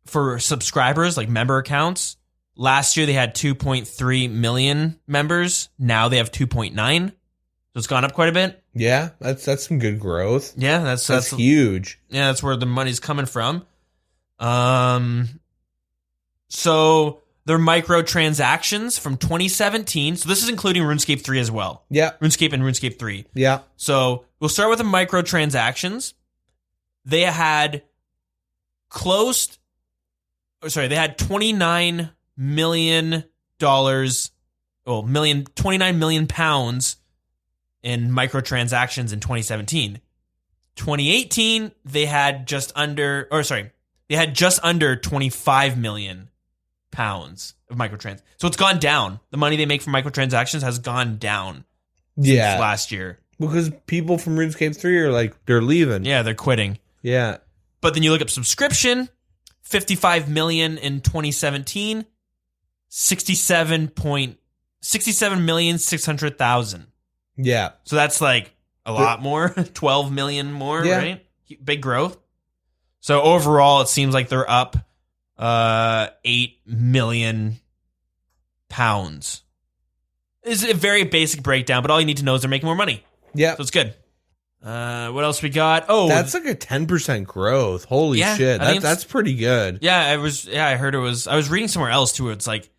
Speaker 4: for subscribers, like member accounts, last year they had 2.3 million members. Now they have 2.9. So it's gone up quite a bit.
Speaker 5: Yeah, that's some good growth.
Speaker 4: Yeah, that's
Speaker 5: huge.
Speaker 4: Yeah, that's where the money's coming from. So their microtransactions from 2017. So this is including RuneScape 3 as well.
Speaker 5: Yeah.
Speaker 4: RuneScape and RuneScape 3.
Speaker 5: Yeah.
Speaker 4: So we'll start with the microtransactions. They had they had $29 million, 29 million pounds in microtransactions in 2017. 2018, they had just under 25 million pounds of microtrans. So it's gone down. The money they make from microtransactions has gone down since last year.
Speaker 5: Because people from RuneScape 3 are like, they're leaving.
Speaker 4: Yeah, they're quitting.
Speaker 5: Yeah.
Speaker 4: But then you look up subscription, 55 million in 2017, 67,600,000.
Speaker 5: Yeah.
Speaker 4: So that's like a lot more, 12 million more, right? Big growth. So overall, it seems like they're up 8 million pounds. It's a very basic breakdown, but all you need to know is they're making more money.
Speaker 5: Yeah.
Speaker 4: So it's good. What else we got? Oh,
Speaker 5: that's like a 10% growth. Holy shit. That's pretty good.
Speaker 4: Yeah, I heard it was. I was reading somewhere else too. It's like, I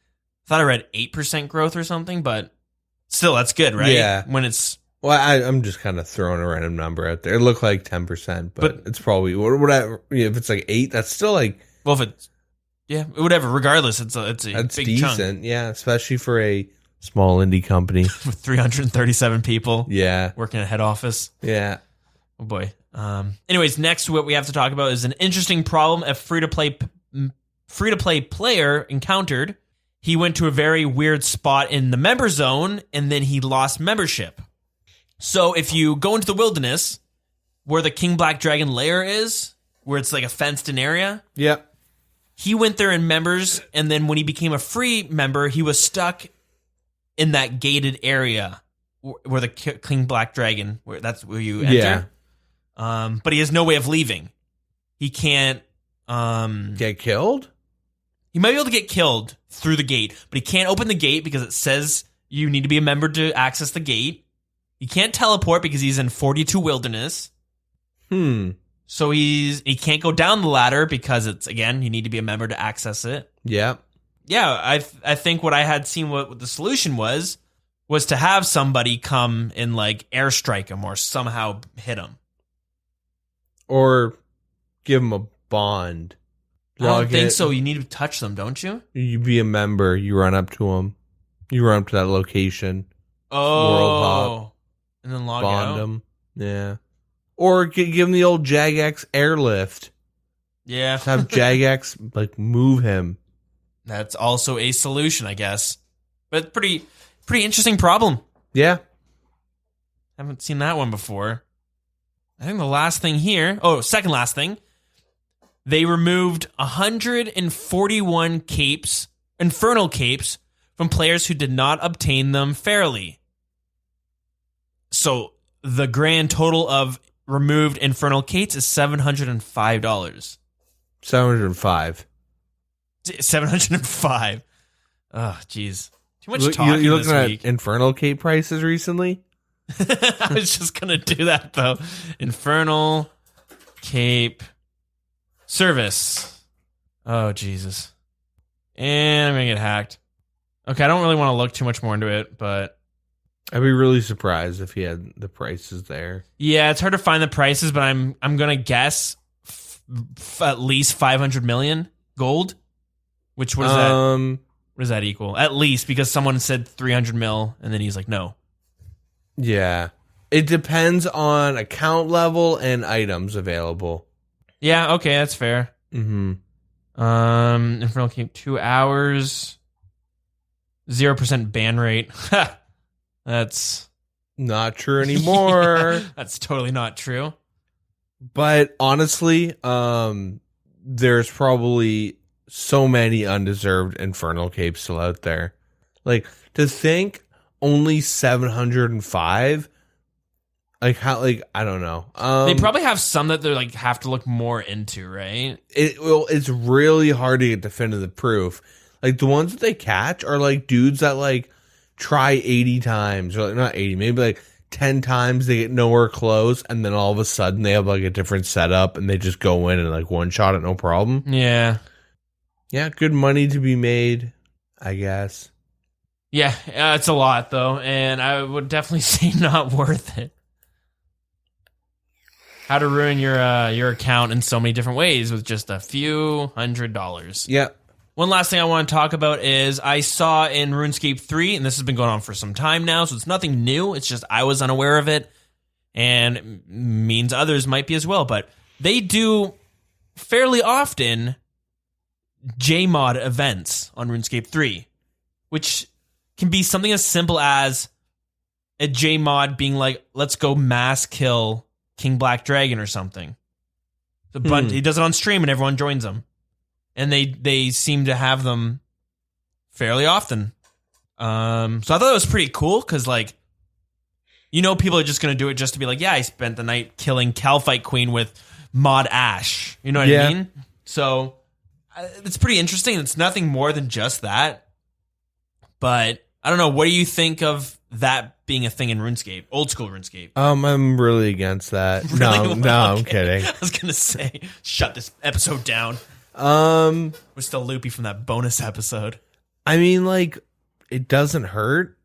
Speaker 4: thought I read 8% growth or something, but still, that's good, right?
Speaker 5: Yeah.
Speaker 4: When it's.
Speaker 5: Well, I'm just kind of throwing a random number out there. It looked like 10%, but it's probably whatever. If it's like 8, that's still like.
Speaker 4: Well, if it's. Yeah, whatever. Regardless, it's a
Speaker 5: that's
Speaker 4: big
Speaker 5: decent.
Speaker 4: chunk.
Speaker 5: Yeah, especially for a small indie company
Speaker 4: with 337 people.
Speaker 5: Yeah,
Speaker 4: working at head office.
Speaker 5: Yeah.
Speaker 4: Oh boy. Anyways, next what we have to talk about is an interesting problem a free to play player encountered. He went to a very weird spot in the member zone, and then he lost membership. So if you go into the wilderness, where the King Black Dragon lair is, where it's like a fenced-in area,
Speaker 5: Yep.
Speaker 4: he went there in members, and then when he became a free member, he was stuck in that gated area where the King Black Dragon, that's where you enter. Yeah. But he has no way of leaving. He can't
Speaker 5: get killed?
Speaker 4: He might be able to get killed through the gate, but he can't open the gate because it says you need to be a member to access the gate. He can't teleport because he's in 42 wilderness. So he can't go down the ladder because it's, again, you need to be a member to access it.
Speaker 5: Yeah.
Speaker 4: Yeah, I think what I had seen what the solution was to have somebody come and like airstrike him or somehow hit him.
Speaker 5: Or give him a bond.
Speaker 4: I don't think so. You need to touch them, don't you?
Speaker 5: You be a member. You run up to them. You run up to that location. World hop.
Speaker 4: And then log
Speaker 5: bond
Speaker 4: out.
Speaker 5: them. Yeah. Or give him the old Jagex airlift.
Speaker 4: Yeah.
Speaker 5: Just have Jagex like move him.
Speaker 4: That's also a solution, I guess. But pretty interesting problem.
Speaker 5: Yeah.
Speaker 4: Haven't seen that one before. I think the last thing here. Second last thing. They removed 141 capes, infernal capes, from players who did not obtain them fairly. So the grand total of removed infernal capes is $705.
Speaker 5: 705.
Speaker 4: 705. Oh, jeez. Too much talking
Speaker 5: you looking
Speaker 4: this week.
Speaker 5: at infernal cape prices recently?
Speaker 4: I was just going to do that, though. Infernal cape service. Oh, Jesus. And I'm going to get hacked. Okay, I don't really want to look too much more into it, but...
Speaker 5: I'd be really surprised if he had the prices there.
Speaker 4: Yeah, it's hard to find the prices, but I'm going to guess at least 500 million gold. Which what is that? What does that equal? At least, because someone said 300 mil, and then he's like, no.
Speaker 5: Yeah. It depends on account level and items available.
Speaker 4: Yeah, okay, that's fair.
Speaker 5: Mm-hmm.
Speaker 4: Infernal Cape 2 hours. 0% ban rate. That's
Speaker 5: not true anymore.
Speaker 4: Yeah, that's totally not true.
Speaker 5: But honestly, there's probably so many undeserved infernal capes still out there. Like, to think only 705, like how, like, I don't know.
Speaker 4: They probably have some that they're like have to look more into, right?
Speaker 5: It's really hard to get definitive proof. Like, the ones that they catch are like dudes that like try 80 times, or like, not 80, maybe like 10 times, they get nowhere close, and then all of a sudden they have like a different setup and they just go in and like one shot it, no problem.
Speaker 4: Yeah.
Speaker 5: Yeah, good money to be made, I guess.
Speaker 4: Yeah, it's a lot though, and I would definitely say not worth it. How to ruin your account in so many different ways with just a few $100s.
Speaker 5: Yeah.
Speaker 4: One last thing I want to talk about is I saw in RuneScape 3, and this has been going on for some time now, so it's nothing new. It's just I was unaware of it, and means others might be as well. But they do fairly often JMod events on RuneScape 3, which can be something as simple as a JMod being like, let's go mass kill King Black Dragon or something. He does it on stream, and everyone joins him. And they seem to have them fairly often. So I thought that was pretty cool because, like, people are just going to do it just to be like, yeah, I spent the night killing Calphite Queen with Mod Ash. You know what I mean? So it's pretty interesting. It's nothing more than just that. But I don't know. What do you think of that being a thing in RuneScape? Old school RuneScape.
Speaker 5: I'm really against that.
Speaker 4: Really?
Speaker 5: No, I'm
Speaker 4: Okay.
Speaker 5: kidding.
Speaker 4: I was going to say, shut this episode down.
Speaker 5: We're
Speaker 4: still loopy from that bonus episode.
Speaker 5: I mean, like, it doesn't hurt.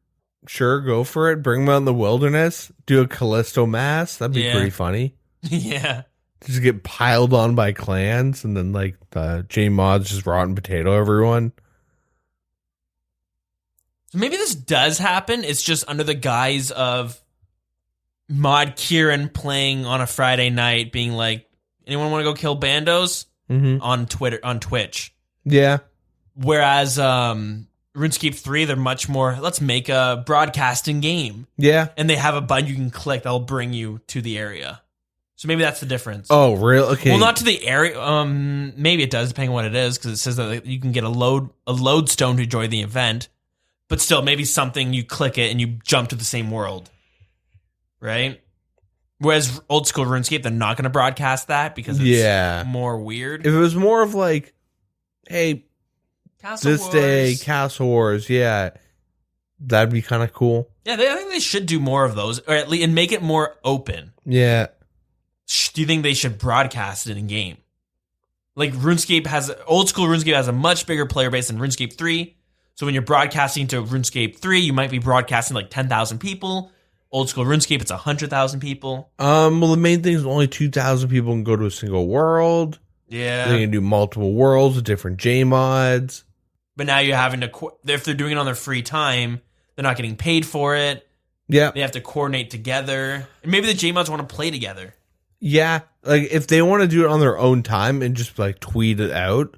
Speaker 5: Sure, go for it. Bring them out in the wilderness. Do a Callisto mass. That'd be pretty funny.
Speaker 4: Yeah.
Speaker 5: Just get piled on by clans, and then, like, the J-Mods just rotten potato everyone.
Speaker 4: Maybe this does happen. It's just under the guise of Mod Kieran playing on a Friday night, being like, anyone want to go kill bandos? On Twitch.
Speaker 5: Yeah.
Speaker 4: Whereas RuneScape 3, they're much more, let's make a broadcasting game.
Speaker 5: Yeah.
Speaker 4: And they have a button you can click that'll bring you to the area. So maybe that's the difference.
Speaker 5: Oh, really? Okay.
Speaker 4: Well, not to the area. Maybe it does, depending on what it is, because it says that you can get a lodestone to join the event. But still, maybe something, you click it and you jump to the same world. Right? Whereas old school RuneScape, they're not going to broadcast that because it's more weird.
Speaker 5: If it was more of like, hey,
Speaker 4: Castle
Speaker 5: this
Speaker 4: Wars.
Speaker 5: day, Castle Wars, that'd be kind of cool.
Speaker 4: Yeah, I think they should do more of those, or at least and make it more open.
Speaker 5: Yeah.
Speaker 4: Do you think they should broadcast it in game? Like old school RuneScape has a much bigger player base than RuneScape 3. So when you're broadcasting to RuneScape 3, you might be broadcasting like 10,000 people. Old school RuneScape, it's 100,000 people.
Speaker 5: Well, the main thing is only 2,000 people can go to a single world.
Speaker 4: Yeah.
Speaker 5: They can do multiple worlds with different J mods.
Speaker 4: But now you're having to, if they're doing it on their free time, they're not getting paid for it.
Speaker 5: Yeah.
Speaker 4: They have to coordinate together. And maybe the J mods want to play together.
Speaker 5: Yeah. Like, if they want to do it on their own time and just, like, tweet it out,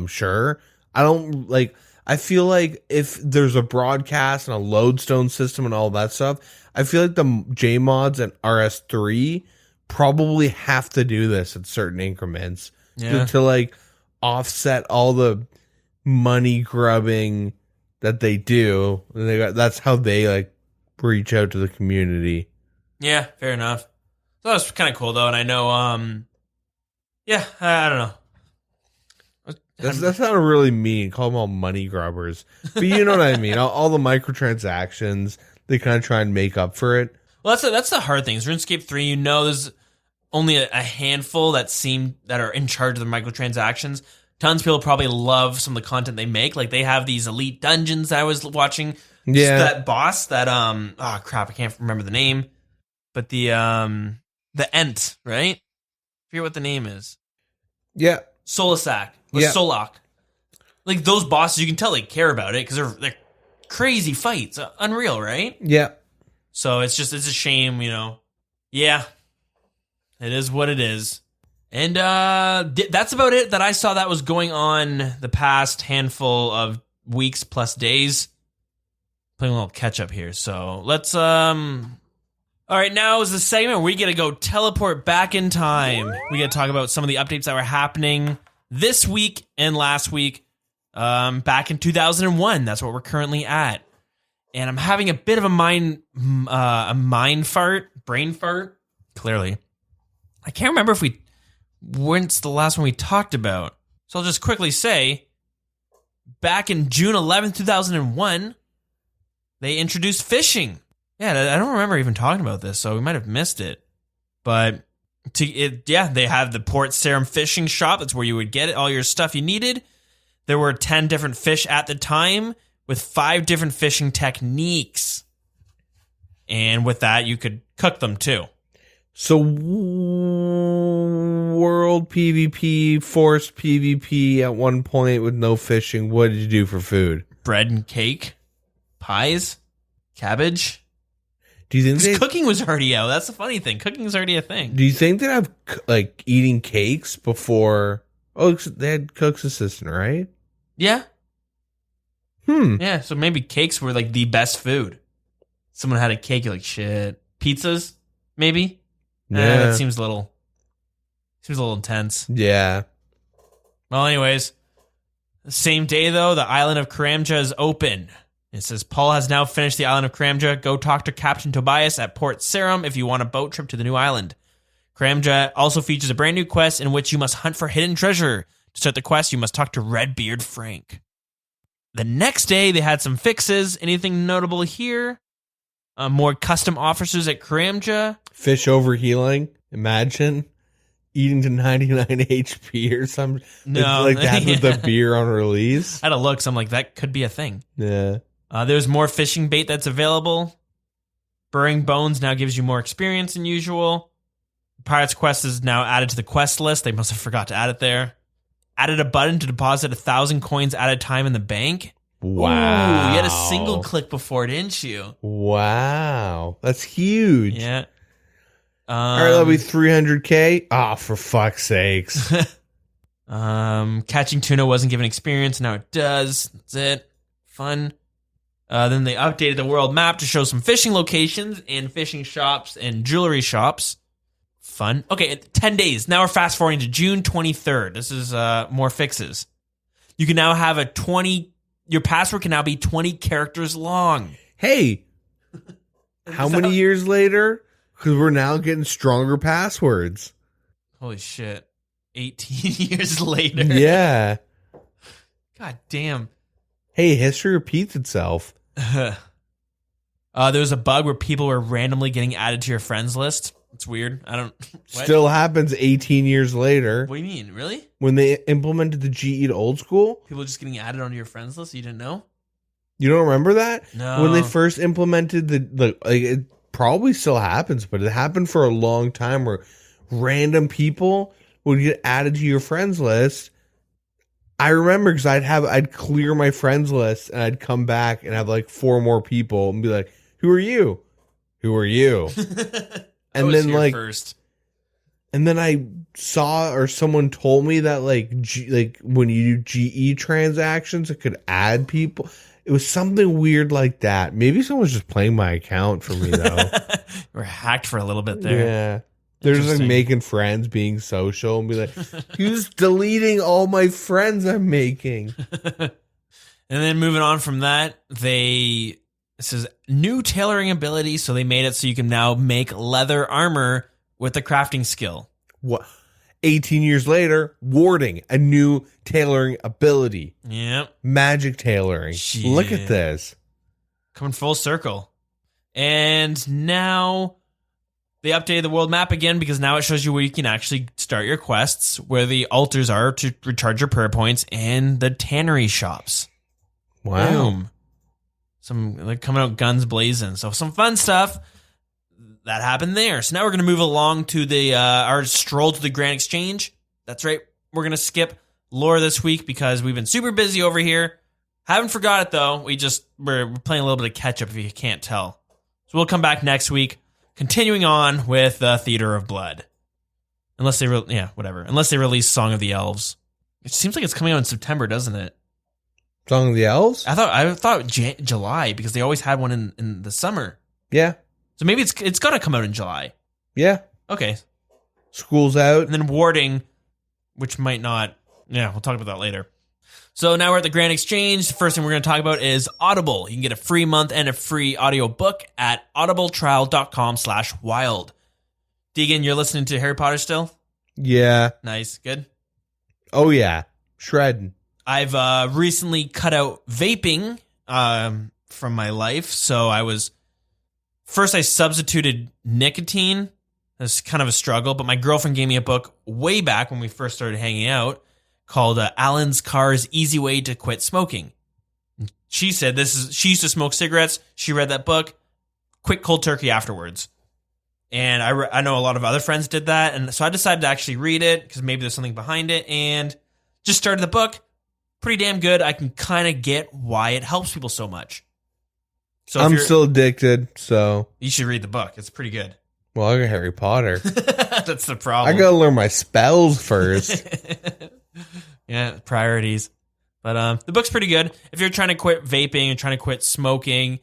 Speaker 5: sure. I feel like if there's a broadcast and a lodestone system and all that stuff, I feel like the J mods and RS3 probably have to do this at certain increments to like offset all the money grubbing that they do. And that's how they like reach out to the community.
Speaker 4: Yeah, fair enough. So that's kind of cool though, and I know, I don't know.
Speaker 5: That sounded really mean. Call them all money grubbers. But you know what I mean. All the microtransactions, they kind of try and make up for it.
Speaker 4: Well, that's the hard thing. Is RuneScape 3, there's only a handful that are in charge of the microtransactions. Tons of people probably love some of the content they make. Like they have these elite dungeons that I was watching.
Speaker 5: Yeah.
Speaker 4: That boss that I can't remember the name. But the Ent, right? I forget what the name is.
Speaker 5: Yeah.
Speaker 4: Solisac. Or Solok. Like those bosses, you can tell they care about it because they're crazy fights. Unreal, right?
Speaker 5: Yeah.
Speaker 4: So it's a shame, Yeah. It is what it is. And that's about it that I saw that was going on the past handful of weeks plus days. Playing a little catch up here. So let's all right, now is the segment where we get to go teleport back in time. We get to talk about some of the updates that were happening this week and last week, back in 2001. That's what we're currently at. And I'm having a bit of a brain fart. Clearly, I can't remember when's the last one we talked about. So I'll just quickly say, back in June 11th, 2001, they introduced fishing. Yeah, I don't remember even talking about this, so we might have missed it. But they have the Port Sarum fishing shop. That's where you would get all your stuff you needed. There were 10 different fish at the time with 5 different fishing techniques. And with that, you could cook them too.
Speaker 5: So world PvP, forced PvP at one point with no fishing. What did you do for food?
Speaker 4: Bread and cake, pies, cabbage.
Speaker 5: Do you think
Speaker 4: cooking was already out? That's the funny thing. Cooking is already a thing.
Speaker 5: Do you think they'd have like eating cakes before? Oh, they had cook's assistant, right?
Speaker 4: Yeah. Yeah. So maybe cakes were like the best food. Someone had a cake, you're like, shit. Pizzas, maybe.
Speaker 5: Yeah.
Speaker 4: That seems a little intense.
Speaker 5: Yeah.
Speaker 4: Well, anyways, the same day though, the island of Karamja is open. It says, Paul has now finished the island of Karamja. Go talk to Captain Tobias at Port Sarum if you want a boat trip to the new island. Karamja also features a brand new quest in which you must hunt for hidden treasure To start the quest, you must talk to Redbeard Frank. The next day, they had some fixes. Anything notable here? More custom officers at Karamja.
Speaker 5: Fish overhealing. Imagine eating to 99 HP or something.
Speaker 4: No.
Speaker 5: Like that with the beer on release.
Speaker 4: I had a look, so I'm like, that could be a thing.
Speaker 5: Yeah.
Speaker 4: There's more fishing bait that's available. Burying Bones now gives you more experience than usual. Pirate's Quest is now added to the quest list. They must have forgot to add it there. Added a button to deposit 1,000 coins at a time in the bank.
Speaker 5: Wow.
Speaker 4: Ooh, you had a single click before, didn't you?
Speaker 5: Wow. That's huge.
Speaker 4: Yeah.
Speaker 5: All right, that'll be 300K. Oh, for fuck's sakes.
Speaker 4: Catching tuna wasn't given experience. Now it does. That's it. Fun. Then they updated the world map to show some fishing locations and fishing shops and jewelry shops. Fun. Okay, 10 days. Now we're fast forwarding to June 23rd. This is more fixes. You can now have your password can now be 20 characters long.
Speaker 5: Hey, how many years later? Because we're now getting stronger passwords.
Speaker 4: Holy shit. 18 years later.
Speaker 5: Yeah.
Speaker 4: God damn.
Speaker 5: Hey, history repeats itself.
Speaker 4: There was a bug where people were randomly getting added to your friends list. It's weird. I don't... What?
Speaker 5: Still happens 18 years later.
Speaker 4: What do you mean? Really?
Speaker 5: When they implemented the GE to old school.
Speaker 4: People just getting added onto your friends list you didn't know?
Speaker 5: You don't remember that?
Speaker 4: No.
Speaker 5: When they first implemented it probably still happens, but it happened for a long time where random people would get added to your friends list. I remember because I'd clear my friends list and I'd come back and have like 4 more people and be like, "Who are you? Who are you?" And then
Speaker 4: first.
Speaker 5: And then I saw or someone told me that like when you do GE transactions, it could add people. It was something weird like that. Maybe someone's just playing my account for me though.
Speaker 4: We're hacked for a little bit there.
Speaker 5: Yeah. They're just like making friends, being social, and be like, "Who's deleting all my friends I'm making?"
Speaker 4: And then moving on from that, this is new tailoring ability, so they made it so you can now make leather armor with the crafting skill.
Speaker 5: What? 18 years later, warding, a new tailoring ability.
Speaker 4: Yep.
Speaker 5: Magic tailoring.
Speaker 4: Shit.
Speaker 5: Look at this.
Speaker 4: Coming full circle. And now they updated the world map again because now it shows you where you can actually start your quests, where the altars are to recharge your prayer points, and the tannery shops.
Speaker 5: Wow.
Speaker 4: Boom. Like coming out guns blazing. So some fun stuff that happened there. So now we're going to move along to our stroll to the Grand Exchange. That's right. We're going to skip lore this week because we've been super busy over here. Haven't forgot it though. We're playing a little bit of catch up if you can't tell. So we'll come back next week, continuing on with Theater of Blood. Unless they release Song of the Elves. It seems like it's coming out in September, doesn't it?
Speaker 5: Song of the Elves?
Speaker 4: I thought July because they always had one in the summer.
Speaker 5: Yeah.
Speaker 4: So maybe it's got to come out in July.
Speaker 5: Yeah.
Speaker 4: Okay.
Speaker 5: School's out.
Speaker 4: And then Warding, which might not. Yeah, we'll talk about that later. So now we're at the Grand Exchange. The first thing we're going to talk about is Audible. You can get a free month and a free audiobook at audibletrial.com/wild. Deegan, you're listening to Harry Potter still?
Speaker 5: Yeah.
Speaker 4: Nice. Good.
Speaker 5: Oh, yeah. Shredding.
Speaker 4: I've recently cut out vaping from my life. So I substituted nicotine. It's kind of a struggle, but my girlfriend gave me a book way back when we first started hanging out called Alan's Carr's Easy Way to Quit Smoking. She said she used to smoke cigarettes. She read that book, quit cold turkey afterwards. And I know a lot of other friends did that. And so I decided to actually read it because maybe there's something behind it, and just started the book. Pretty damn good. I can kind of get why it helps people so much. So
Speaker 5: I'm still addicted, so
Speaker 4: you should read the book. It's pretty good.
Speaker 5: Well, I got Harry Potter.
Speaker 4: That's the problem.
Speaker 5: I gotta learn my spells first.
Speaker 4: Yeah, priorities. But the book's pretty good. If you're trying to quit vaping and trying to quit smoking,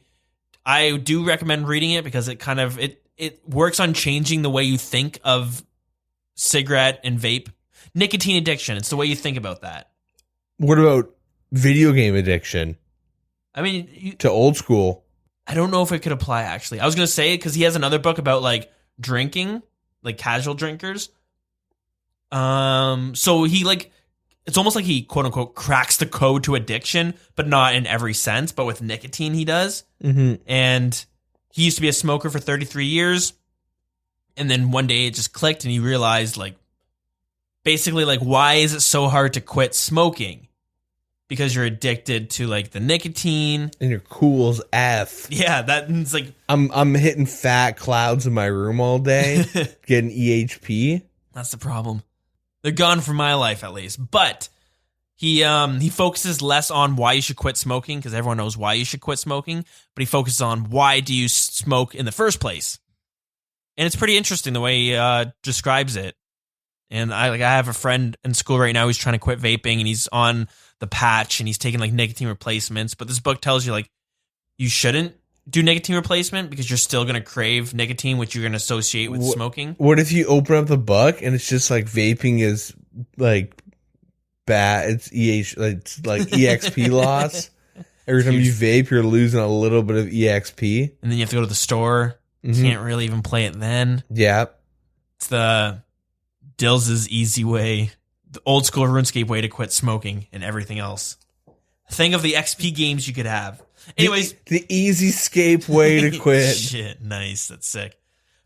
Speaker 4: I do recommend reading it because it kind of it works on changing the way you think of cigarette and vape. Nicotine addiction. It's the way you think about that.
Speaker 5: What about video game addiction?
Speaker 4: I mean,
Speaker 5: to old school.
Speaker 4: I don't know if it could apply, actually. I was going to say it because he has another book about, like, drinking, like casual drinkers. So he, like, it's almost like he quote unquote cracks the code to addiction, but not in every sense. But with nicotine, he does.
Speaker 5: Mm-hmm.
Speaker 4: And he used to be a smoker for 33 years. And then one day it just clicked and he realized, like, basically, like, why is it so hard to quit smoking? Because you're addicted to, like, the nicotine.
Speaker 5: And you're cool as F.
Speaker 4: Yeah, that's like...
Speaker 5: I'm hitting fat clouds in my room all day, getting EHP.
Speaker 4: That's the problem. They're gone from my life, at least. But he focuses less on why you should quit smoking, because everyone knows why you should quit smoking. But he focuses on why do you smoke in the first place. And it's pretty interesting the way he describes it. And I have a friend in school right now who's trying to quit vaping, and he's on the patch, and he's taking like nicotine replacements. But this book tells you like you shouldn't do nicotine replacement because you're still going to crave nicotine, which you're going to associate with smoking.
Speaker 5: What if you open up the book and it's just like vaping is like bad? It's like EXP loss. Every time you vape, you're losing a little bit of EXP,
Speaker 4: and then you have to go to the store. Can't really even play it then.
Speaker 5: Yeah,
Speaker 4: it's the Dills' easy way, the old school RuneScape way to quit smoking and everything else. Think of the XP games you could have. Anyways,
Speaker 5: the easy scape way to quit.
Speaker 4: Shit, nice. That's sick.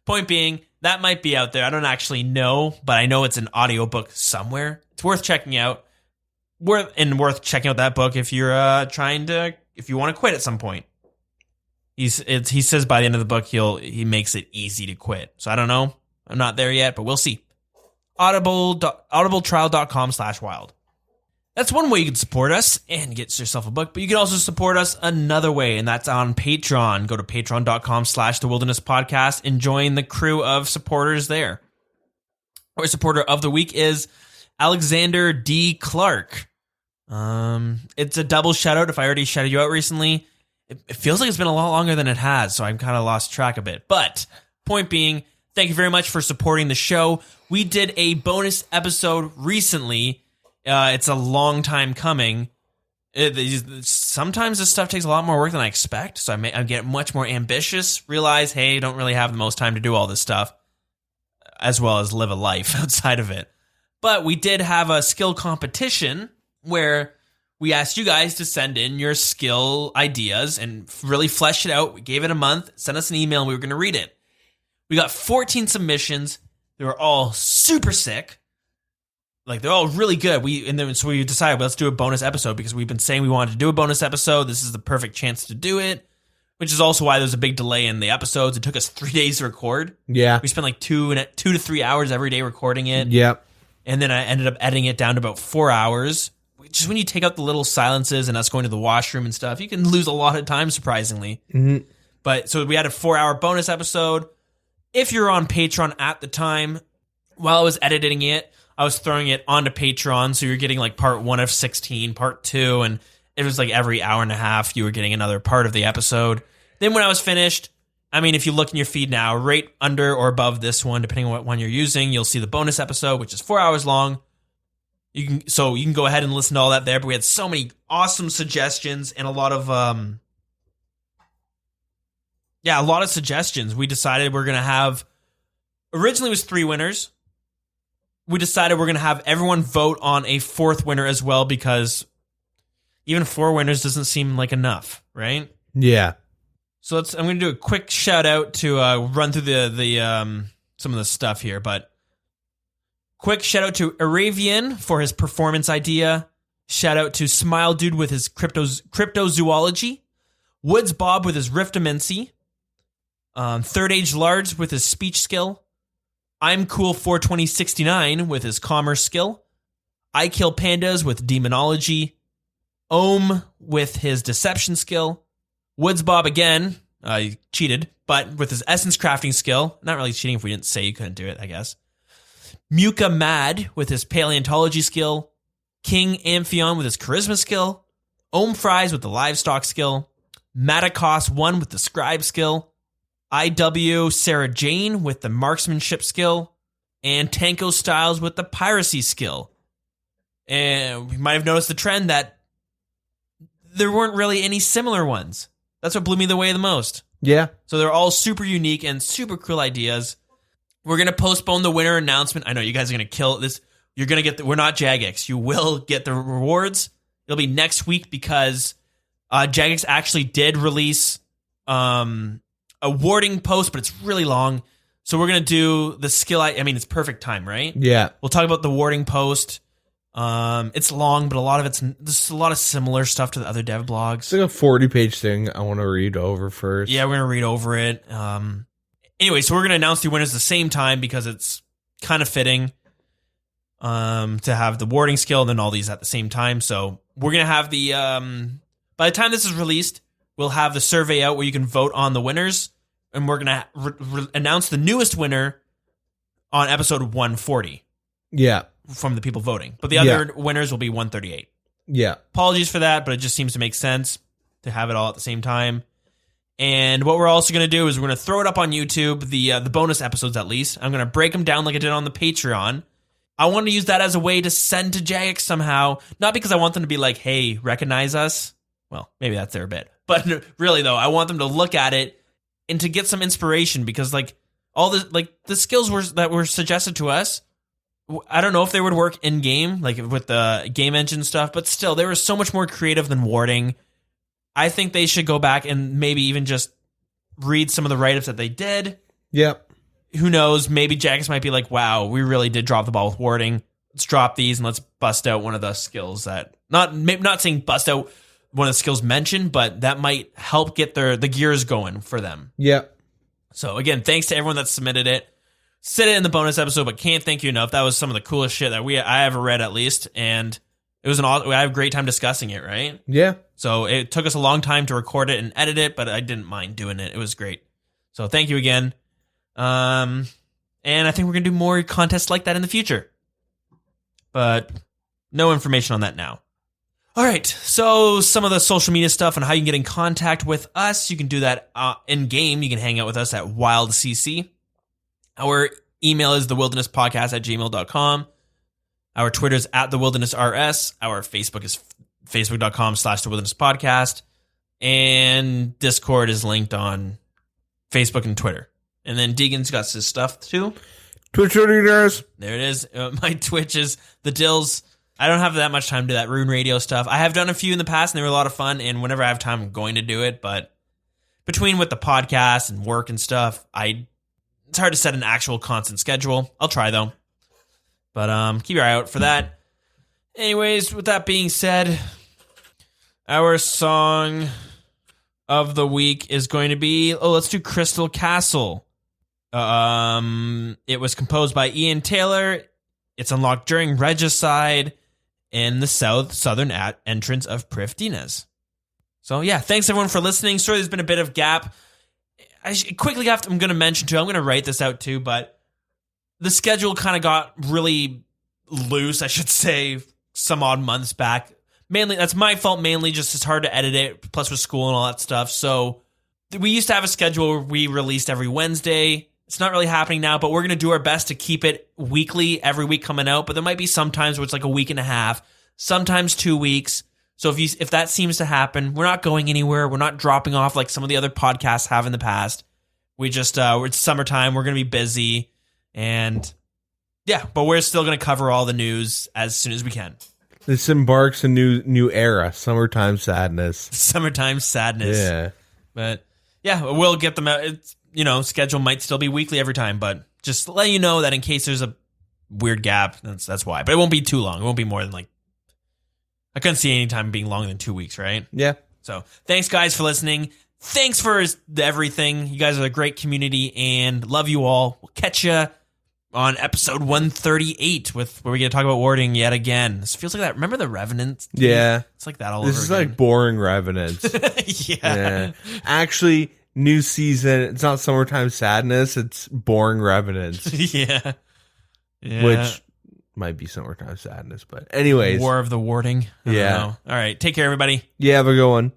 Speaker 4: Point being, that might be out there. I don't actually know, but I know it's an audiobook somewhere. It's worth checking out. Worth checking out that book if you're if you want to quit at some point. He says by the end of the book he makes it easy to quit. So I don't know. I'm not there yet, but we'll see. audibletrial.com/wild. That's one way you can support us and get yourself a book, but you can also support us another way, and that's on Patreon. Go to patreon.com/thewildernesspodcast and join the crew of supporters there. Our supporter of the week is Alexander DeClark. It's a double shout out if I already shouted you out recently. It feels like it's been a lot longer than it has, so I'm kind of lost track a bit. But point being, thank you very much for supporting the show. We did a bonus episode recently. It's a long time coming. Sometimes this stuff takes a lot more work than I expect, so I get much more ambitious, realize, hey, I don't really have the most time to do all this stuff, as well as live a life outside of it. But we did have a skill competition where we asked you guys to send in your skill ideas and really flesh it out. We gave it a month, sent us an email, and we were going to read it. We got 14 submissions. They were all super sick. Like, they're all really good. So we decided, let's do a bonus episode because we've been saying we wanted to do a bonus episode. This is the perfect chance to do it, which is also why there's a big delay in the episodes. It took us 3 days to record.
Speaker 5: Yeah.
Speaker 4: We spent like 2 to 3 hours every day recording it.
Speaker 5: Yep.
Speaker 4: And then I ended up editing it down to about 4 hours. Just when you take out the little silences and us going to the washroom and stuff, you can lose a lot of time, surprisingly.
Speaker 5: Mm-hmm.
Speaker 4: But so we had a 4-hour bonus episode. If you're on Patreon at the time, while I was editing it, I was throwing it onto Patreon. So you're getting like part 1 of 16, part 2, and it was like every hour and a half you were getting another part of the episode. Then when I was finished, I mean, if you look in your feed now, right under or above this one, depending on what one you're using, you'll see the bonus episode, which is 4 hours long. You can go ahead and listen to all that there, but we had so many awesome suggestions and a lot of suggestions. We decided we're going to have, originally it was 3 winners. We decided we're going to have everyone vote on a 4th winner as well, because even 4 winners doesn't seem like enough, right?
Speaker 5: Yeah.
Speaker 4: So I'm going to do a quick shout out to run through the some of the stuff here, but quick shout out to Aravian for his performance idea. Shout out to Smile Dude with his cryptozoology. Woods Bob with his riftomancy. Third Age Large with his speech skill. I'm Cool 42069 with his commerce skill. I Kill Pandas with demonology. Ohm with his deception skill. Woods Bob again, he cheated, but with his essence crafting skill. Not really cheating if we didn't say you couldn't do it, I guess. Muka Mad with his paleontology skill. King Amphion with his charisma skill. Ohm Fries with the livestock skill. Matakos 1 with the scribe skill. IW Sarah Jane with the marksmanship skill. And Tanko Styles with the piracy skill. And we might have noticed the trend that there weren't really any similar ones. That's what blew me away the most.
Speaker 5: Yeah.
Speaker 4: So they're all super unique and super cool ideas. We're going to postpone the winner announcement. I know you guys are going to kill this. you're going to get we're not Jagex. You will get the rewards. It'll be next week because Jagex actually did release a warding post, but it's really long. So we're going to do the skill. I mean, it's perfect time, right?
Speaker 5: Yeah.
Speaker 4: We'll talk about the warding post. It's long, but a lot of there's a lot of similar stuff to the other dev blogs.
Speaker 5: It's like a 40-page thing I want to read over first.
Speaker 4: Yeah, we're going to read over it. Anyway, so we're going to announce the winners at the same time because it's kind of fitting to have the warding skill and then all these at the same time. So we're going to have the by the time this is released, we'll have the survey out where you can vote on the winners, and we're going to announce the newest winner on episode 140.
Speaker 5: Yeah.
Speaker 4: From the people voting. But the other winners will be 138.
Speaker 5: Yeah.
Speaker 4: Apologies for that, but it just seems to make sense to have it all at the same time. And what we're also going to do is we're going to throw it up on YouTube, the bonus episodes at least. I'm going to break them down like I did on the Patreon. I want to use that as a way to send to Jagex somehow. Not because I want them to be like, hey, recognize us. Well, maybe that's their bit. But really, though, I want them to look at it and to get some inspiration because like all the skills that were suggested to us, I don't know if they would work in game, like with the game engine stuff, but still, they were so much more creative than warding. I think they should go back and maybe even just read some of the write-ups that they did.
Speaker 5: Yep.
Speaker 4: Who knows? Maybe Jagex might be like, wow, we really did drop the ball with warding. Let's drop these and let's bust out one of the skills that, not saying bust out one of the skills mentioned, but that might help get the gears going for them.
Speaker 5: Yep. So
Speaker 4: again, thanks to everyone that submitted it. Said it in the bonus episode, but can't thank you enough. That was some of the coolest shit that I ever read, at least, and it was I had a great time discussing it. Right?
Speaker 5: Yeah.
Speaker 4: So it took us a long time to record it and edit it, but I didn't mind doing it. It was great. So thank you again. And I think we're gonna do more contests like that in the future, but no information on that now. All right. So some of the social media stuff and how you can get in contact with us. You can do that in game. You can hang out with us at WildCC. Our email is thewildernesspodcast@gmail.com. Our Twitter is @thewildernessrs. Our Facebook is facebook.com/thewildernesspodcast. And Discord is linked on Facebook and Twitter. And then Deegan's got his stuff too.
Speaker 5: Twitch readers.
Speaker 4: There it is. My Twitch is the Dills. I don't have that much time to do that Rune Radio stuff. I have done a few in the past and they were a lot of fun. And whenever I have time, I'm going to do it. But between with the podcast and work and stuff, it's hard to set an actual constant schedule. I'll try though. But keep your eye out for that. Anyways, with that being said, our song of the week is going to be, let's do Crystal Castle. It was composed by Ian Taylor. It's unlocked during Regicide in the southern entrance of Prifdines. So yeah, thanks everyone for listening. Sorry there's been a bit of gap. I'm going to mention too, I'm going to write this out too, but the schedule kind of got really loose, I should say, some odd months back. Mainly, that's my fault mainly, just it's hard to edit it, plus with school and all that stuff. So we used to have a schedule where we released every Wednesday. It's not really happening now, but we're going to do our best to keep it weekly, every week coming out. But there might be some times where it's like a week and a half, sometimes 2 weeks. So if that seems to happen, we're not going anywhere. We're not dropping off like some of the other podcasts have in the past. We just, it's summertime. We're going to be busy. And yeah, but we're still going to cover all the news as soon as we can.
Speaker 5: This embarks a new era, summertime sadness.
Speaker 4: Summertime sadness.
Speaker 5: Yeah.
Speaker 4: But yeah, we'll get them out. It's, schedule might still be weekly every time, but just to let you know that in case there's a weird gap, that's why. But it won't be too long. It won't be more than I couldn't see any time being longer than 2 weeks, right?
Speaker 5: Yeah.
Speaker 4: So thanks guys for listening. Thanks for everything. You guys are a great community and love you all. We'll catch you on episode 138 where we get to talk about warding yet again. This feels like that. Remember the Revenant?
Speaker 5: Yeah.
Speaker 4: It's like that all over again.
Speaker 5: This is like boring Revenants.
Speaker 4: Yeah.
Speaker 5: Actually, new season. It's not summertime sadness. It's boring Revenants.
Speaker 4: Yeah.
Speaker 5: Which might be summertime sadness. But anyways.
Speaker 4: War of the Warding. I don't know. All right. Take care, everybody.
Speaker 5: Yeah, have a good one.